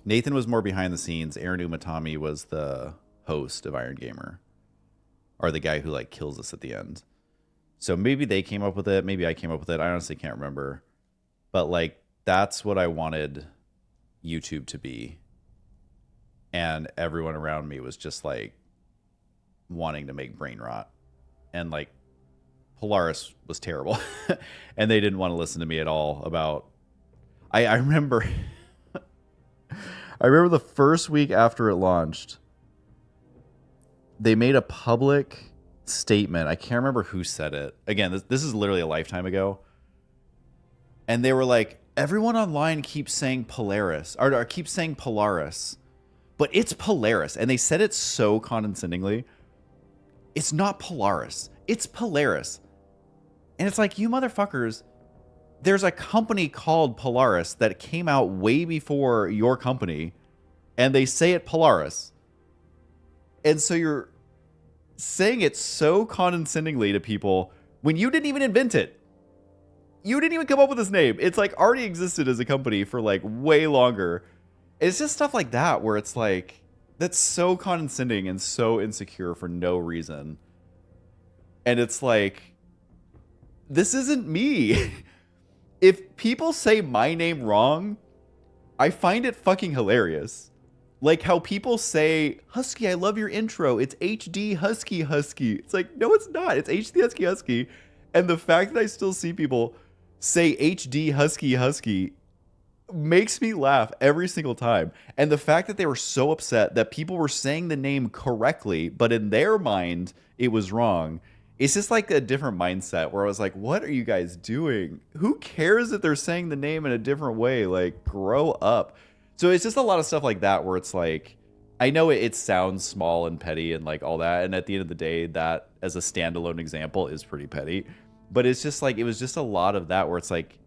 Nathan was more behind the scenes. Aaron Umatami was the host of Iron Gamer. Or the guy who, like, kills us at the end. So maybe they came up with it. Maybe I came up with it. I honestly can't remember. But, like, that's what I wanted YouTube to be. And everyone around me was just like wanting to make brain rot. And like Polaris was terrible. And they didn't want to listen to me at all about... I remember I remember the first week after it launched, they made a public statement. I can't remember who said it. Again, this is literally a lifetime ago. And they were like, everyone online keeps saying Polaris, or keeps saying Polaris, but it's Polaris. And they said it so condescendingly. It's not Polaris. It's Polaris. And it's like, you motherfuckers, there's a company called Polaris that came out way before your company, and they say it Polaris. And so you're saying it so condescendingly to people when you didn't even invent it. You didn't even come up with this name. It's like already existed as a company for like way longer. It's just stuff like that where it's like, that's so condescending and so insecure for no reason. And it's like, this isn't me. If people say my name wrong, I find it fucking hilarious. Like how people say, Husky, I love your intro. It's HD Husky Husky. It's like, no, it's not. It's HD Husky Husky. And the fact that I still see people say HD Husky Husky makes me laugh every single time. And the fact that they were so upset that people were saying the name correctly, but in their mind, it was wrong. It's just like a different mindset where I was like, what are you guys doing? Who cares if they're saying the name in a different way? Like, grow up. So it's just a lot of stuff like that where it's like, I know it sounds small and petty and like all that. And at the end of the day, that as a standalone example is pretty petty. But it's just like, it was just a lot of that where it's like,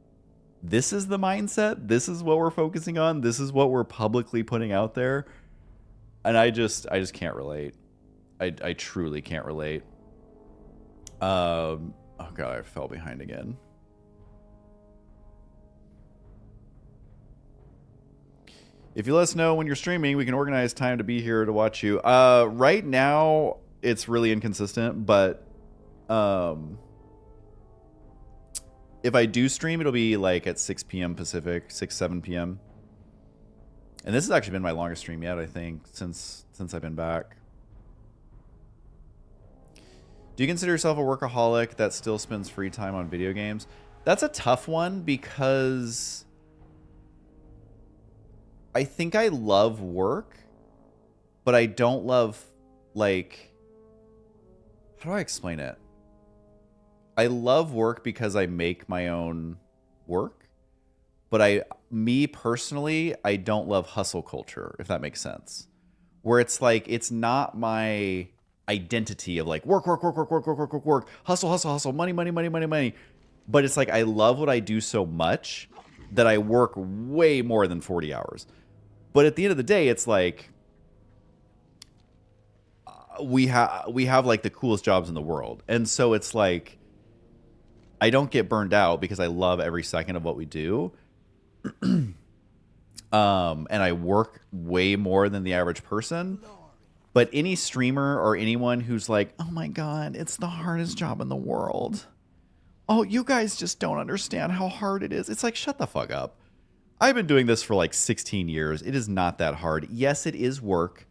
this is the mindset. This is what we're focusing on. This is what we're publicly putting out there. And I just can't relate. I truly can't relate. Oh God, I fell behind again. If you let us know when you're streaming, we can organize time to be here to watch you. Right now, it's really inconsistent, but if I do stream, it'll be like at 6 p.m. Pacific, 7 p.m. And this has actually been my longest stream yet, I think, since I've been back. Do you consider yourself a workaholic that still spends free time on video games? That's a tough one because I think I love work, but I don't love, like, how do I explain it? I love work because I make my own work, but me personally, I don't love hustle culture, if that makes sense. Where it's like, it's not my identity of like work, hustle, money. But it's like, I love what I do so much that I work way more than 40 hours. But at the end of the day, it's like, we have like the coolest jobs in the world. And so it's like, I don't get burned out because I love every second of what we do. And I work way more than the average person. But any streamer or anyone who's like, oh my God, it's the hardest job in the world. Oh, you guys just don't understand how hard it is. It's like, shut the fuck up. I've been doing this for like 16 years. It is not that hard. Yes, it is work.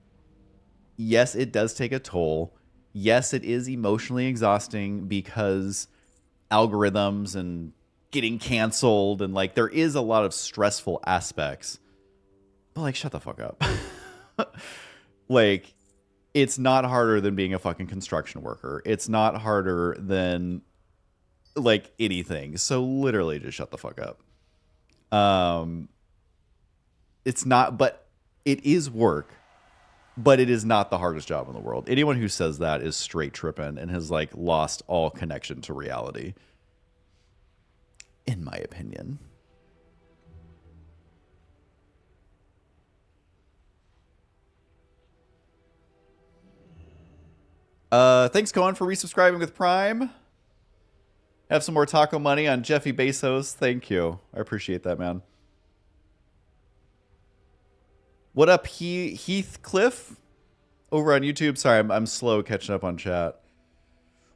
Yes, it does take a toll. Yes, it is emotionally exhausting because algorithms and getting canceled and like there is a lot of stressful aspects. But like, shut the fuck up. Like, it's not harder than being a fucking construction worker. It's not harder than like anything. So literally just shut the fuck up. It's not, but it is work, but it is not the hardest job in the world. Anyone who says that is straight tripping and has like lost all connection to reality, in my opinion. Thanks, Cohen, for resubscribing with Prime. Have some more taco money on Jeffy Bezos. Thank you. I appreciate that, man. What up, Heathcliff? Over on YouTube. Sorry, I'm slow catching up on chat.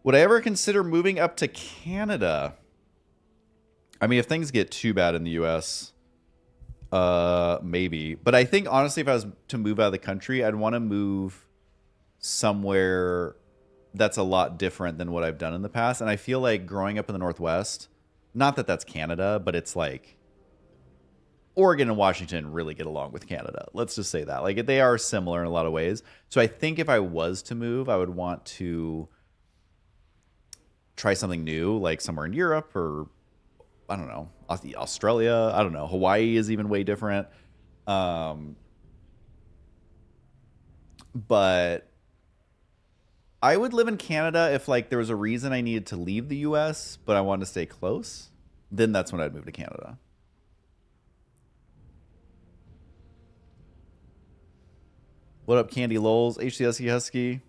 Would I ever consider moving up to Canada? I mean, if things get too bad in the U.S., maybe. But I think, honestly, if I was to move out of the country, I'd want to move somewhere that's a lot different than what I've done in the past. And I feel like growing up in the Northwest, not that that's Canada, but it's like Oregon and Washington really get along with Canada. Let's just say that. Like, they are similar in a lot of ways. So I think if I was to move, I would want to try something new, like somewhere in Europe or, I don't know, Australia. I don't know. Hawaii is even way different. But I would live in Canada if like there was a reason I needed to leave the US, but I wanted to stay close. Then that's when I'd move to Canada. What up, Candy Lols? HCSC Husky.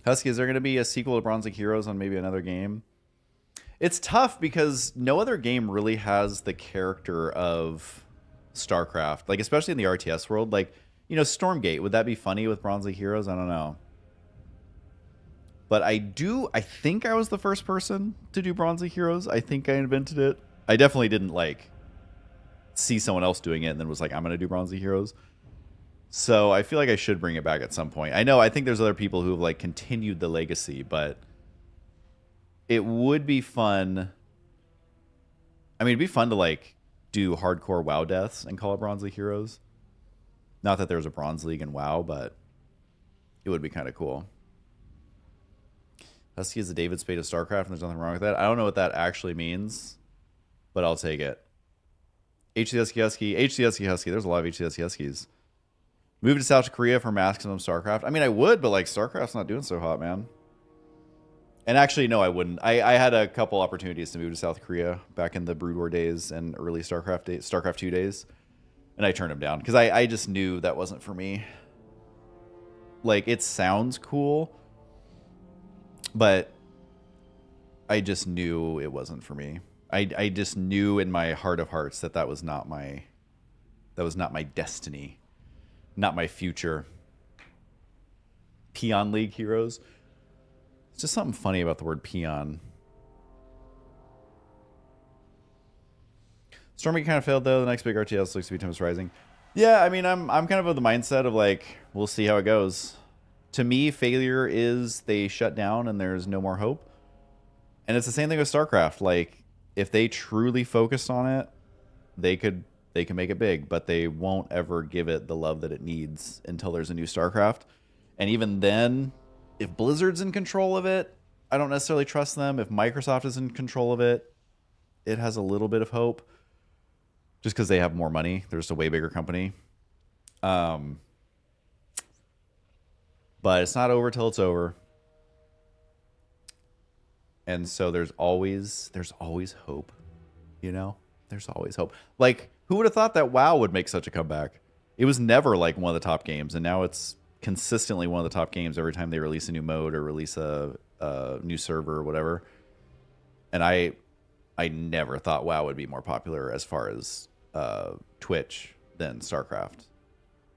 Husky, is there going to be a sequel to Bronze League Heroes on maybe another game? It's tough because no other game really has the character of StarCraft. Like, especially in the RTS world. Like, you know, Stormgate, would that be funny with Bronze League Heroes? I don't know. But I think I was the first person to do Bronze League Heroes. I think I invented it. I definitely didn't, like, see someone else doing it and then was like, I'm going to do Bronze League Heroes. So I feel like I should bring it back at some point. I think there's other people who have, like, continued the legacy, but it would be fun. I mean, it'd be fun to, like, do hardcore WoW deaths and call it Bronze League Heroes. Not that there's a Bronze League in WoW, but it would be kind of cool. Husky is the David Spade of StarCraft, and there's nothing wrong with that. I don't know what that actually means, but I'll take it. HCSC Husky. HCSC Husky. There's a lot of HCSC Huskies. Move to South Korea for maximum StarCraft. I mean, I would, but like StarCraft's not doing so hot, man. And actually, no, I wouldn't. I had a couple opportunities to move to South Korea back in the Brood War days and early StarCraft 2 days. And I turned them down because I just knew that wasn't for me. Like, it sounds cool, but I just knew it wasn't for me. I just knew in my heart of hearts that was not my destiny, not my future. Peon League Heroes. It's just something funny about the word peon. Stormy kind of failed though. The next big RTS looks to be Tempest Rising. Yeah, I mean, I'm kind of the mindset of like, we'll see how it goes. To me, failure is they shut down and there's no more hope. And it's the same thing with StarCraft. Like, if they truly focused on it, they can make it big, but they won't ever give it the love that it needs until there's a new StarCraft. And even then, if Blizzard's in control of it, I don't necessarily trust them. If Microsoft is in control of it, it has a little bit of hope. Just because they have more money. They're just a way bigger company. But it's not over till it's over. And so there's always hope. You know? There's always hope. Like, who would have thought that WoW would make such a comeback? It was never like one of the top games, and now it's consistently one of the top games every time they release a new mode or release a new server or whatever. And I never thought WoW would be more popular as far as Twitch than StarCraft.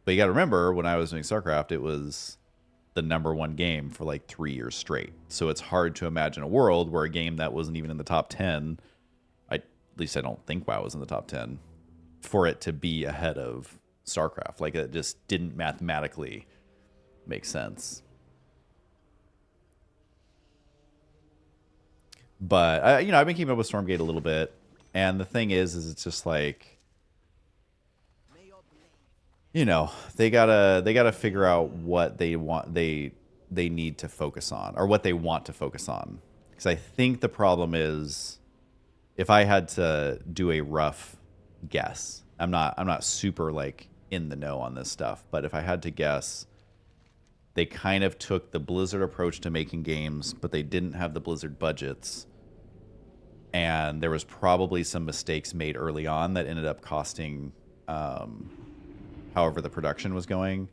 But you got to remember, when I was doing StarCraft, it was the #1 game for like 3 years straight. So it's hard to imagine a world where a game that wasn't even in the top 10, at least I don't think WoW was in the top 10, for it to be ahead of StarCraft. Like, it just didn't mathematically make sense. But I've been keeping up with Stormgate a little bit, and the thing is it's just like, they gotta figure out what they want, they need to focus on, or what they want to focus on. Because I think the problem is, if I had to do a rough guess, I'm not super like in the know on this stuff, but if I had to guess, they kind of took the Blizzard approach to making games, but they didn't have the Blizzard budgets. And there was probably some mistakes made early on that ended up costing however the production was going.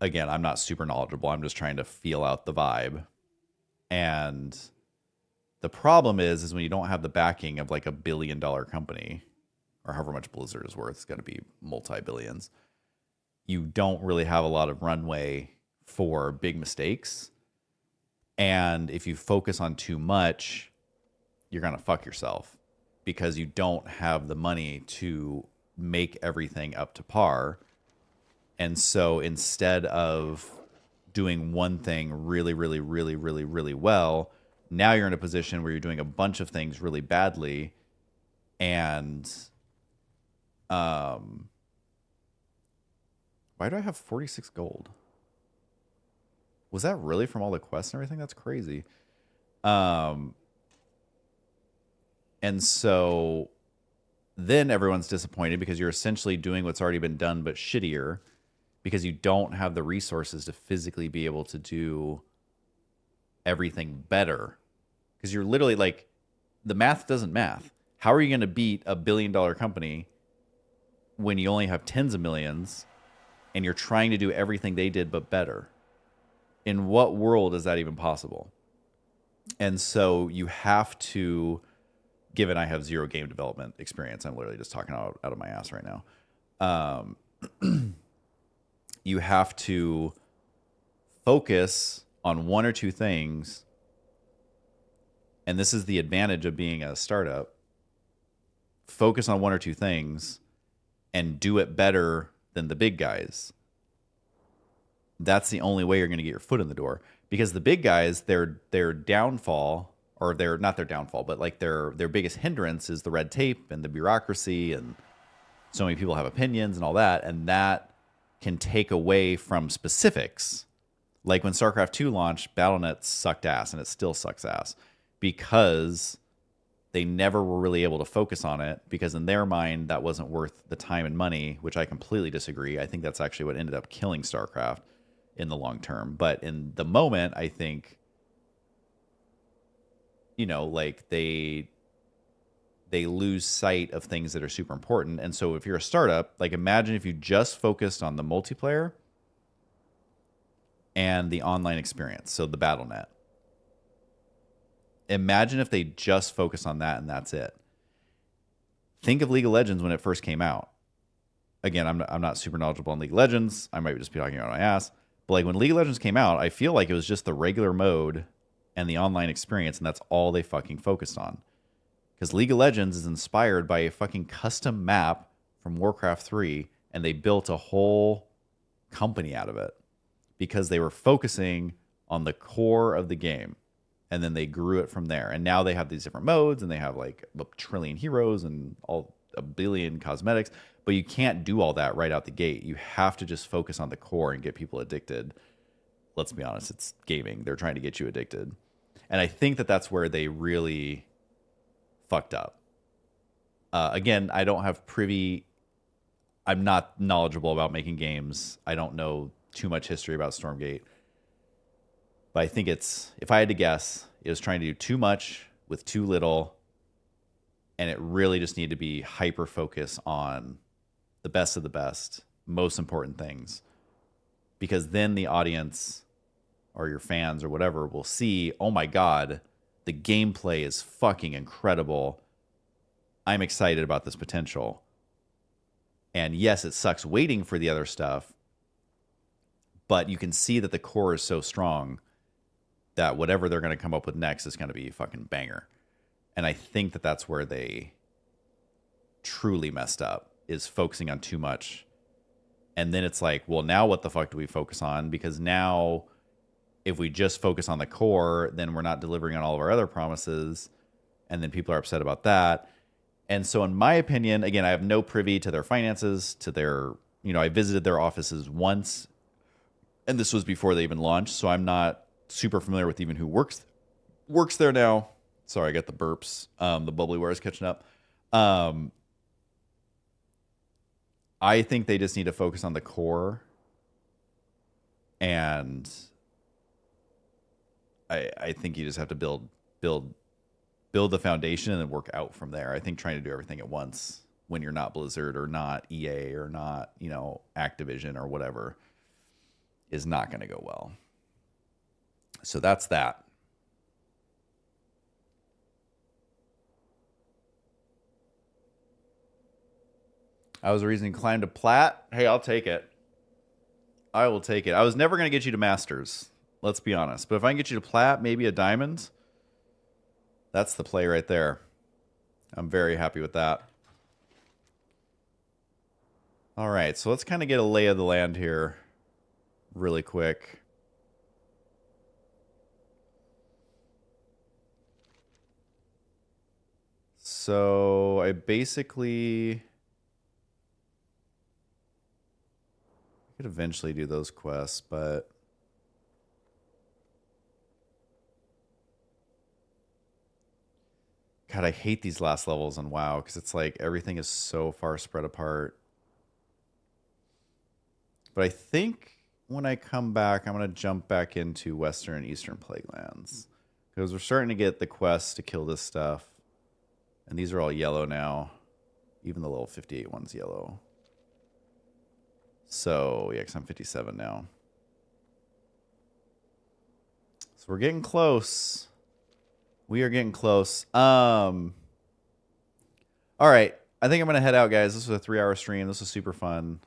Again, I'm not super knowledgeable. I'm just trying to feel out the vibe. And the problem is when you don't have the backing of like $1 billion company, or however much Blizzard is worth, it's got to be multi-billions. You don't really have a lot of runway for big mistakes. And if you focus on too much, you're going to fuck yourself, because you don't have the money to make everything up to par. And so instead of doing one thing really, really, really, really, really well, now you're in a position where you're doing a bunch of things really badly. And why do I have 46 gold? Was that really from all the quests and everything? That's crazy. And so then everyone's disappointed because you're essentially doing what's already been done but shittier. because you don't have the resources to physically be able to do everything better. Because you're literally like, the math doesn't math. How are you going to beat a $1 billion company when you only have tens of millions and you're trying to do everything they did but better? In what world is that even possible? And so you have to, given I have zero game development experience, I'm literally just talking out of my ass right now. You have to focus on one or two things. And this is the advantage of being a startup. Focus on one or two things and do it better than the big guys. That's the only way you're going to get your foot in the door. Because the big guys, their downfall, or their not their downfall, but like their biggest hindrance is the red tape and the bureaucracy, and so many people have opinions and all that, and that can take away from specifics. Like when StarCraft 2 launched, BattleNet sucked ass, and it still sucks ass because they never were really able to focus on it, because in their mind that wasn't worth the time and money, which I completely disagree. I think that's actually what ended up killing StarCraft in the long term. But in the moment, I think, you know, like they lose sight of things that are super important. And so if you're a startup, like imagine if you just focused on the multiplayer and the online experience, so the BattleNet. Imagine if they just focus on that and that's it. Think of League of Legends when it first came out. Again, I'm not super knowledgeable on League of Legends. I might just be talking out my ass. But like when League of Legends came out, I feel like it was just the regular mode and the online experience, and that's all they fucking focused on. Because League of Legends is inspired by a fucking custom map from Warcraft 3, and they built a whole company out of it because they were focusing on the core of the game, and then they grew it from there. And now they have these different modes, and they have like a trillion heroes and a billion cosmetics, but you can't do all that right out the gate. You have to just focus on the core and get people addicted. Let's be honest, it's gaming. They're trying to get you addicted. And I think that that's where they really fucked up. Again, I don't have I'm not knowledgeable about making games. I don't know too much history about Stormgate. But I think if I had to guess, it was trying to do too much with too little. And it really just needed to be hyper focus on the best of the best, most important things. Because then the audience or your fans or whatever will see, oh my God, the gameplay is fucking incredible. I'm excited about this potential. And yes, it sucks waiting for the other stuff, but you can see that the core is so strong that whatever they're going to come up with next is going to be a fucking banger. And I think that that's where they truly messed up, is focusing on too much. And then it's like, well, now what the fuck do we focus on? Because now if we just focus on the core, then we're not delivering on all of our other promises. And then people are upset about that. And so in my opinion, again, I have no privy to their finances, to their, you know, I visited their offices once, and this was before they even launched. So I'm not super familiar with even who works there now. Sorry, I got the burps. The bubblyware is catching up. I think they just need to focus on the core, and I think you just have to build the foundation and then work out from there. I think trying to do everything at once when you're not Blizzard or not EA or not, you know, Activision or whatever is not going to go well. So that's that. I was a reason to climb to plat. Hey, I'll take it. I will take it. I was never going to get you to masters. Let's be honest. But if I can get you to plat, maybe a diamond, that's the play right there. I'm very happy with that. All right, so let's kind of get a lay of the land here really quick. So I basically could eventually do those quests, but God, I hate these last levels on WoW because it's like everything is so far spread apart. But I think when I come back, I'm going to jump back into Western and Eastern Plague Lands. Because we're starting to get the quest to kill this stuff. And these are all yellow now. Even the level 58 one's yellow. So, yeah, because I'm 57 now. So we're getting close. We are getting close. All right. I think I'm going to head out, guys. This was a 3-hour stream. This was super fun.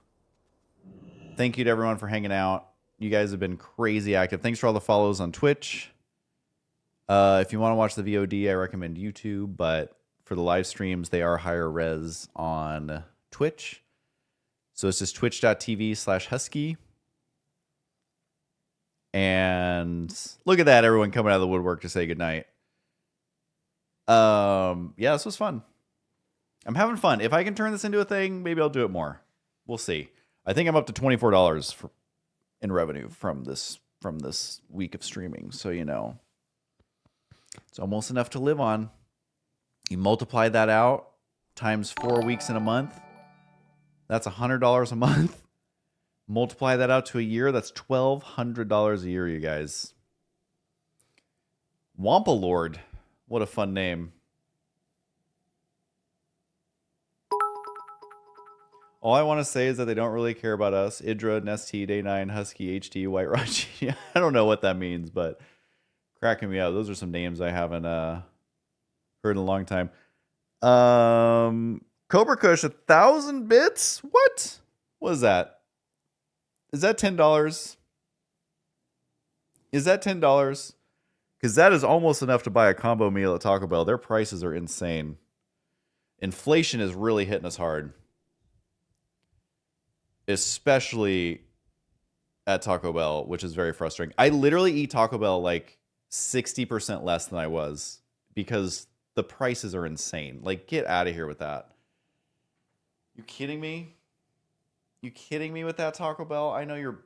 Thank you to everyone for hanging out. You guys have been crazy active. Thanks for all the follows on Twitch. If you want to watch the VOD, I recommend YouTube. But for the live streams, they are higher res on Twitch. So it's just twitch.tv/Husky. And look at that, everyone coming out of the woodwork to say goodnight. Yeah, this was fun. I'm having fun. If I can turn this into a thing, maybe I'll do it more. We'll see. I think I'm up to $24 in revenue from this week of streaming. So, you know, it's almost enough to live on. You multiply that out times 4 weeks in a month. That's $100 a month. Multiply that out to a year. That's $1,200 a year, you guys. Wampa Lord. What a fun name. All I want to say is that they don't really care about us. Idra, Nesty, Day9, Husky, HD, White Raji. I don't know what that means, but cracking me up. Those are some names I haven't heard in a long time. Cobra Kush, 1,000 bits? What? What is that? Is that $10? Is that $10? Because that is almost enough to buy a combo meal at Taco Bell. Their prices are insane. Inflation is really hitting us hard. Especially at Taco Bell, which is very frustrating. I literally eat Taco Bell like 60% less than I was because the prices are insane. Like, get out of here with that. You kidding me? You kidding me with that, Taco Bell? I know your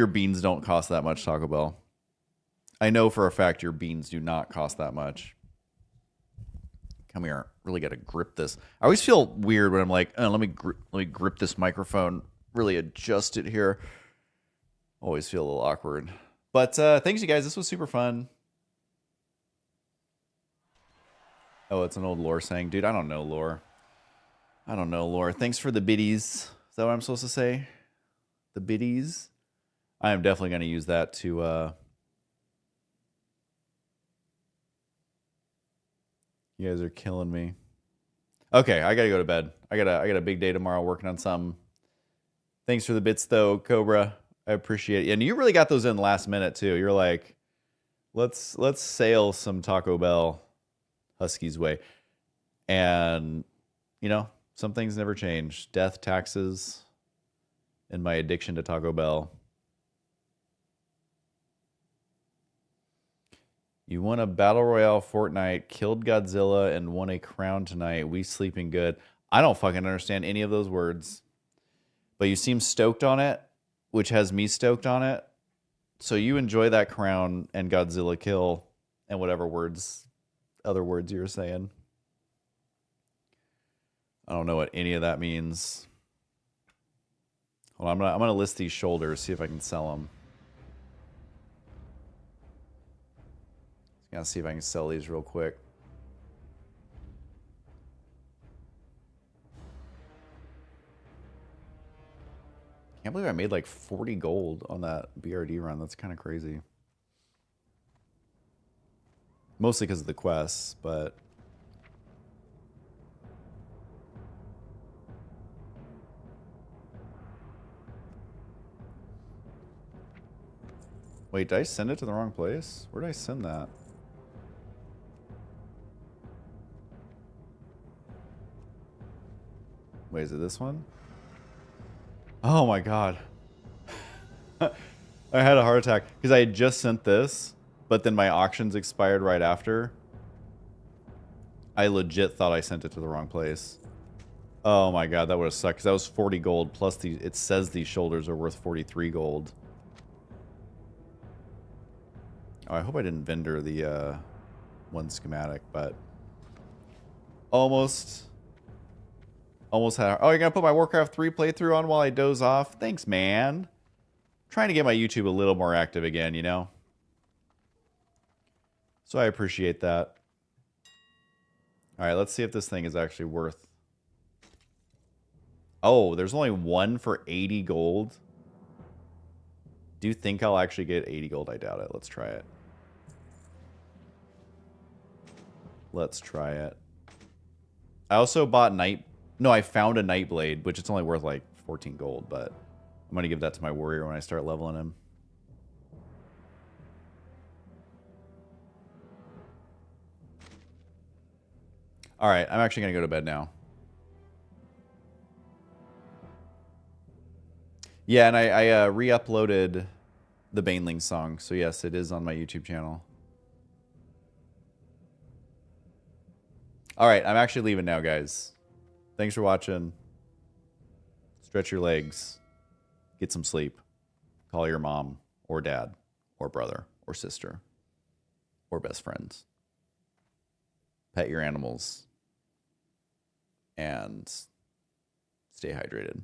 beans don't cost that much, Taco Bell. I know for a fact your beans do not cost that much. Come here. Really got to grip this. I always feel weird when I'm like, oh, let me grip this microphone. Really adjust it here. Always feel a little awkward. But thanks, you guys. This was super fun. Oh, it's an old lore saying. Dude, I don't know lore. I don't know lore. Thanks for the biddies. Is that what I'm supposed to say? The biddies? I am definitely going to use that to... You guys are killing me. Okay, I gotta go to bed. I got a big day tomorrow working on something. Thanks for the bits though, Cobra. I appreciate it. And you really got those in last minute too. You're like, let's sail some Taco Bell Husky's way. And you know, some things never change. Death, taxes, and my addiction to Taco Bell. You won a Battle Royale Fortnite, killed Godzilla, and won a crown tonight. We sleeping good. I don't fucking understand any of those words. But you seem stoked on it, which has me stoked on it. So you enjoy that crown and Godzilla kill and whatever other words you were saying. I don't know what any of that means. Hold on, I'm gonna list these shoulders, see if I can sell them. Gotta see if I can sell these real quick. Can't believe I made like 40 gold on that BRD run. That's kind of crazy. Mostly because of the quests, but... Wait, did I send it to the wrong place? Where did I send that? Wait, is it this one? Oh my god. I had a heart attack because I had just sent this, but then my auctions expired right after. I legit thought I sent it to the wrong place. Oh my god, that would have sucked because that was 40 gold plus it says these shoulders are worth 43 gold. Oh, I hope I didn't vendor the one schematic, but almost Almost had. Oh, you're gonna put my Warcraft 3 playthrough on while I doze off? Thanks, man. Trying to get my YouTube a little more active again, you know? So I appreciate that. Alright, let's see if this thing is actually worth... Oh, there's only one for 80 gold. Do you think I'll actually get 80 gold? I doubt it. Let's try it. Let's try it. I also bought Night... No, I found a Nightblade, which it's only worth like 14 gold, but I'm going to give that to my warrior when I start leveling him. Alright, I'm actually going to go to bed now. Yeah, and I re-uploaded the Baneling song, so yes, it is on my YouTube channel. Alright, I'm actually leaving now, guys. Thanks for watching. Stretch your legs. Get some sleep. Call your mom, or dad, or brother, or sister, or best friends. Pet your animals. And stay hydrated.